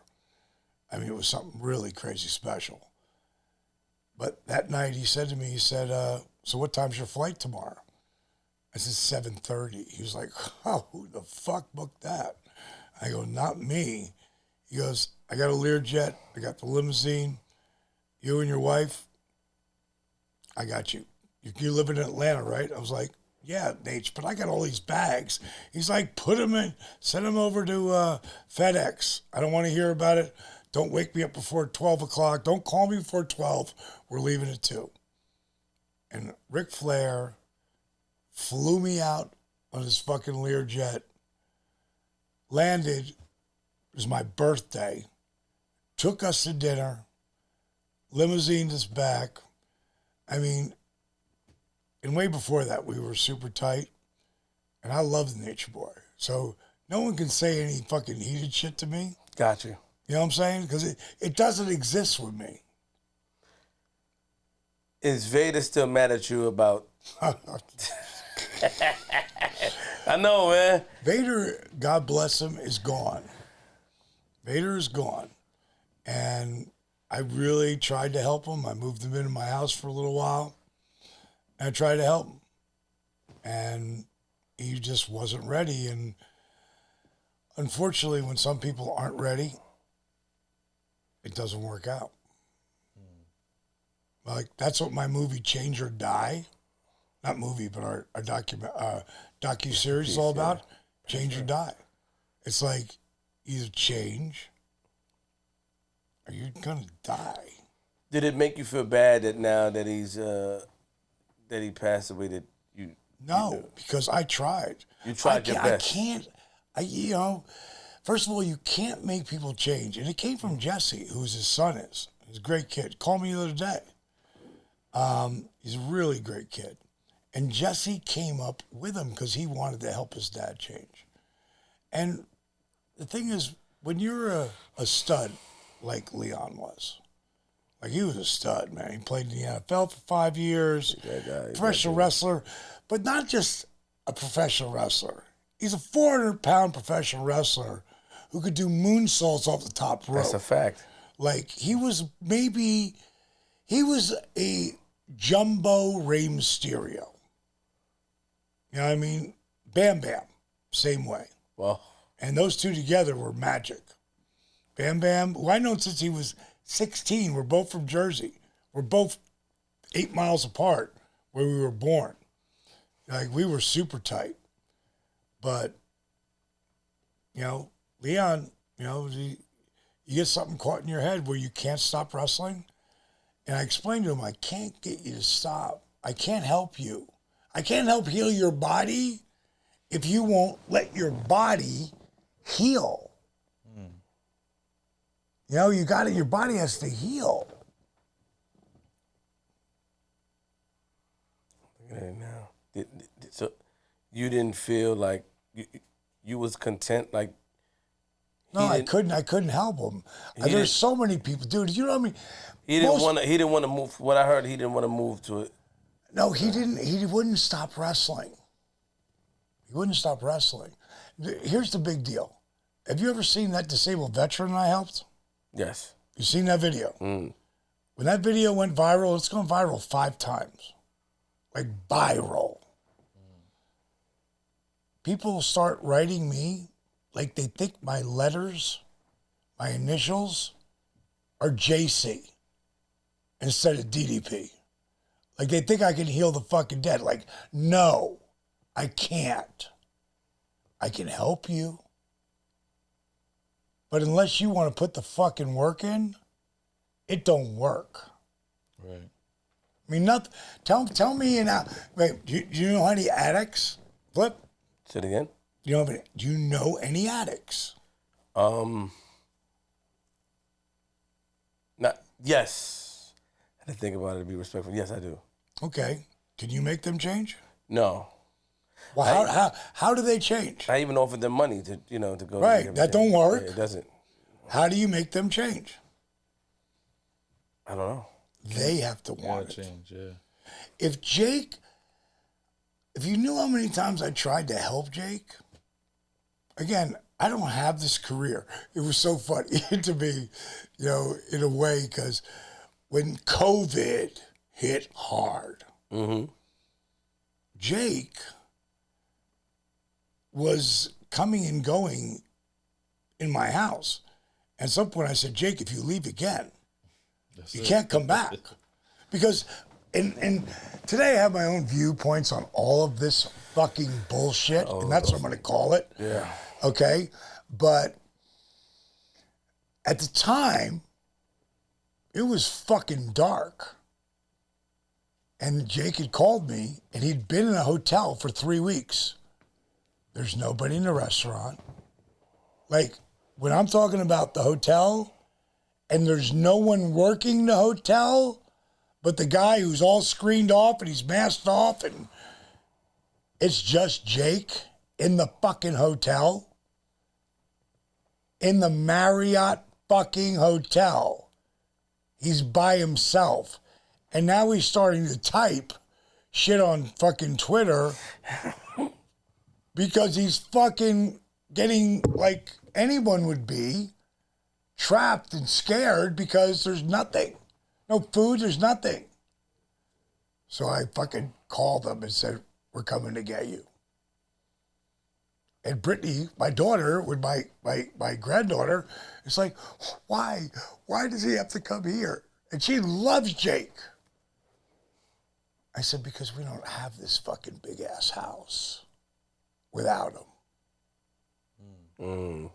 I mean, it was something really crazy special. But that night he said to me, so what time's your flight tomorrow? I said, 7:30. He was like, oh, who the fuck booked that? I go, not me. He goes, I got a Learjet. I got the limousine. You and your wife, I got you. You live in Atlanta, right? I was like, yeah, Nate, but I got all these bags. He's like, put them in, send them over to FedEx. I don't want to hear about it. Don't wake me up before 12 o'clock. Don't call me before 12. We're leaving at 2. And Ric Flair flew me out on his fucking Learjet, landed, it was my birthday, took us to dinner, limousined us back. I mean, and way before that, we were super tight, and I love the Nature Boy. So no one can say any fucking heated shit to me. Got you. You know what I'm saying? Because it doesn't exist with me. Is Vader still mad at you about... I know, man. Vader, God bless him, is gone. Vader is gone. And I really tried to help him. I moved him into my house for a little while. And I tried to help him. And he just wasn't ready. And unfortunately, when some people aren't ready, it doesn't work out. Like, that's what my movie Change or Die, not movie, but our docu-series is all about. Change or die. It's like, either change or you're going to die. Did it make you feel bad that now that he's that he passed away that you... No, because I tried. You tried your best. First of all, you can't make people change. And it came from Jesse, who his son is. He's a great kid. Called me the other day. He's a really great kid. And Jesse came up with him because he wanted to help his dad change. And the thing is, when you're a stud like Leon was, like he was a stud, man. He played in the NFL for 5 years, professional wrestler, but not just a professional wrestler. He's a 400-pound professional wrestler who could do moonsaults off the top rope. That's a fact. Like, he was a jumbo Rey Mysterio. You know what I mean? Bam Bam, same way. Well, And those two together were magic. Bam Bam, who I known since he was 16. We're both from Jersey. We're both 8 miles apart where we were born. Like, we were super tight. But, you know, Leon, you know, you get something caught in your head where you can't stop wrestling. And I explained to him, I can't get you to stop. I can't help you. I can't help heal your body if you won't let your body heal. You know, your body has to heal. Look at it now. So you didn't feel like you was content, like No, I couldn't help him. There's so many people, dude. You know what I mean? he didn't want to move. What I heard, he didn't want to move to it. No, he didn't. He wouldn't stop wrestling. He wouldn't stop wrestling. Here's the big deal. Have you ever seen that disabled veteran I helped? Yes. You seen that video? When that video went viral, it's gone viral 5 times. Like, viral. People start writing me like they think my letters, my initials, are JC instead of DDP. Like, they think I can heal the fucking dead. Like, no, I can't. I can help you. But unless you want to put the fucking work in, it don't work. Right. I mean, nothing. Tell me now. Wait, do you know any addicts? Flip. Say it again. Do you know any addicts? Yes. I had to think about it to be respectful. Yes, I do. Okay. Can you make them change? No. Well, how do they change? I even offered them money to go. Right, that don't work. Yeah, it doesn't. How do you make them change? I don't know. They have to want it. Change, yeah. If you knew how many times I tried to help Jake, again, I don't have this career. It was so funny to me, you know, in a way, because when COVID hit hard, Jake was coming and going in my house. At some point I said, Jake, if you leave again, you can't come back. Because, and today I have my own viewpoints on all of this fucking bullshit, and that's what I'm going to call it. Yeah. Okay? But at the time, it was fucking dark. And Jake had called me, and he'd been in a hotel for 3 weeks. There's nobody in the restaurant. Like, when I'm talking about the hotel, and there's no one working the hotel, but the guy who's all screened off and he's masked off, and it's just Jake in the fucking hotel, in the Marriott fucking hotel. He's by himself. And now he's starting to type shit on fucking Twitter because he's fucking getting, like anyone would be, trapped and scared because there's nothing. No food, there's nothing. So I fucking called them and said, we're coming to get you. And Brittany, my daughter, with my granddaughter, it's like, why? Why does he have to come here? And she loves Jake. I said, because we don't have this fucking big-ass house without him.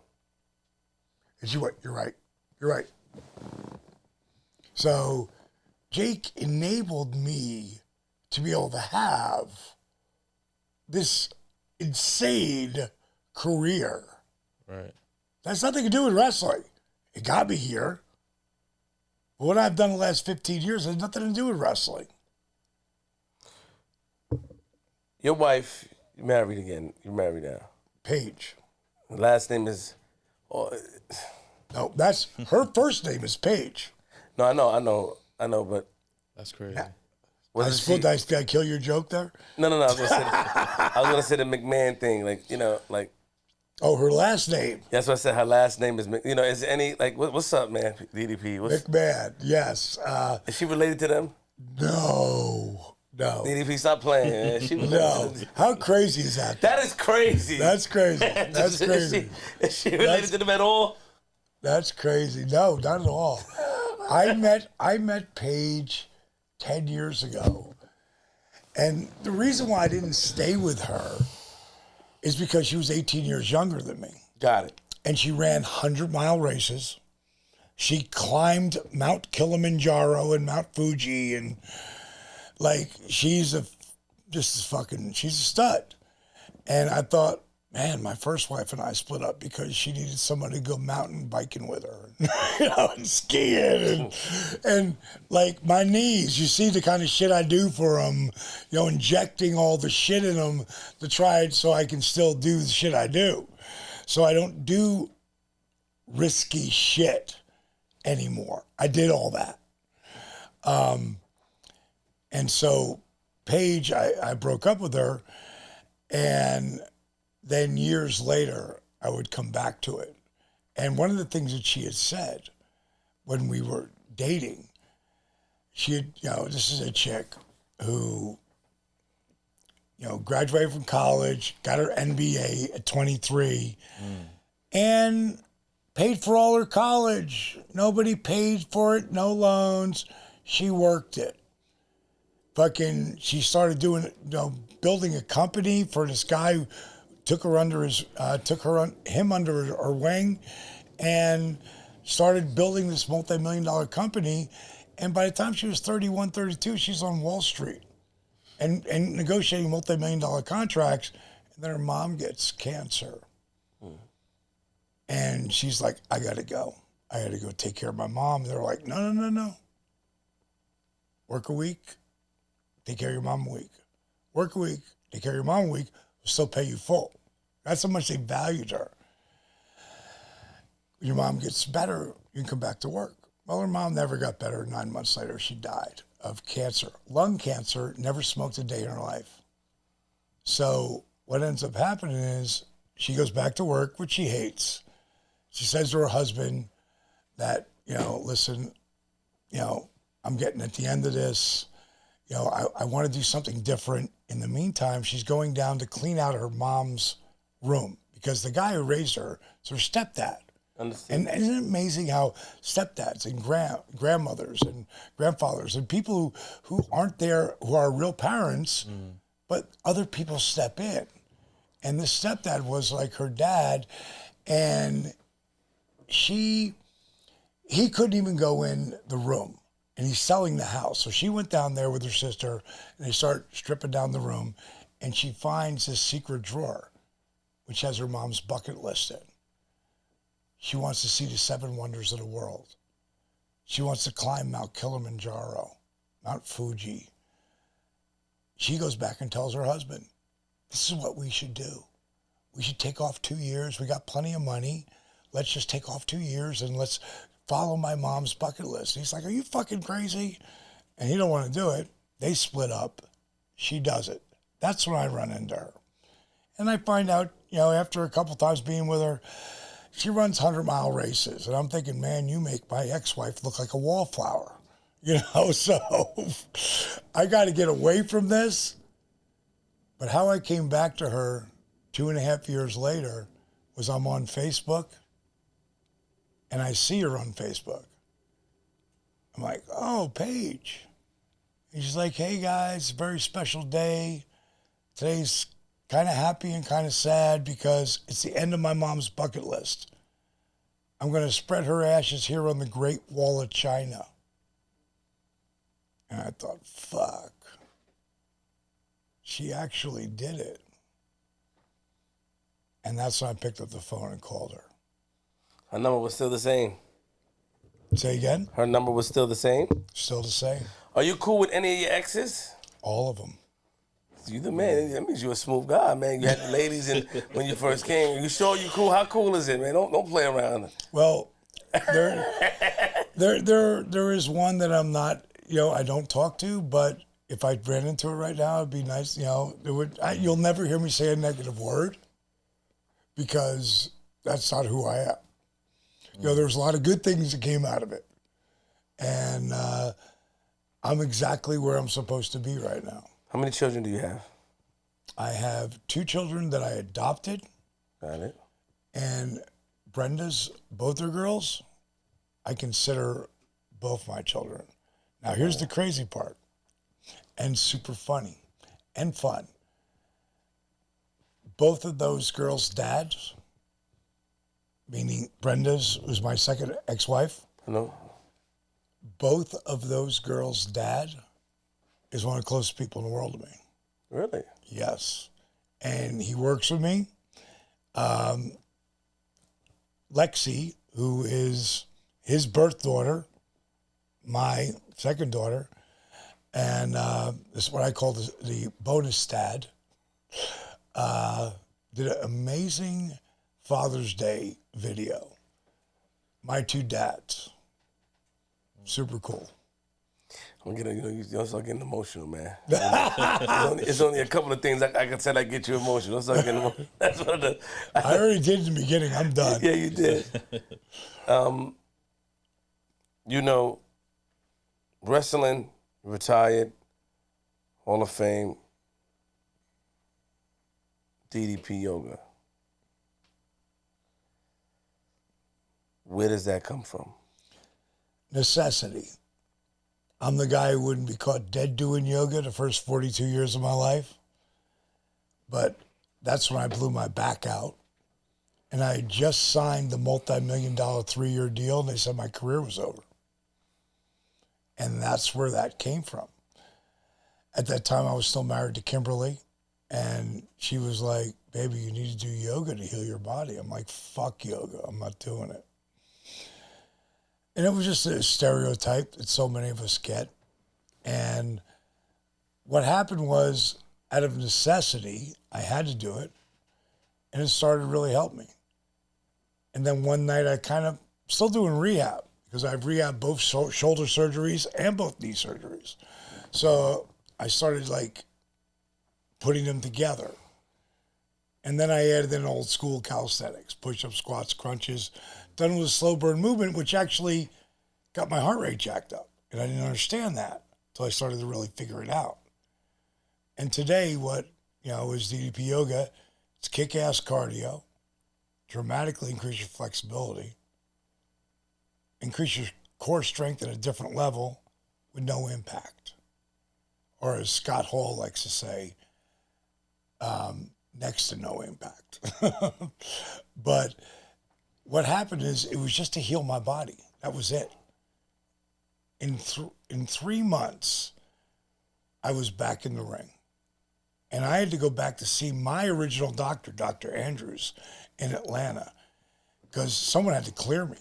And she went, you're right. You're right. So Jake enabled me to be able to have this insane career. Right. That's nothing to do with wrestling. It got me here. But what I've done the last 15 years has nothing to do with wrestling. Your wife, you're married again. You're married now. Paige. The last name is... No, that's her first name is Paige. No, I know, but That's crazy. Did I kill your joke there? No. I was gonna say the McMahon thing, like Oh, her last name. That's what I said. Her last name is Is there any what's up, man? DDP. McMahon. Yes. Is she related to them? No. DDP, stop playing. Man. She No. How crazy is that? That is crazy. That's crazy. That's crazy. Is she related to them at all? That's crazy. No, not at all. I met Paige 10 years ago. And the reason why I didn't stay with her is because she was 18 years younger than me. Got it. And she ran 100-mile races. She climbed Mount Kilimanjaro and Mount Fuji, and she's a stud. And I thought, man, my first wife and I split up because she needed somebody to go mountain biking with her, and skiing, and my knees. You see the kind of shit I do for them, injecting all the shit in them to try it so I can still do the shit I do. So I don't do risky shit anymore. I did all that. And so Paige, I broke up with her, and then years later, I would come back to it. And one of the things that she had said when we were dating, she had, this is a chick who, graduated from college, got her MBA at 23, and paid for all her college. Nobody paid for it, no loans. She worked it. She started doing, building a company for this guy who took her under him under her wing, and started building this multi-million-dollar company. And by the time she was 31, 32, she's on Wall Street and negotiating multi-million-dollar contracts. And then her mom gets cancer. And she's like, I got to go. I got to go take care of my mom. They're like, no. Work a week, take care of your mom a week. Work a week, take care of your mom a week, we'll still pay you full. That's how much they valued her. When your mom gets better, you can come back to work. Well, her mom never got better. 9 months later, she died of cancer. Lung cancer, never smoked a day in her life. So what ends up happening is she goes back to work, which she hates. She says to her husband that, listen, I'm getting at the end of this. I want to do something different. In the meantime, she's going down to clean out her mom's room because the guy who raised her is her stepdad. Understand. And isn't it amazing how stepdads and grandmothers and grandfathers and people who aren't there, who are real parents, but other people step in. And this stepdad was like her dad, and he couldn't even go in the room. And he's selling the house. So she went down there with her sister, and they start stripping down the room, and she finds this secret drawer, which has her mom's bucket list in. She wants to see the 7 wonders of the world. She wants to climb Mount Kilimanjaro, Mount Fuji. She goes back and tells her husband, this is what we should do. We should take off 2 years. We got plenty of money. Let's just take off 2 years and let's follow my mom's bucket list. He's like, are you fucking crazy? And he don't want to do it. They split up. She does it. That's when I run into her. And I find out, after a couple times being with her, she runs 100-mile races. And I'm thinking, man, you make my ex-wife look like a wallflower. So I got to get away from this. But how I came back to her 2.5 years later was I'm on Facebook, and I see her on Facebook. I'm like, oh, Paige. And she's like, hey, guys, very special day. Today's kind of happy and kind of sad because it's the end of my mom's bucket list. I'm going to spread her ashes here on the Great Wall of China. And I thought, fuck. She actually did it. And that's when I picked up the phone and called her. Her number was still the same. Say again? Her number was still the same? Still the same. Are you cool with any of your exes? All of them. You the man. That means you're a smooth guy, man. You had the ladies in when you first came. You sure you cool? How cool is it, man? Don't play around. Well, there is one that I'm not, I don't talk to, but if I ran into it right now, it'd be nice. You know, you'll never hear me say a negative word because that's not who I am. You know, there's a lot of good things that came out of it. And I'm exactly where I'm supposed to be right now. How many children do you have? I have 2 children that I adopted. Got it. And Brenda's, both are girls. I consider both my children. Now, here's the crazy part, and super funny and fun. Both of those girls' dads, meaning Brenda's, who's my second ex-wife, Hello? both of those girls' dad is one of the closest people in the world to me. Really? Yes. And he works with me. Lexi, who is his birth daughter, my second daughter, and this is what I call the bonus dad, did an amazing Father's Day video. My 2 dads. Super cool. I'm getting, you start getting emotional, man. It's only a couple of things I can say that get you emotional. Don't start getting emotional. That's one of the. I already did in the beginning. I'm done. Yeah, you did. Wrestling, retired, Hall of Fame, DDP yoga. Where does that come from? Necessity. I'm the guy who wouldn't be caught dead doing yoga the first 42 years of my life. But that's when I blew my back out. And I had just signed the multi-million-dollar 3-year deal, and they said my career was over. And that's where that came from. At that time, I was still married to Kimberly, and she was like, baby, you need to do yoga to heal your body. I'm like, fuck yoga. I'm not doing it. And it was just a stereotype that so many of us get. And what happened was, out of necessity, I had to do it, and it started to really help me. And then one night I kind of still doing rehab because I've rehabbed both shoulder surgeries and both knee surgeries. So I started like putting them together. And then I added in old school calisthenics, push-ups, squats, crunches, done with a slow burn movement, which actually got my heart rate jacked up. And I didn't understand that until I started to really figure it out. And today what, is DDP yoga, it's kick-ass cardio, dramatically increase your flexibility, increase your core strength at a different level with no impact. Or as Scott Hall likes to say, next to no impact. But what happened is it was just to heal my body. That was it. In 3 months, I was back in the ring. And I had to go back to see my original doctor, Dr. Andrews, in Atlanta, because someone had to clear me.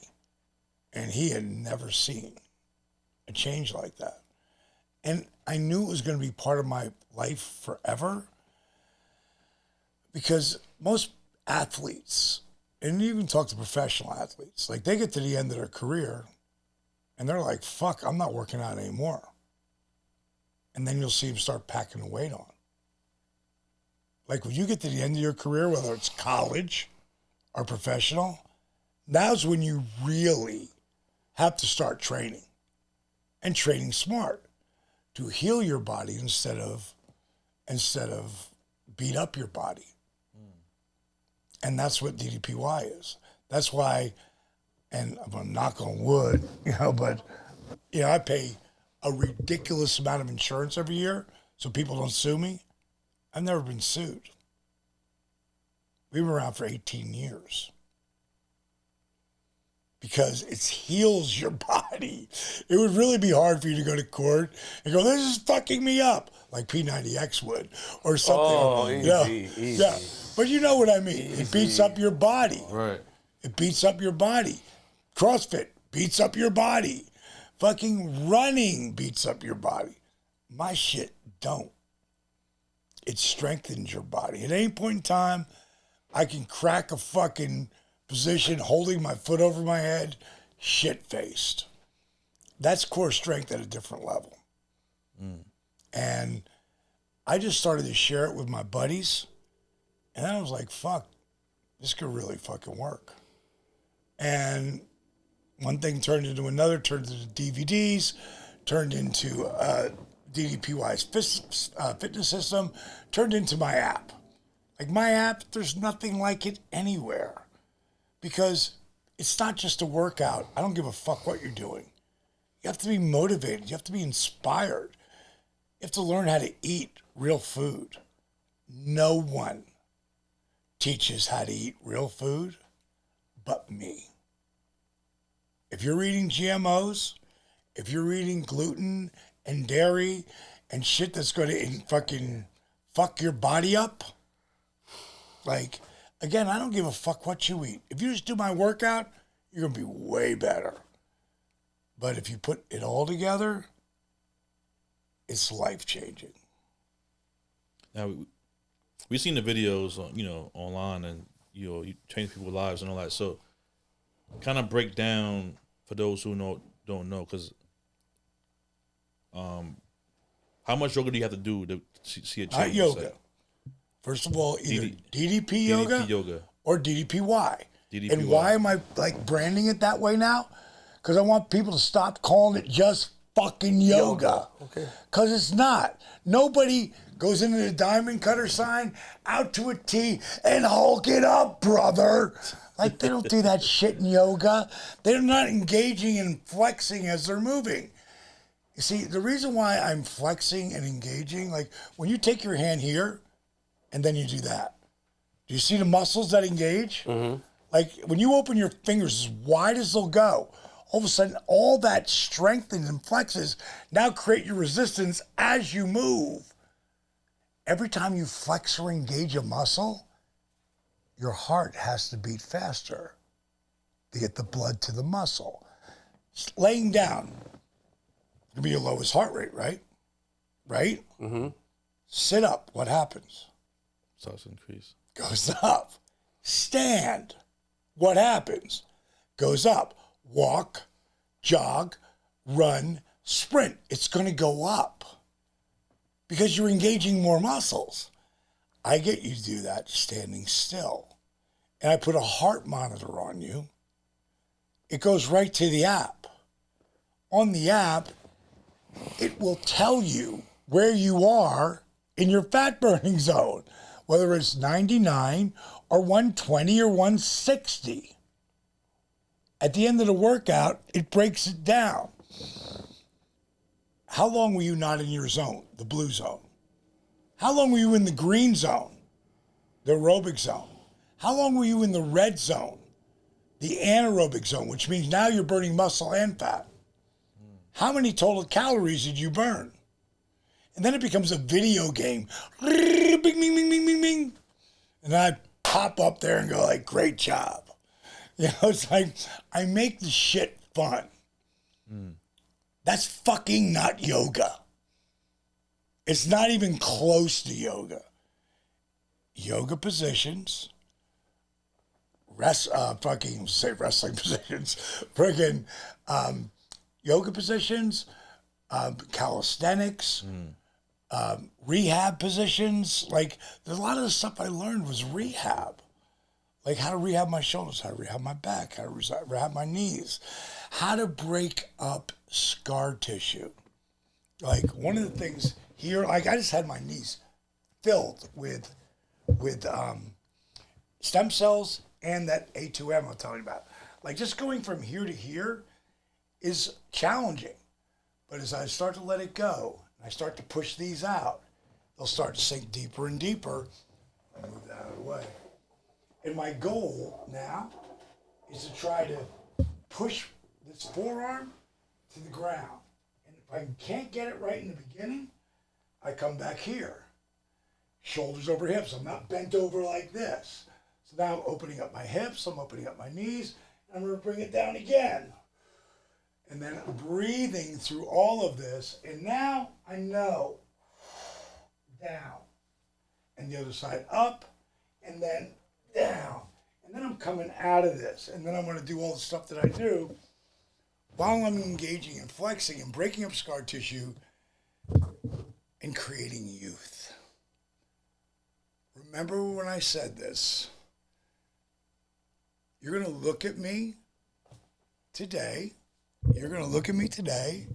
And he had never seen a change like that. And I knew it was going to be part of my life forever, because most athletes, and you even talk to professional athletes, like they get to the end of their career and they're like, fuck, I'm not working out anymore. And then you'll see them start packing the weight on. Like when you get to the end of your career, whether it's college or professional, now's when you really have to start training, and training smart to heal your body instead of beat up your body. And that's what DDPY is. That's why, and I'm gonna knock on wood, but I pay a ridiculous amount of insurance every year so people don't sue me. I've never been sued. We've been around for 18 years. Because it heals your body. It would really be hard for you to go to court and go, this is fucking me up, like P90X would, or something. Oh, easy. Yeah, but you know what I mean. It beats up your body. Right. It beats up your body. CrossFit beats up your body. Fucking running beats up your body. My shit don't. It strengthens your body. At any point in time, I can crack a fucking position holding my foot over my head, shit-faced. That's core strength at a different level. And I just started to share it with my buddies. And I was like, fuck, this could really fucking work. And one thing turned into another, turned into DVDs, turned into DDPY's fitness system, turned into my app. Like my app, there's nothing like it anywhere. Because it's not just a workout. I don't give a fuck what you're doing. You have to be motivated. You have to be inspired. You have to learn how to eat real food. No one teaches how to eat real food but me. If you're eating GMOs, if you're eating gluten and dairy and shit that's going to fucking fuck your body up, like, again, I don't give a fuck what you eat. If you just do my workout, you're going to be way better. But if you put it all together, it's life-changing. Now, we've seen the videos, online, and you change people's lives and all that. So, kind of break down for those who don't know, because how much yoga do you have to do to see a change? Not yoga. First of all, either DDP yoga or DDPY. DDPY. And why am I like branding it that way now? Because I want people to stop calling it just fucking yoga. Okay. Because it's not. Nobody goes into the diamond cutter sign, out to a T, and Hulk it up, brother. Like, they don't do that shit in yoga. They're not engaging and flexing as they're moving. You see, the reason why I'm flexing and engaging, like when you take your hand here and then you do that, do you see the muscles that engage? Mm-hmm. Like when you open your fingers as wide as they'll go, all of a sudden all that strengthens and flexes. Now create your resistance as you move. Every time you flex or engage a muscle, your heart has to beat faster to get the blood to the muscle. Just laying down, it'll be your lowest heart rate, right? Right? Mm-hmm. Sit up, what happens? Starts to increase. Goes up. Stand, what happens? Goes up. Walk, jog, run, sprint. It's going to go up because you're engaging more muscles. I get you to do that standing still. And I put a heart monitor on you. It goes right to the app. On the app, it will tell you where you are in your fat burning zone, whether it's 99 or 120 or 160. At the end of the workout, it breaks it down. How long were you not in your zone, the blue zone? How long were you in the green zone, the aerobic zone? How long were you in the red zone, the anaerobic zone, which means now you're burning muscle and fat? How many total calories did you burn? And then it becomes a video game. Bing, bing, bing, bing, bing, bing. And I pop up there and go like, great job. You know, it's like, I make the shit fun. That's fucking not yoga. It's not even close to yoga. Yoga positions, wrestling positions, friggin' yoga positions, calisthenics, rehab positions. Like, there's a lot of the stuff I learned was rehab. Like how to rehab my shoulders, how to rehab my back, how to rehab my knees, how to break up scar tissue. Like one of the things here, like I just had my knees filled with stem cells and that A2M I'm telling you about. Like just going from here to here is challenging. But as I start to let it go, and I start to push these out, they'll start to sink deeper and deeper. I move that out of the way. And my goal now is to try to push this forearm to the ground. And if I can't get it right in the beginning, I come back here. Shoulders over hips. I'm not bent over like this. So now I'm opening up my hips, I'm opening up my knees, and I'm going to bring it down again. And then I'm breathing through all of this. And now I know. Down. And the other side up, and then down. And then I'm coming out of this. And then I'm going to do all the stuff that I do while I'm engaging and flexing and breaking up scar tissue and creating youth. Remember when I said this? You're going to look at me today. You're going to look at me today.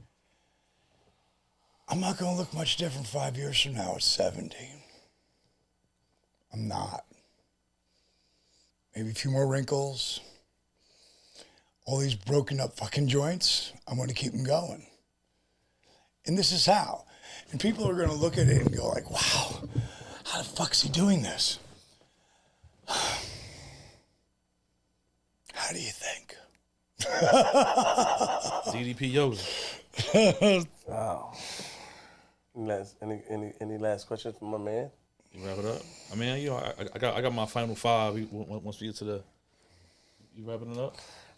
I'm not going to look much different 5 years from now at 70. I'm not. Maybe a few more wrinkles. All these broken up fucking joints, I'm going to keep them going. And this is how. And people are going to look at it and go like, wow, how the fuck is he doing this? How do you think? DDP Yoga. Wow. Any last questions from my man? You wrap it up. I mean, you know, I got my final five. Once we get to the, you wrapping it up.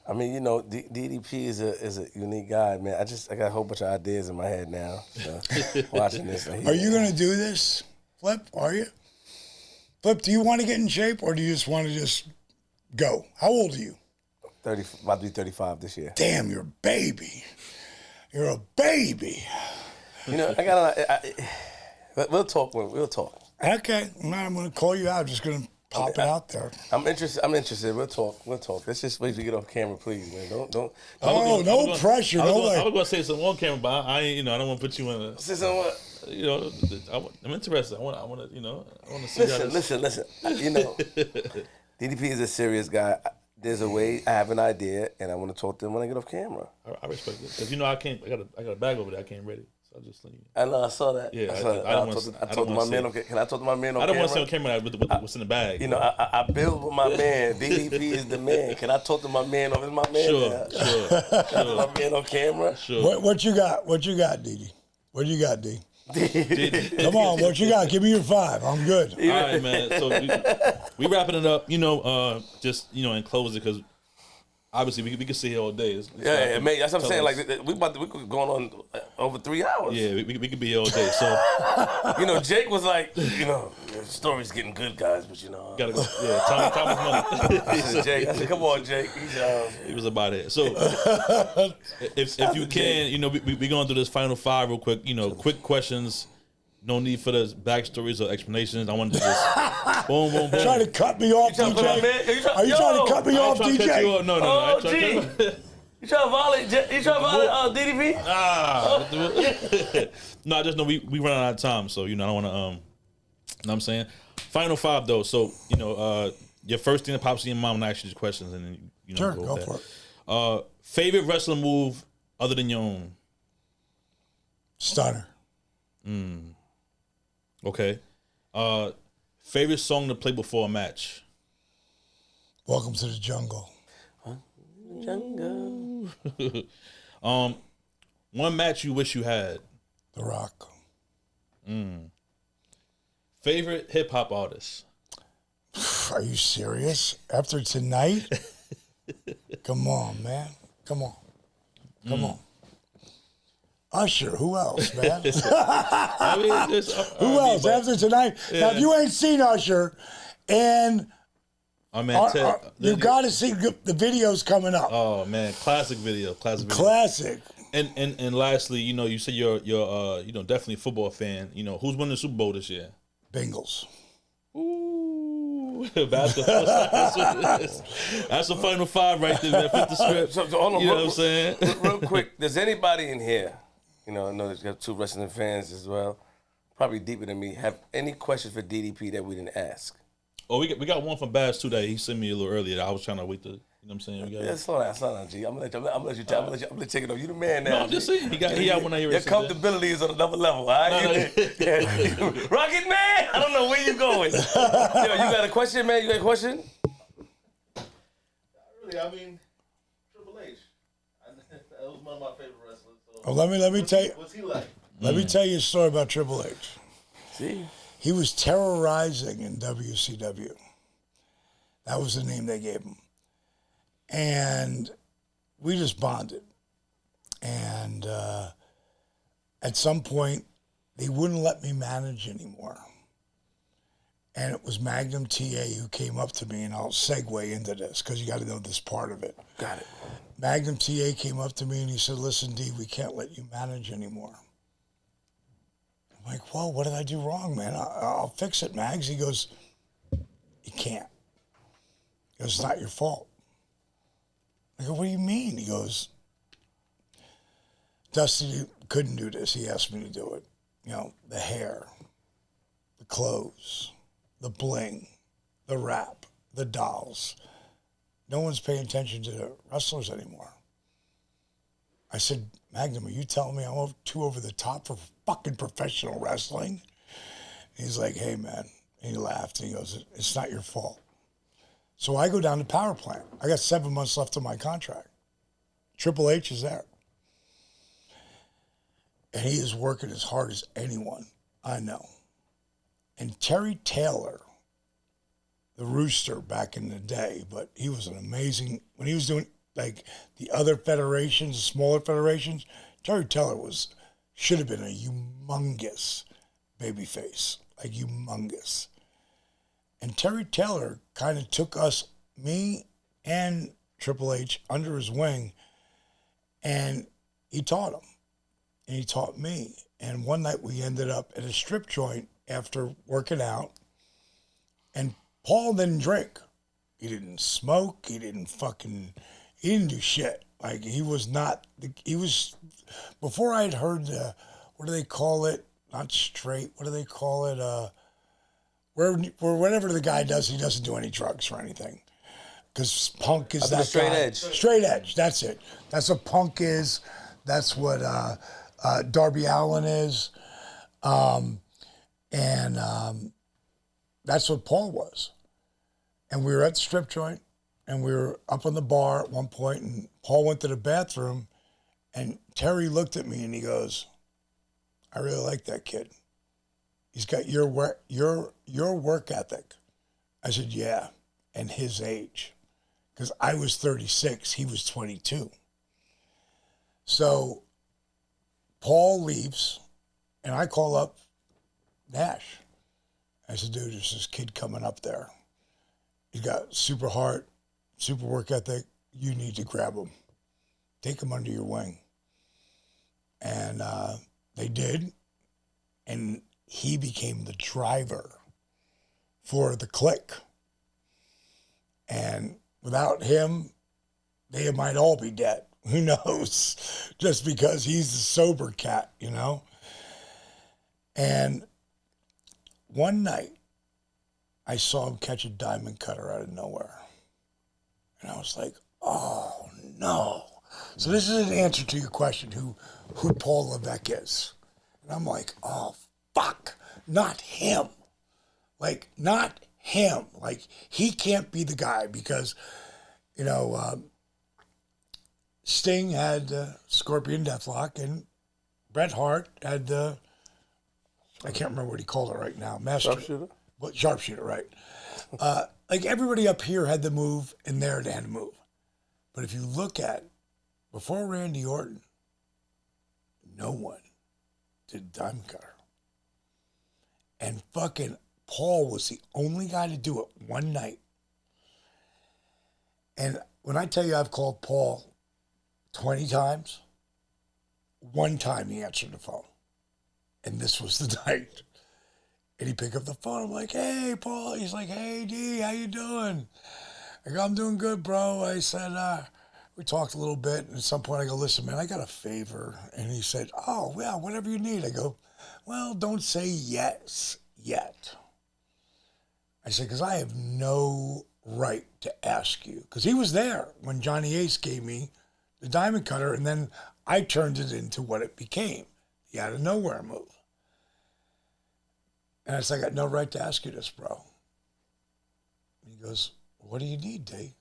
I mean, you know, DDP is a unique guy, man. I got a whole bunch of ideas in my head now. So watching this, Are you going to do this, Flip? Are you? Flip, do you want to get in shape or do you just want to just go? How old are you? 30, about to be 35 this year. Damn, you're a baby. You're a baby. You know, we'll talk. We'll talk. Okay, I'm going to call you out. Just going to pop it out there. I'm interested. We'll talk. Let's just wait to get off camera, please, man. Don't. Oh, no pressure. I was going to say something on camera, but I ain't, you know, I don't want to put you in a. Say something what? You know, I'm interested. I want to, you know, I want to see. Listen. You know, DDP is a serious guy. There's a way. I have an idea, and I want to talk to him when I get off camera. I respect it because you know I got a bag over there. I can't ready. So I just. I know. I saw that. Yeah. I told my man. Okay, can I talk to my man on camera? I don't want to see on camera with what's in the bag. You know, I build with my man. DDP is the man. Can I talk to my man? Is my man? Sure. Can I talk to my man on camera? Sure. What you got? What you got, DD? What you got, D? Come on, what you got? Give me your 5. I'm good. All right, man. So we wrapping it up. You know, just you know, in closing because obviously we can sit here all day. Yeah, man. That's what I'm saying. Like we could going on over 3 hours. Yeah, we could be here all day. So you know, Jake was like, you know, the story's getting good, guys, but you know, gotta go. Yeah, time is money. I said, come on, Jake. He was about it. So if you can, you know, we going through this final 5 real quick. You know, quick questions. No need for the backstories or explanations. I wanted to just boom. Trying to cut me off, DJ? Are you trying to cut me off, DJ? No. Oh, gee. You trying to violate DDP? No, I just know we run out of time, so you know I don't want to. You know what I'm saying? Final 5 though, so you know your first thing that pops in your mind when I ask you these questions, and then you know Sure, go go with for that. it. Favorite wrestling move other than your own? Stunner. Okay. Favorite song to play before a match? Welcome to the jungle. Jungle. One match you wish you had? The Rock. Favorite hip hop artist? Are you serious? After tonight? Come on, man. Come on. Usher, who else, man? I mean, just, Who else after tonight? Yeah. Now, if you ain't seen Usher, and I mean, you got to see the videos coming up. Oh man, classic video. Classic. And lastly, you know, you said you're you know, definitely a football fan. You know, who's winning the Super Bowl this year? Bengals. Ooh, that's a final 5 right there, man. Flip the script. So hold on, you know what I'm saying? Real quick, does anybody in here, you know, I know there's got 2 wrestling fans as well, probably deeper than me, have any questions for DDP that we didn't ask? Oh, we got one from Baz too that he sent me a little earlier. I was trying to wait to, you know what I'm saying? Yeah, slow down, G. I'm gonna let you take it over. You the man now. No, I'm just saying. He got one out here. Your comfortability is on another level, all right? Rocket Man, I don't know where you going. Yo, you got a question, man? You got a question? Really, I mean, Triple H. That was one of my favorite wrestlers. So. Oh, let me tell you. What's he like? Let me tell you a story about Triple H. See? He was terrorizing in WCW. That was the name they gave him. And we just bonded. And at some point, they wouldn't let me manage anymore. And it was Magnum TA who came up to me, and I'll segue into this because you got to know this part of it. Got it. Magnum TA came up to me and he said, listen, D, we can't let you manage anymore. I'm like, well, what did I do wrong, man? I'll fix it, Mags. He goes, you can't. He goes, it's not your fault. I go, what do you mean? He goes, Dusty couldn't do this. He asked me to do it. You know, the hair, the clothes, the bling, the rap, the dolls. No one's paying attention to the wrestlers anymore. I said, Magnum, are you telling me I'm too over the top for fucking professional wrestling? And he's like, hey, man. And he laughed and he goes, it's not your fault. So I go down to power plant. I got 7 months left of my contract. Triple H is there. And he is working as hard as anyone I know. And Terry Taylor, the Rooster back in the day, but he was an amazing, when he was doing like the other federations, the smaller federations, Terry Taylor should have been a humongous babyface, like humongous. And Terry Taylor kind of took us, me and Triple H, under his wing, and he taught him. And he taught me. And one night we ended up at a strip joint after working out. And Paul didn't drink. He didn't smoke. He didn't do shit. Like, he was not, before I had heard what do they call it? Not straight. What do they call it? Where whatever the guy does, he doesn't do any drugs or anything. Because Punk is that straight guy. edge. Straight edge. That's it. That's what Punk is. That's what Darby Allin is. That's what Paul was. And we were at the strip joint, and we were up on the bar at one point, and Paul went to the bathroom, and Terry looked at me and he goes, I really like that kid. He's got your work ethic. I said, yeah, and his age. Because I was 36, he was 22. So Paul leaves, and I call up Nash. I said, dude, there's this kid coming up there. He's got super heart, super work ethic. You need to grab him. Take him under your wing. And they did. And he became the driver for the Clique. And without him, they might all be dead. Who knows? Just because he's the sober cat, you know? And one night, I saw him catch a diamond cutter out of nowhere. And I was like, oh, no. So this is an answer to your question, who Paul Levesque is. And I'm like, oh, fuck, not him. Like, not him. Like, he can't be the guy because, you know, Sting had Scorpion Deathlock, and Bret Hart had I can't remember what he called it right now. Sharpshooter? Well, sharpshooter, right. Like, everybody up here had the move, and there they had to move. But if you look at, before Randy Orton, no one did Diamond Cutter. And fucking Paul was the only guy to do it one night. And when I tell you I've called Paul 20 times, one time he answered the phone. And this was the night. And he picked up the phone. I'm like, hey, Paul. He's like, hey, D, how you doing? I go, I'm doing good, bro. I said, we talked a little bit. And at some point I go, listen, man, I got a favor. And he said, oh, well, whatever you need. I go, well, don't say yes yet. I said, because I have no right to ask you. Because he was there when Johnny Ace gave me the diamond cutter, and then I turned it into what it became, the out of nowhere move. And I said, I got no right to ask you this, bro. And he goes, what do you need, D?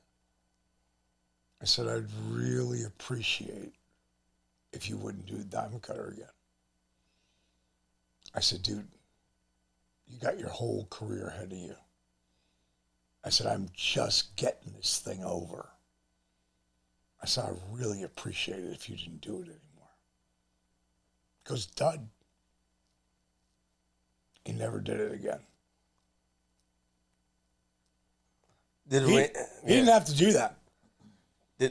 I said, I'd really appreciate if you wouldn't do the diamond cutter again. I said, dude, you got your whole career ahead of you. I said, I'm just getting this thing over. I said, I really appreciate it if you didn't do it anymore. He goes, dud. He never did it again. He didn't have to do that.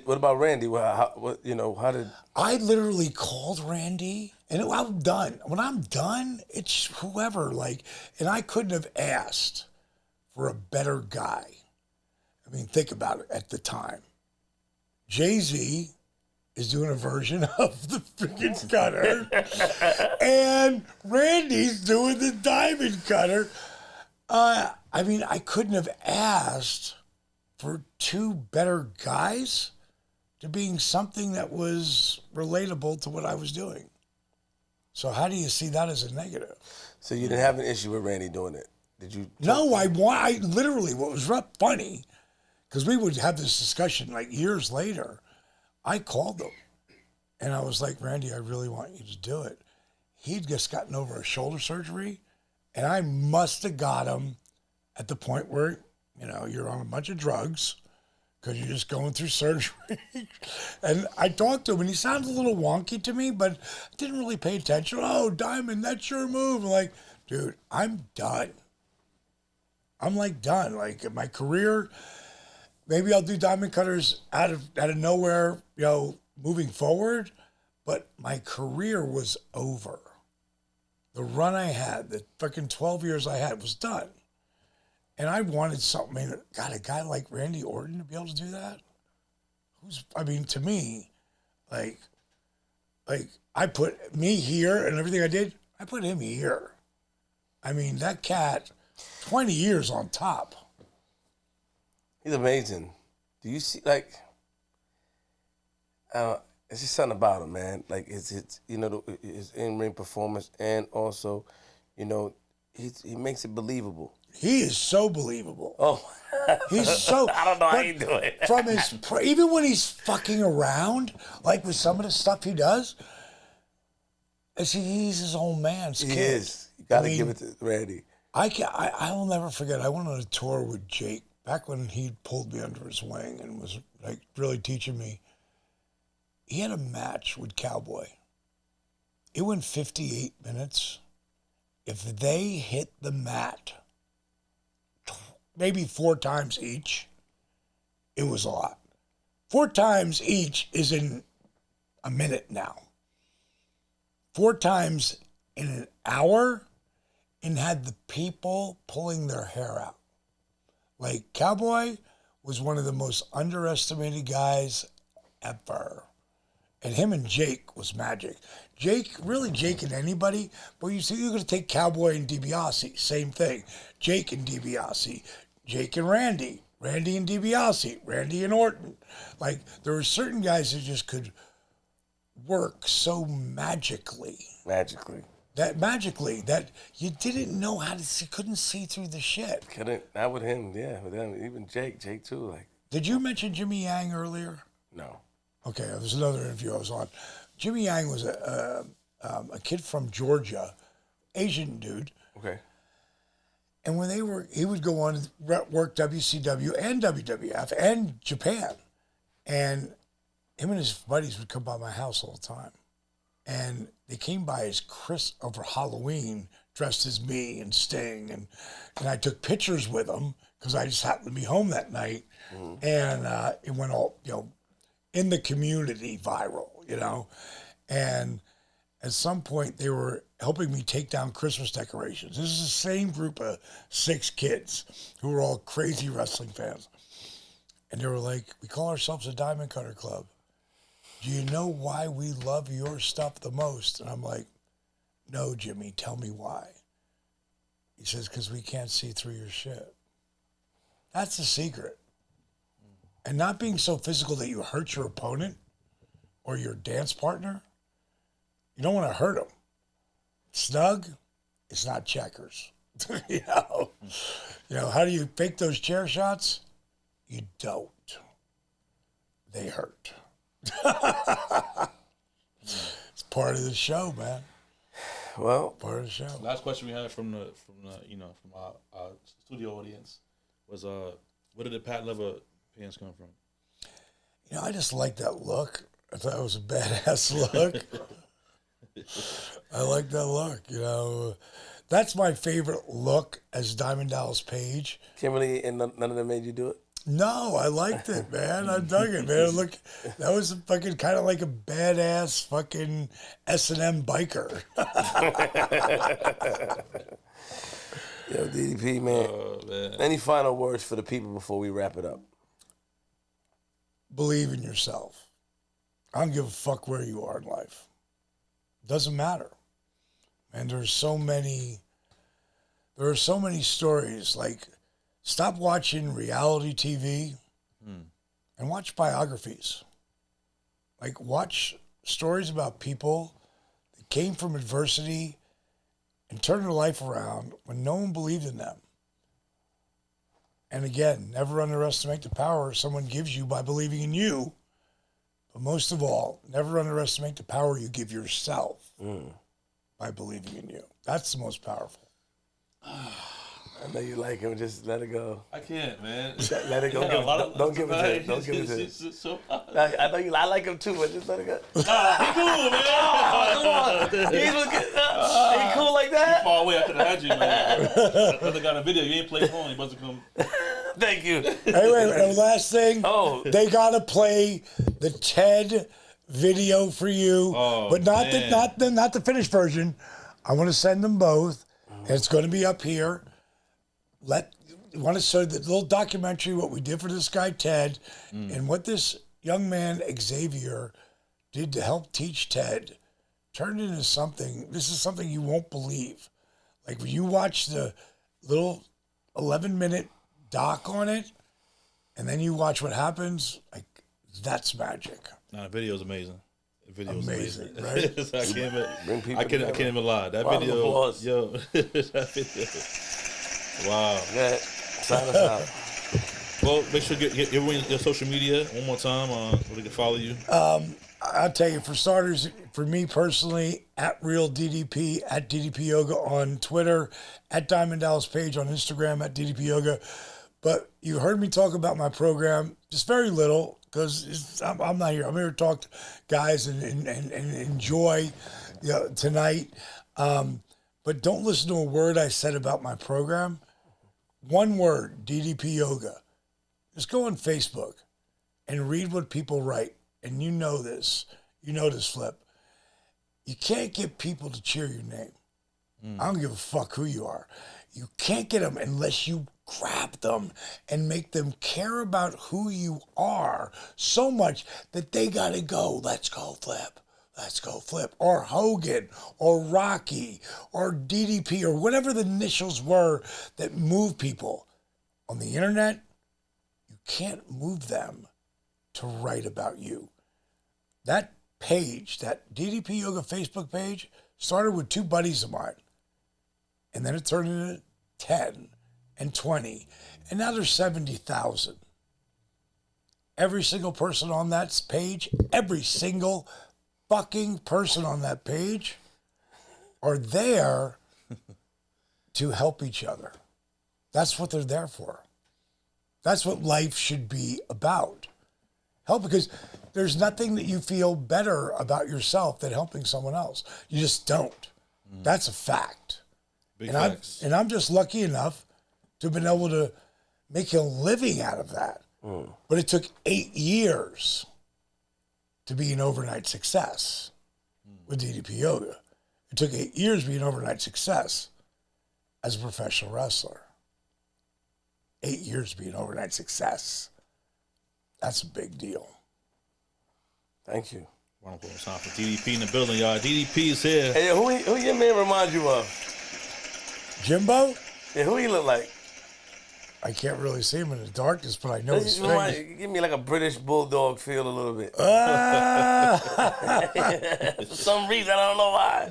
What about Randy? How did? I literally called Randy, and I'm done. When I'm done, it's whoever. And I couldn't have asked for a better guy. I mean, think about it at the time. Jay-Z is doing a version of the freaking cutter, and Randy's doing the diamond cutter. I mean, I couldn't have asked for two better guys to being something that was relatable to what I was doing. So how do you see that as a negative? So you didn't have an issue with Randy doing it, did you? No, I literally, what was funny, because we would have this discussion years later, I called him and I was like, Randy, I really want you to do it. He'd just gotten over a shoulder surgery, and I must have got him at the point where, you're on a bunch of drugs because you're just going through surgery. And I talked to him, and he sounded a little wonky to me, but I didn't really pay attention. Oh, Diamond, that's your move. I'm like, dude, I'm done. I'm done. My career, maybe I'll do diamond cutters out of nowhere, moving forward, but my career was over. The run I had, the freaking 12 years I had, was done. And I wanted something. God, a guy like Randy Orton to be able to do that? To me, I put me here and everything I did, I put him here. I mean, that cat, 20 years on top. He's amazing. Do you see, it's just something about him, man. It's his in-ring performance, and also, he makes it believable. He is so believable. Oh, he's so. I don't know how you do it. From even when he's fucking around, with some of the stuff he does, he's his own man's kid. He is. You got to give it to Randy. I will never forget. I went on a tour with Jake back when he pulled me under his wing and was really teaching me. He had a match with Cowboy. It went 58 minutes. If they hit the mat maybe 4 times each, it was a lot. 4 times each is in a minute now. 4 times in an hour, and had the people pulling their hair out. Cowboy was one of the most underestimated guys ever. And him and Jake was magic. Jake and anybody, but you see, you're going to take Cowboy and DiBiase, same thing. Jake and DiBiase, Jake and Randy and DiBiase, Randy and Orton. There were certain guys who just could work so magically. That you didn't know how to see, couldn't see through the shit. Not with him, yeah. With him, even Jake too. Did you mention Jimmy Yang earlier? No. Okay, there was another interview I was on. Jimmy Yang was a kid from Georgia, Asian dude. Okay. And when he would go on and work WCW and WWF and Japan. And him and his buddies would come by my house all the time. And they came by over Halloween, dressed as me and Sting. And I took pictures with them because I just happened to be home that night. Mm-hmm. And it went all, in the community viral, And at some point, they were helping me take down Christmas decorations. This is the same group of 6 kids who were all crazy wrestling fans. And they were like, we call ourselves a Diamond Cutter Club. Do you know why we love your stuff the most? And I'm like, no, Jimmy, tell me why. He says, because we can't see through your shit. That's the secret. And not being so physical that you hurt your opponent or your dance partner. You don't want to hurt them. Snug, it's not checkers. How do you fake those chair shots? You don't. They hurt. It's part of the show, man. Well, part of the show. Last question we had from our studio audience was where did the Pat Lever pants come from? I just like that look. I thought it was a badass look. I like that look. That's my favorite look as Diamond Dallas Page. Kimberly and none of them made you do it? No, I liked it, man. I dug it, man. Look, that was a fucking kind of like a badass fucking S&M biker. Yo, DDP, man. Oh, man. Any final words for the people before we wrap it up? Believe in yourself. I don't give a fuck where you are in life. Doesn't matter. And there are so many stories. Like, stop watching reality TV and watch biographies. Like, watch stories about people that came from adversity and turned their life around when no one believed in them. And again, never underestimate the power someone gives you by believing in you. But most of all, never underestimate the power you give yourself by believing in you. That's the most powerful. I know you like him. Just let it go. I can't, man. Let it go. Don't give it to him. Don't give it to him. So, I know you. I like him too, but just let it go. he cool, man. Come on. He cool like that? Far away, I could have had you, man. Brother got a video. You ain't played phone. You must have come. Thank you. Hey, wait, last thing. Oh. They gotta play the TED video for you, but not the finished version. I want to send them both, and it's going to be up here. Want to show the little documentary what we did for this guy Ted, and what this young man Xavier did to help teach Ted. Turned into something. This is something you won't believe. Like when you watch the little 11-minute doc on it, and then you watch what happens, like that's magic. Nah, the video's amazing. The video's Amazing, right? I can't even lie. That Round of video, applause. yo, that video. Wow. Yeah. Sign us out. Well, make sure you get your social media one more time where they can follow you. I'll tell you, for starters, for me personally, at Real DDP, at DDP Yoga on Twitter, at Diamond Dallas Page on Instagram, at DDP Yoga. But you heard me talk about my program, just very little, because I'm not here. I'm here to talk to guys and enjoy tonight. But don't listen to a word I said about my program. One word, DDP Yoga. Just go on Facebook and read what people write. And you know this, Flip. You can't get people to cheer your name. I don't give a fuck who you are. You can't get them unless you grab them and make them care about who you are so much that they got to go, let's go, Flip. Let's go, Flip. Or Hogan, or Rocky, or DDP, or whatever the initials were that move people. On the internet, you can't move them to write about you. That page, that DDP Yoga Facebook page, started with 2 buddies of mine. And then it turned into 10 and 20. And now there's 70,000. Every single person on that page, every single fucking person on that page are there to help each other. That's what they're there for. That's what life should be about. Help, because there's nothing that you feel better about yourself than helping someone else. You just don't. That's a fact. Big facts. I'm just lucky enough to have been able to make a living out of that. But it took 8 years to be an overnight success with DDP Yoga. It took 8 years to be an overnight success as a professional wrestler. 8 years to be an overnight success. That's a big deal. Thank you. Round of applause time for DDP in the building, y'all. DDP is here. Hey, who your man remind you of? Jimbo? Yeah, who he look like? I can't really see him in the darkness, but I know his face. Give me like a British bulldog feel a little bit. For some reason, I don't know why.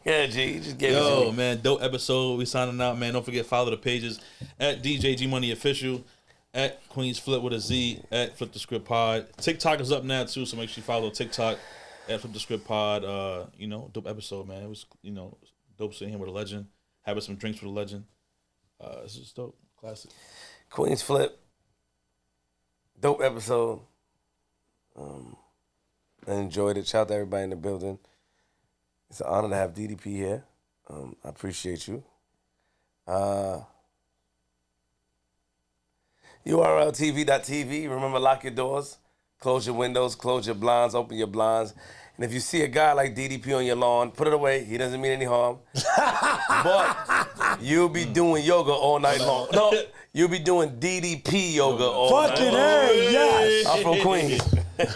Yeah, G, you just gave it to me. Yo, man, dope episode. We signing out, man. Don't forget, follow the pages at DJ G Money Official, at Queens Flip with a Z, at Flip the Script Pod. TikTok is up now, too, so make sure you follow TikTok at Flip the Script Pod. Dope episode, man. It was, dope sitting here with a legend, having some drinks with a legend. This is dope. Classic. Queens Flip. Dope episode. I enjoyed it. Shout out to everybody in the building. It's an honor to have DDP here. I appreciate you. URLTV.tv. Remember, lock your doors, close your windows, close your blinds, open your blinds. And if you see a guy like DDP on your lawn, put it away. He doesn't mean any harm. But you'll be doing yoga all night long. No, you'll be doing DDP yoga all night long. Fucking A, yes. I'm from Queens.